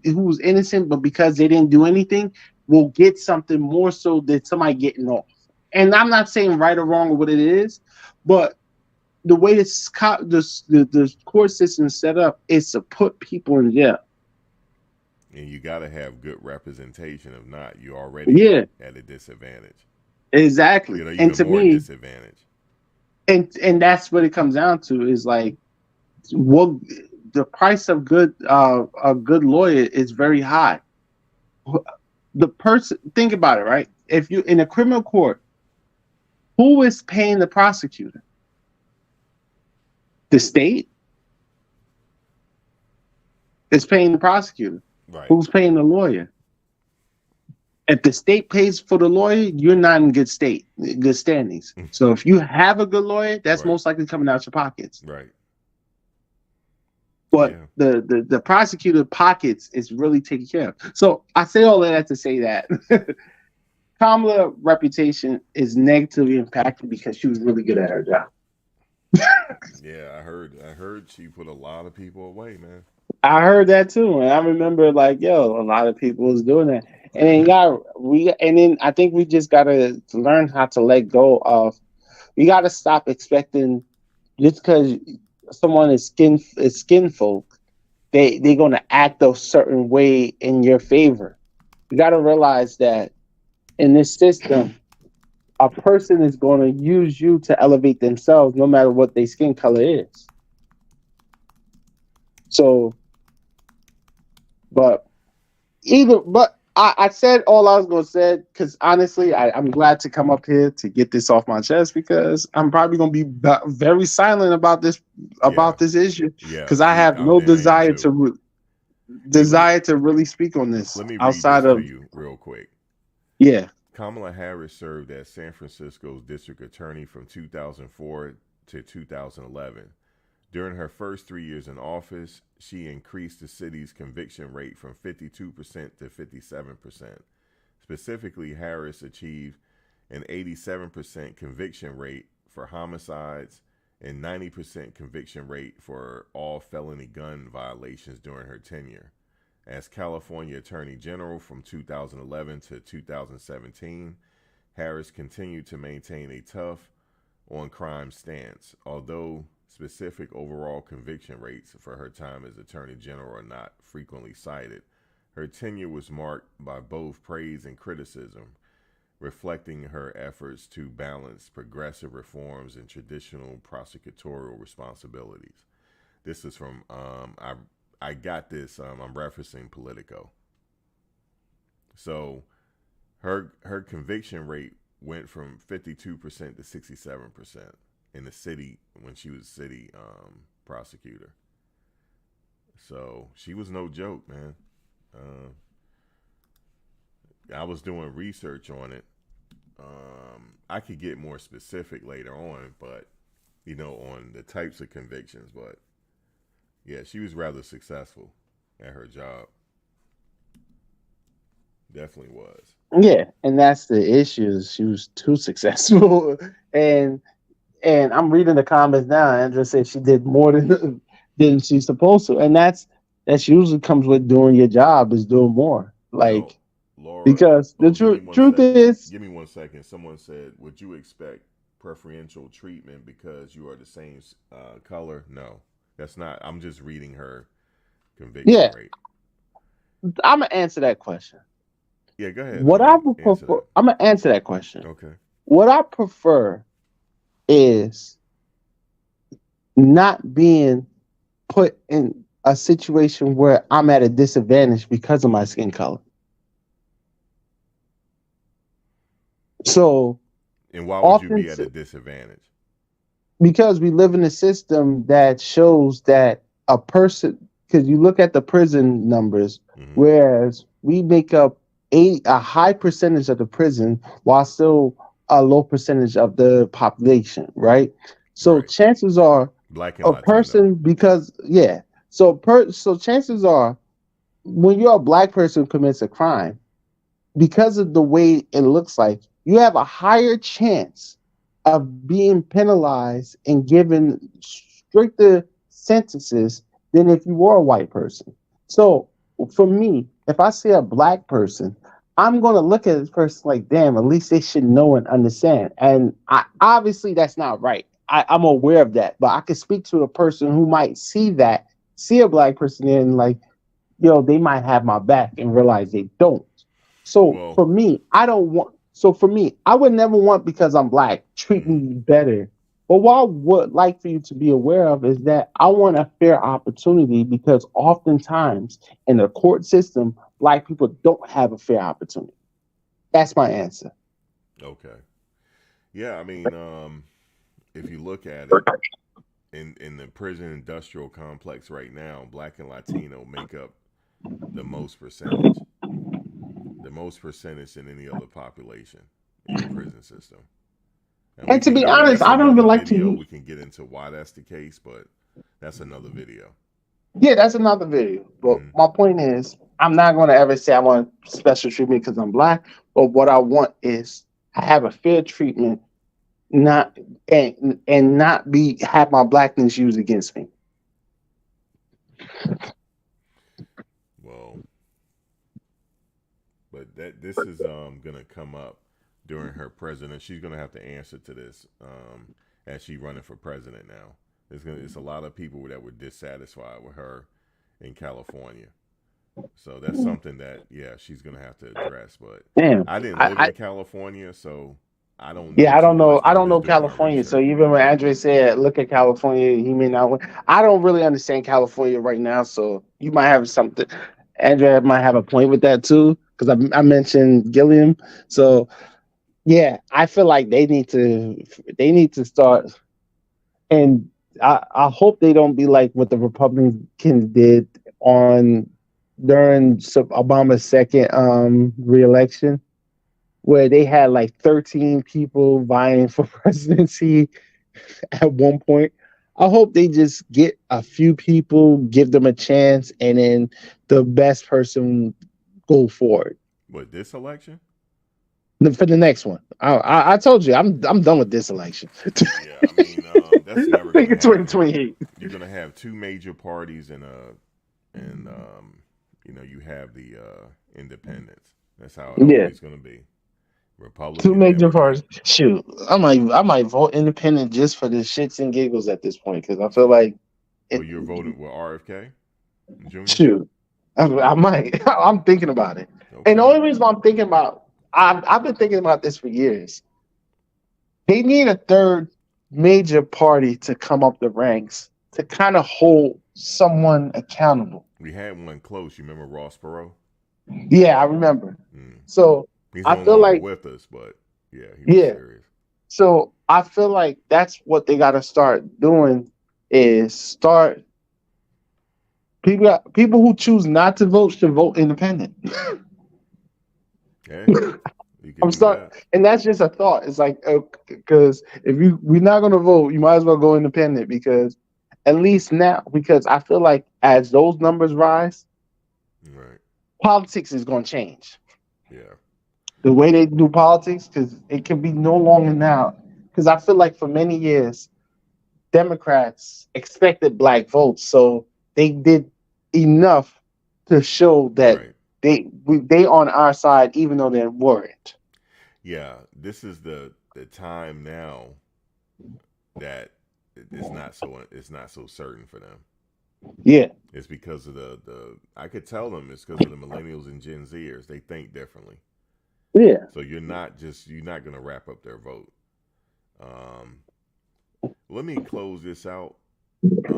who's innocent, but because they didn't do anything, will get something more so than somebody getting off. And I'm not saying right or wrong or what it is, but the way the court system is set up is to put people in jail. And you got to have good representation. If not, you're already at a disadvantage. Exactly. You're And to more me, disadvantage. And that's what it comes down to is like, what the price of a good lawyer is very high. The person, think about it, right? If you in a criminal court, who is paying the prosecutor? The state is paying the prosecutor. Right. Who's paying the lawyer? If the state pays for the lawyer, you're not in good standings. So if you have a good lawyer, that's most likely coming out your pockets. Right. But the prosecutor pockets is really taken care of. So I say all of that to say that Kamala's reputation is negatively impacted because she was really good at her job. Yeah, I heard she put a lot of people away, man. I heard that too, and I remember like, a lot of people was doing that. And then I think we just gotta learn how to let go of. We gotta stop expecting just because someone is skin folk, they're gonna act a certain way in your favor. You gotta realize that in this system, a person is gonna use you to elevate themselves, no matter what their skin color is. So, but I said all I was going to say because honestly, I'm glad to come up here to get this off my chest because I'm probably going to be very silent about this issue because I have no desire to really speak on this. Let me outside read this of to you real quick. Yeah. Kamala Harris served as San Francisco's district attorney from 2004 to 2011. During her first 3 years in office, she increased the city's conviction rate from 52% to 57%. Specifically, Harris achieved an 87% conviction rate for homicides and 90% conviction rate for all felony gun violations during her tenure. As California Attorney General from 2011 to 2017, Harris continued to maintain a tough on-crime stance, although specific overall conviction rates for her time as Attorney General are not frequently cited. Her tenure was marked by both praise and criticism, reflecting her efforts to balance progressive reforms and traditional prosecutorial responsibilities. This is from, I got this, I'm referencing Politico. So her conviction rate went from 52% to 67% in the city when she was city prosecutor. So she was no joke, man. I was doing research on it. I could get more specific later on, but on the types of convictions. But yeah, she was rather successful at her job. Definitely was. Yeah, and that's the issue. She was too successful, and I'm reading the comments now. Andrea said she did more than she's supposed to, and that usually comes with doing your job is doing more. Like, Laura, because the truth is, give me 1 second. Someone said, "Would you expect preferential treatment because you are the same color?" No, that's not. I'm just reading her conviction rate. I'm gonna answer that question. Yeah, go ahead. What I would Answer prefer, I'm gonna answer that question. that. Okay. What I prefer is not being put in a situation where I'm at a disadvantage because of my skin color. So And why would you often, be at a disadvantage? because we live in a system that shows that a person, because you look at the prison numbers, Mm-hmm. whereas we make up a high percentage of the prison while still a low percentage of the population, right? So Right. chances are Black and a Latino. person, because so chances are when you're a black person who commits a crime, because of the way it looks like, you have a higher chance of being penalized and given stricter sentences than if you were a white person. So for me, if I see a black person, I'm going to look at this person like, damn, at least they should know and understand. And obviously that's not right. I'm aware of that, but I can speak to a person who might see a black person and like, yo, they might have my back and realize they don't. So Well, for me, I don't want. So for me, I would never want because I'm black treat mm-hmm. me better. But what I would like for you to be aware of is that I want a fair opportunity because oftentimes in the court system, black people don't have a fair opportunity. That's my answer. Okay. Yeah, I mean, if you look at it, in the prison industrial complex right now, black and Latino make up the most percentage. The most percentage than any other population in the prison system. And we And to can be get it. honest, That's I don't another even like video. to. We can get into why that's the case, but that's another video. Yeah, that's another video. But Mm-hmm. my point is, I'm not going to ever say I want special treatment because I'm black. But what I want is I have a fair treatment, not and not be have my blackness used against me. Well, but this is gonna come up during her president. She's gonna have to answer to this as she running for president now. It's a lot of people that were dissatisfied with her in California. So that's something that she's gonna have to address. But Damn, I didn't live in California, so I don't know yeah, I too don't know. much. I I'm don't know just doing my California. So research. even when Andre said, "Look at California," he may not. I don't really understand California right now. So you might have something. Andre might have a point with that too, because I mentioned Gilliam. So yeah, I feel like they need to start, and I hope they don't be like what the Republicans did on during Obama's second reelection, where they had like 13 people vying for presidency at one point. I hope they just get a few people, give them a chance, and then the best person go forward. But this election, For the next one, I told you I'm done with this election. yeah, I mean that's never Think gonna of happen. 2028. You're gonna have two major parties and you have the independents. That's how it Yeah, always gonna be. two Republican, major Democrat. parties. Shoot, I might vote independent just for the shits and giggles at this point because I feel like Well, it. you're voting with RFK Jr. Shoot, I might. I'm thinking about it, and the Okay. only reason why I'm thinking about I've been thinking about this for years. They need a third major party to come up the ranks to kind of hold someone accountable. We had one close. You remember Ross Perot? Yeah, I remember. Mm. So He's I no feel longer like with us, but yeah, he was yeah. serious. So I feel like that's what they got to start doing is start people who choose not to vote should vote independent. Hey, you can I'm do stuck, that. and that's just a thought. It's like because if we're not gonna vote, you might as well go independent because at least now because I feel like as those numbers rise, Right. politics is gonna change. Yeah. The way they do politics because it can be no longer now. Because I feel like for many years Democrats expected black votes, so they did enough to show that Right. they on our side, even though they weren't. Yeah. This is the time now that it's not so certain for them. Yeah. It's because of the I could tell them it's because of the millennials and Gen Zers. They think differently. Yeah. So you're not gonna wrap up their vote. Um, let me close this out.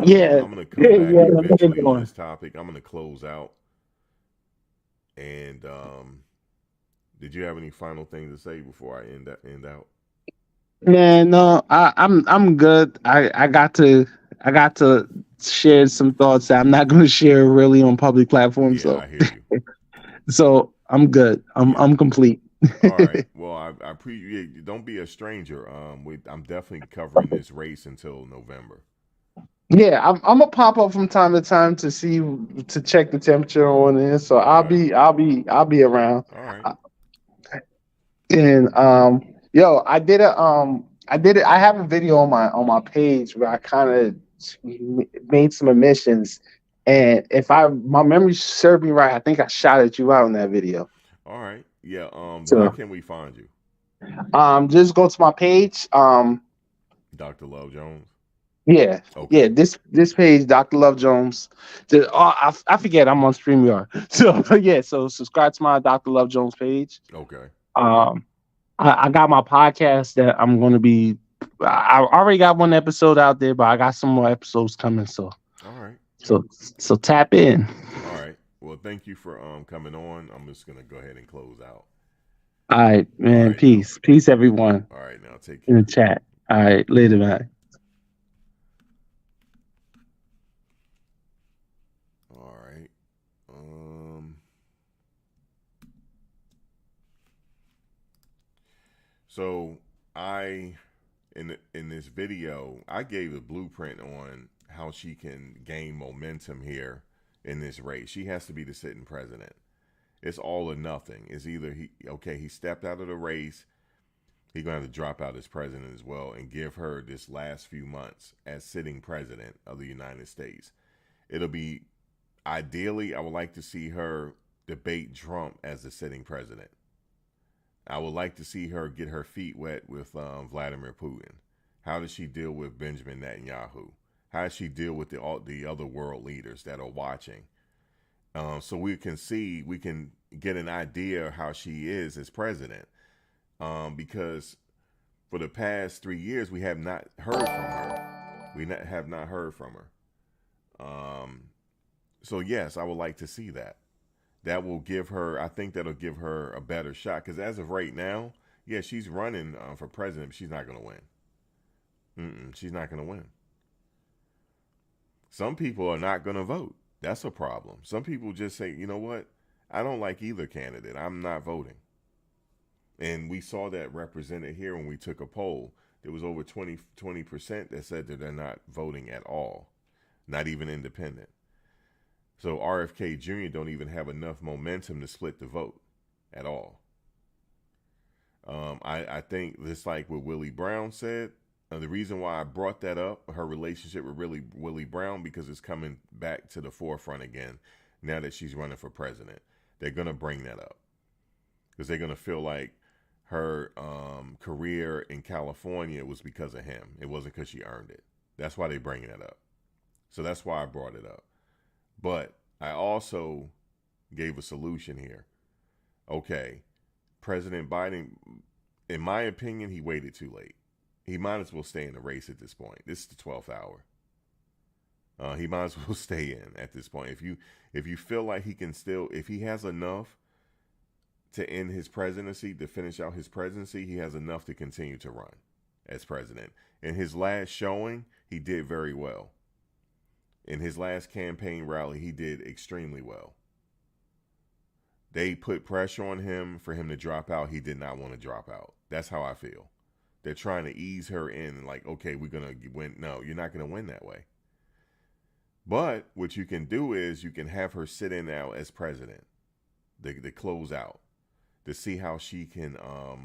Yeah. I'm gonna come back Yeah. Let's get eventually on going. this topic. I'm gonna close out. And did you have any final things to say before I end out? Man, no, I'm good. I got to share some thoughts that I'm not going to share really on public platforms. Yeah, I hear you. So I'm good. Yeah. I'm complete. All right. Well, I appreciate. Don't be a stranger. I'm definitely covering this race until November. Yeah, I'm gonna pop up from time to time to see to check the temperature on it. So Okay. I'll be around. All right. And yo, I did it. I have a video on my page where I kind of made some admissions, and if my memory served me right, I think I shouted you out in that video. All right. Yeah. How So can we find you, just go to my page. Dr. Love Jones? Yeah, Okay. yeah. This page, Dr. Love Jones. I forget I'm on StreamYard. So yeah, so subscribe to my Dr. Love Jones page. Okay. Um, I got my podcast that I'm going to be. I already got one episode out there, but I got some more episodes coming. So All right. so tap in. All right. Well, thank you for coming on. I'm just gonna go ahead and close out. All right, All man. right. Now. Peace, everyone All right. Now take in the care. chat. All right, later, man. All right. So in this video, I gave a blueprint on how she can gain momentum here in this race. She has to be the sitting president. It's all or nothing. It's either he stepped out of the race, he's gonna have to drop out as president as well and give her this last few months as sitting president of the United States. It'll be ideally, I would like to see her debate Trump as the sitting president. I would like to see her get her feet wet with Vladimir Putin. How does she deal with Benjamin Netanyahu? How does she deal with the other world leaders that are watching? So we can get an idea of how she is as president. Because for the past 3 years, we have not heard from her. Have not heard from her. So yes, I would like to see that. That will give her, I think that'll give her a better shot. Because as of right now, yeah, she's running for president, but she's not going to win. She's not going to win. Some people are not going to vote. That's a problem. Some people just say, you know what? I don't like either candidate. I'm not voting. And we saw that represented here when we took a poll. There was over 20% that said that they're not voting at all, not even independent. So RFK Jr. don't even have enough momentum to split the vote at all. I think just like what Willie Brown said, the reason why I brought that up, her relationship with Willie Brown, because it's coming back to the forefront again now that she's running for president. They're going to bring that up because they're going to feel like her career in California was because of him. It wasn't because she earned it. That's why they're bringing it up. So that's why I brought it up. But I also gave a solution here. Okay, President Biden, in my opinion, he waited too late. He might as well stay in the race at this point. This is the 12th hour. He might as well stay in at this point. If you feel like he can still, if he has enough to end his presidency, to finish out his presidency, he has enough to continue to run as president. In his last showing, he did very well. In his last campaign rally, he did extremely well. They put pressure on him for him to drop out. He did not want to drop out. That's how I feel. They're trying to ease her in and like, okay, we're going to win. No, you're not going to win that way. But what you can do is you can have her sit in now as president, the close out, to see how she can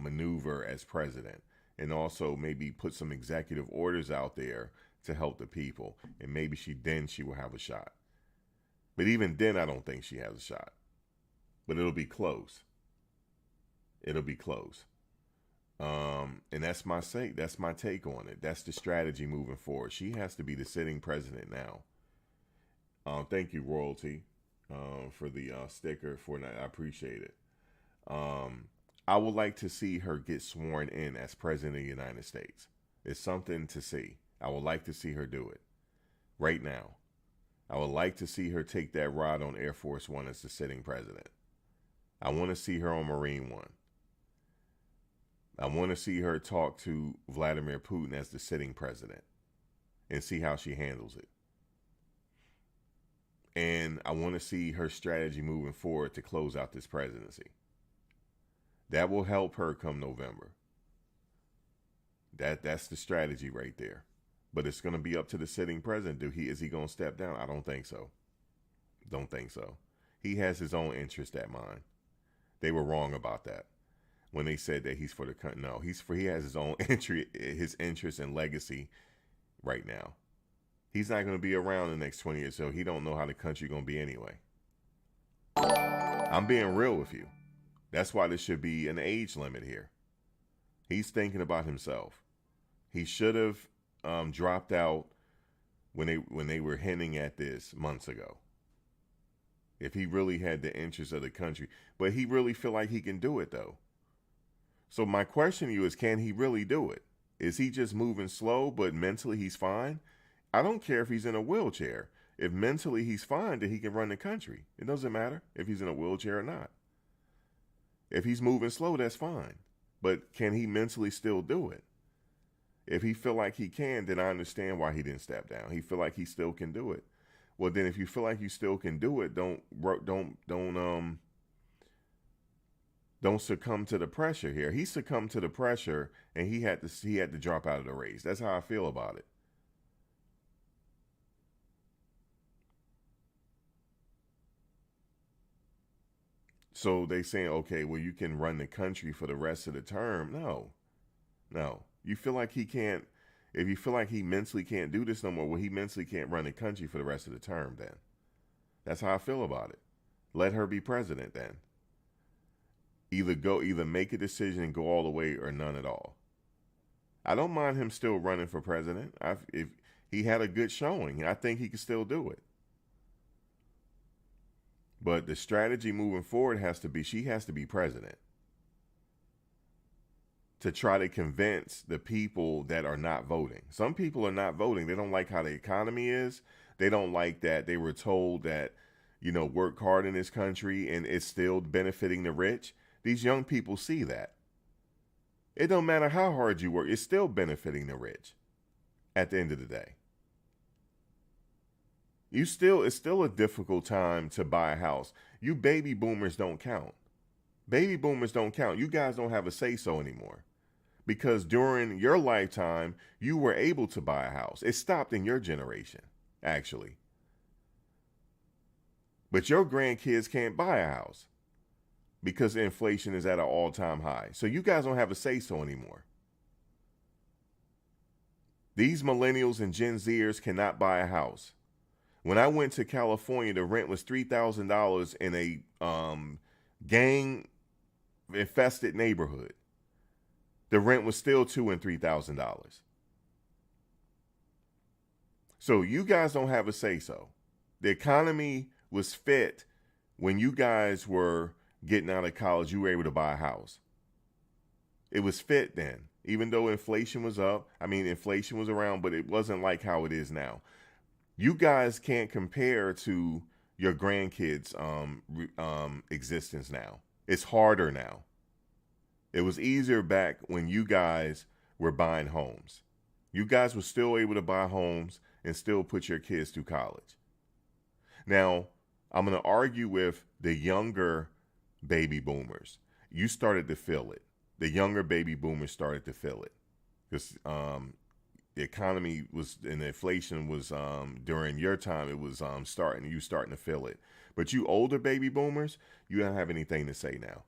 maneuver as president, and also maybe put some executive orders out there to help the people, and maybe she will have a shot. But even then, I don't think she has a shot. But it'll be close. It'll be close. And that's my take on it. That's the strategy moving forward. She has to be the sitting president now. Thank you, Royalty, for the sticker for that. I appreciate it. I would like to see her get sworn in as President of the United States. It's something to see. I would like to see her do it right now. I would like to see her take that ride on Air Force One as the sitting president. I want to see her on Marine One. I want to see her talk to Vladimir Putin as the sitting president and see how she handles it. And I want to see her strategy moving forward to close out this presidency. That will help her come November. That's the strategy right there. But it's going to be up to the sitting president. Is he going to step down? I don't think so. Don't think so. He has his own interest at mind. They were wrong about that when they said that he's for the country. No, he has his own his interest and legacy right now. He's not going to be around the next 20 years, so he don't know how the country going to be anyway. I'm being real with you. That's why there should be an age limit here. He's thinking about himself. He should have dropped out when they were hinting at this months ago. If he really had the interest of the country. But he really feel like he can do it, though. So my question to you is, can he really do it? Is he just moving slow, but mentally he's fine? I don't care if he's in a wheelchair. If mentally he's fine, then he can run the country. It doesn't matter if he's in a wheelchair or not. If he's moving slow, that's fine. But can he mentally still do it? If he feel like he can, then I understand why he didn't step down. He feel like he still can do it. Well, then if you feel like you still can do it, don't succumb to the pressure here. He succumbed to the pressure and he had to drop out of the race. That's how I feel about it. So they saying, okay, well, you can run the country for the rest of the term. No. You feel like he can't, if you feel like he mentally can't do this no more, well, he mentally can't run the country for the rest of the term then. That's how I feel about it. Let her be president then. Either make a decision and go all the way or none at all. I don't mind him still running for president. If he had a good showing, I think he can still do it. But the strategy moving forward she has to be president. To try to convince the people that are not voting. Some people are not voting. They don't like how the economy is. They don't like that they were told that, work hard in this country and it's still benefiting the rich. These young people see that. It don't matter how hard you work. It's still benefiting the rich at the end of the day. It's still a difficult time to buy a house. You baby boomers don't count. Baby boomers don't count. You guys don't have a say-so anymore. Because during your lifetime, you were able to buy a house. It stopped in your generation, actually. But your grandkids can't buy a house because inflation is at an all-time high. So you guys don't have a say-so anymore. These millennials and Gen Zers cannot buy a house. When I went to California, the rent was $3,000 in a gang-infested neighborhood. The rent was still $2,000 and $3,000. So you guys don't have a say-so. The economy was fit when you guys were getting out of college. You were able to buy a house. It was fit then, even though inflation was up. Inflation was around, but it wasn't like how it is now. You guys can't compare to your grandkids' existence now. It's harder now. It was easier back when you guys were buying homes. You guys were still able to buy homes and still put your kids through college. Now, I'm going to argue with the younger baby boomers. You started to feel it. The younger baby boomers started to feel it. Because the economy was, and the inflation was, during your time, it was starting to feel it. But you older baby boomers, you don't have anything to say now.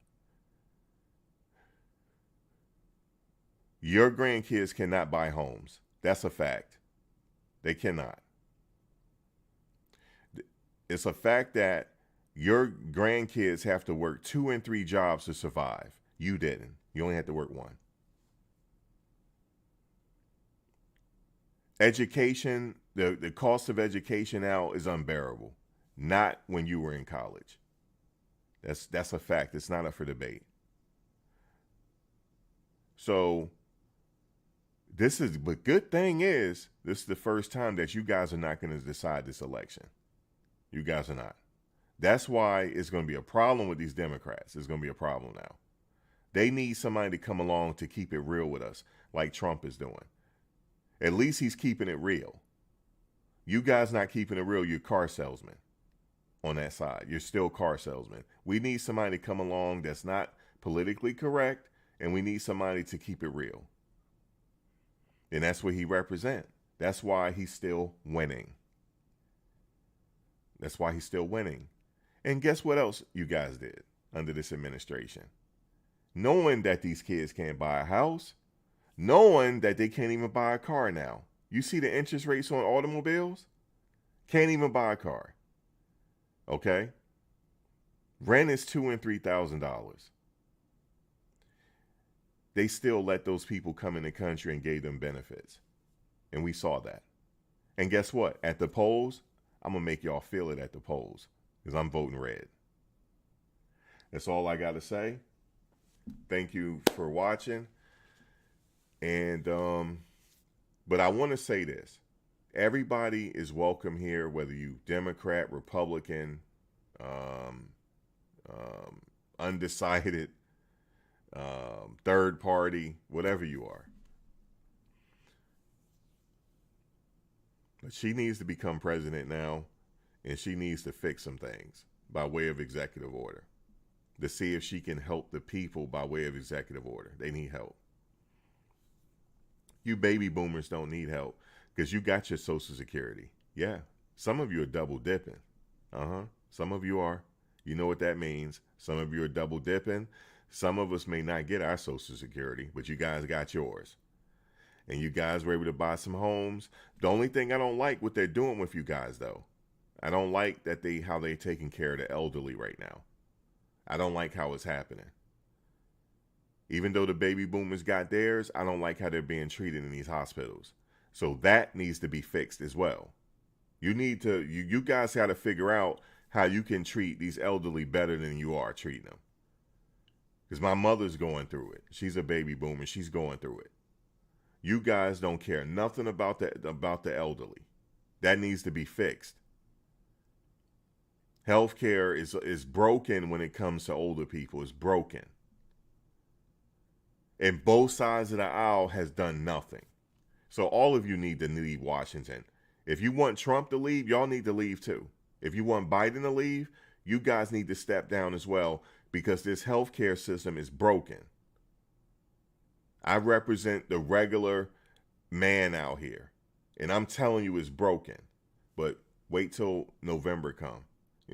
Your grandkids cannot buy homes. That's a fact. They cannot. It's a fact that your grandkids have to work 2 and 3 jobs to survive. You didn't. You only had to work 1. Education, the cost of education now is unbearable. Not when you were in college. That's a fact. It's not up for debate. So but good thing is, this is the first time that you guys are not going to decide this election. You guys are not. That's why it's going to be a problem with these Democrats. It's going to be a problem now. They need somebody to come along to keep it real with us, like Trump is doing. At least he's keeping it real. You guys not keeping it real, you're car salesmen on that side. You're still car salesmen. We need somebody to come along that's not politically correct, and we need somebody to keep it real. And that's what he represents. That's why he's still winning. That's why he's still winning. And guess what else you guys did under this administration? Knowing that these kids can't buy a house, knowing that they can't even buy a car now. You see the interest rates on automobiles? Can't even buy a car. Okay? Rent is $2,000 and $3,000. They still let those people come in the country and gave them benefits. And we saw that. And guess what? At the polls, I'm going to make y'all feel it at the polls because I'm voting red. That's all I got to say. Thank you for watching. And, but I want to say this. Everybody is welcome here, whether you Democrat, Republican, undecided, third party, whatever you are. But she needs to become president now, and she needs to fix some things by way of executive order to see if she can help the people by way of executive order. They need help. You baby boomers don't need help because you got your Social Security. Yeah, some of you are double dipping. Some of you are. You know what that means. Some of you are double dipping. Some of us may not get our Social Security, but you guys got yours. And you guys were able to buy some homes. The only thing I don't like what they're doing with you guys, though, I don't like that how they're taking care of the elderly right now. I don't like how it's happening. Even though the baby boomers got theirs, I don't like how they're being treated in these hospitals. So that needs to be fixed as well. You need to, you guys got to figure out how you can treat these elderly better than you are treating them. Because my mother's going through it. She's a baby boomer. She's going through it. You guys don't care nothing about the elderly. That needs to be fixed. Healthcare is broken when it comes to older people. It's broken. And both sides of the aisle has done nothing. So all of you need to leave Washington. If you want Trump to leave, y'all need to leave too. If you want Biden to leave, you guys need to step down as well because this healthcare system is broken. I represent the regular man out here, and I'm telling you it's broken. But wait till November come.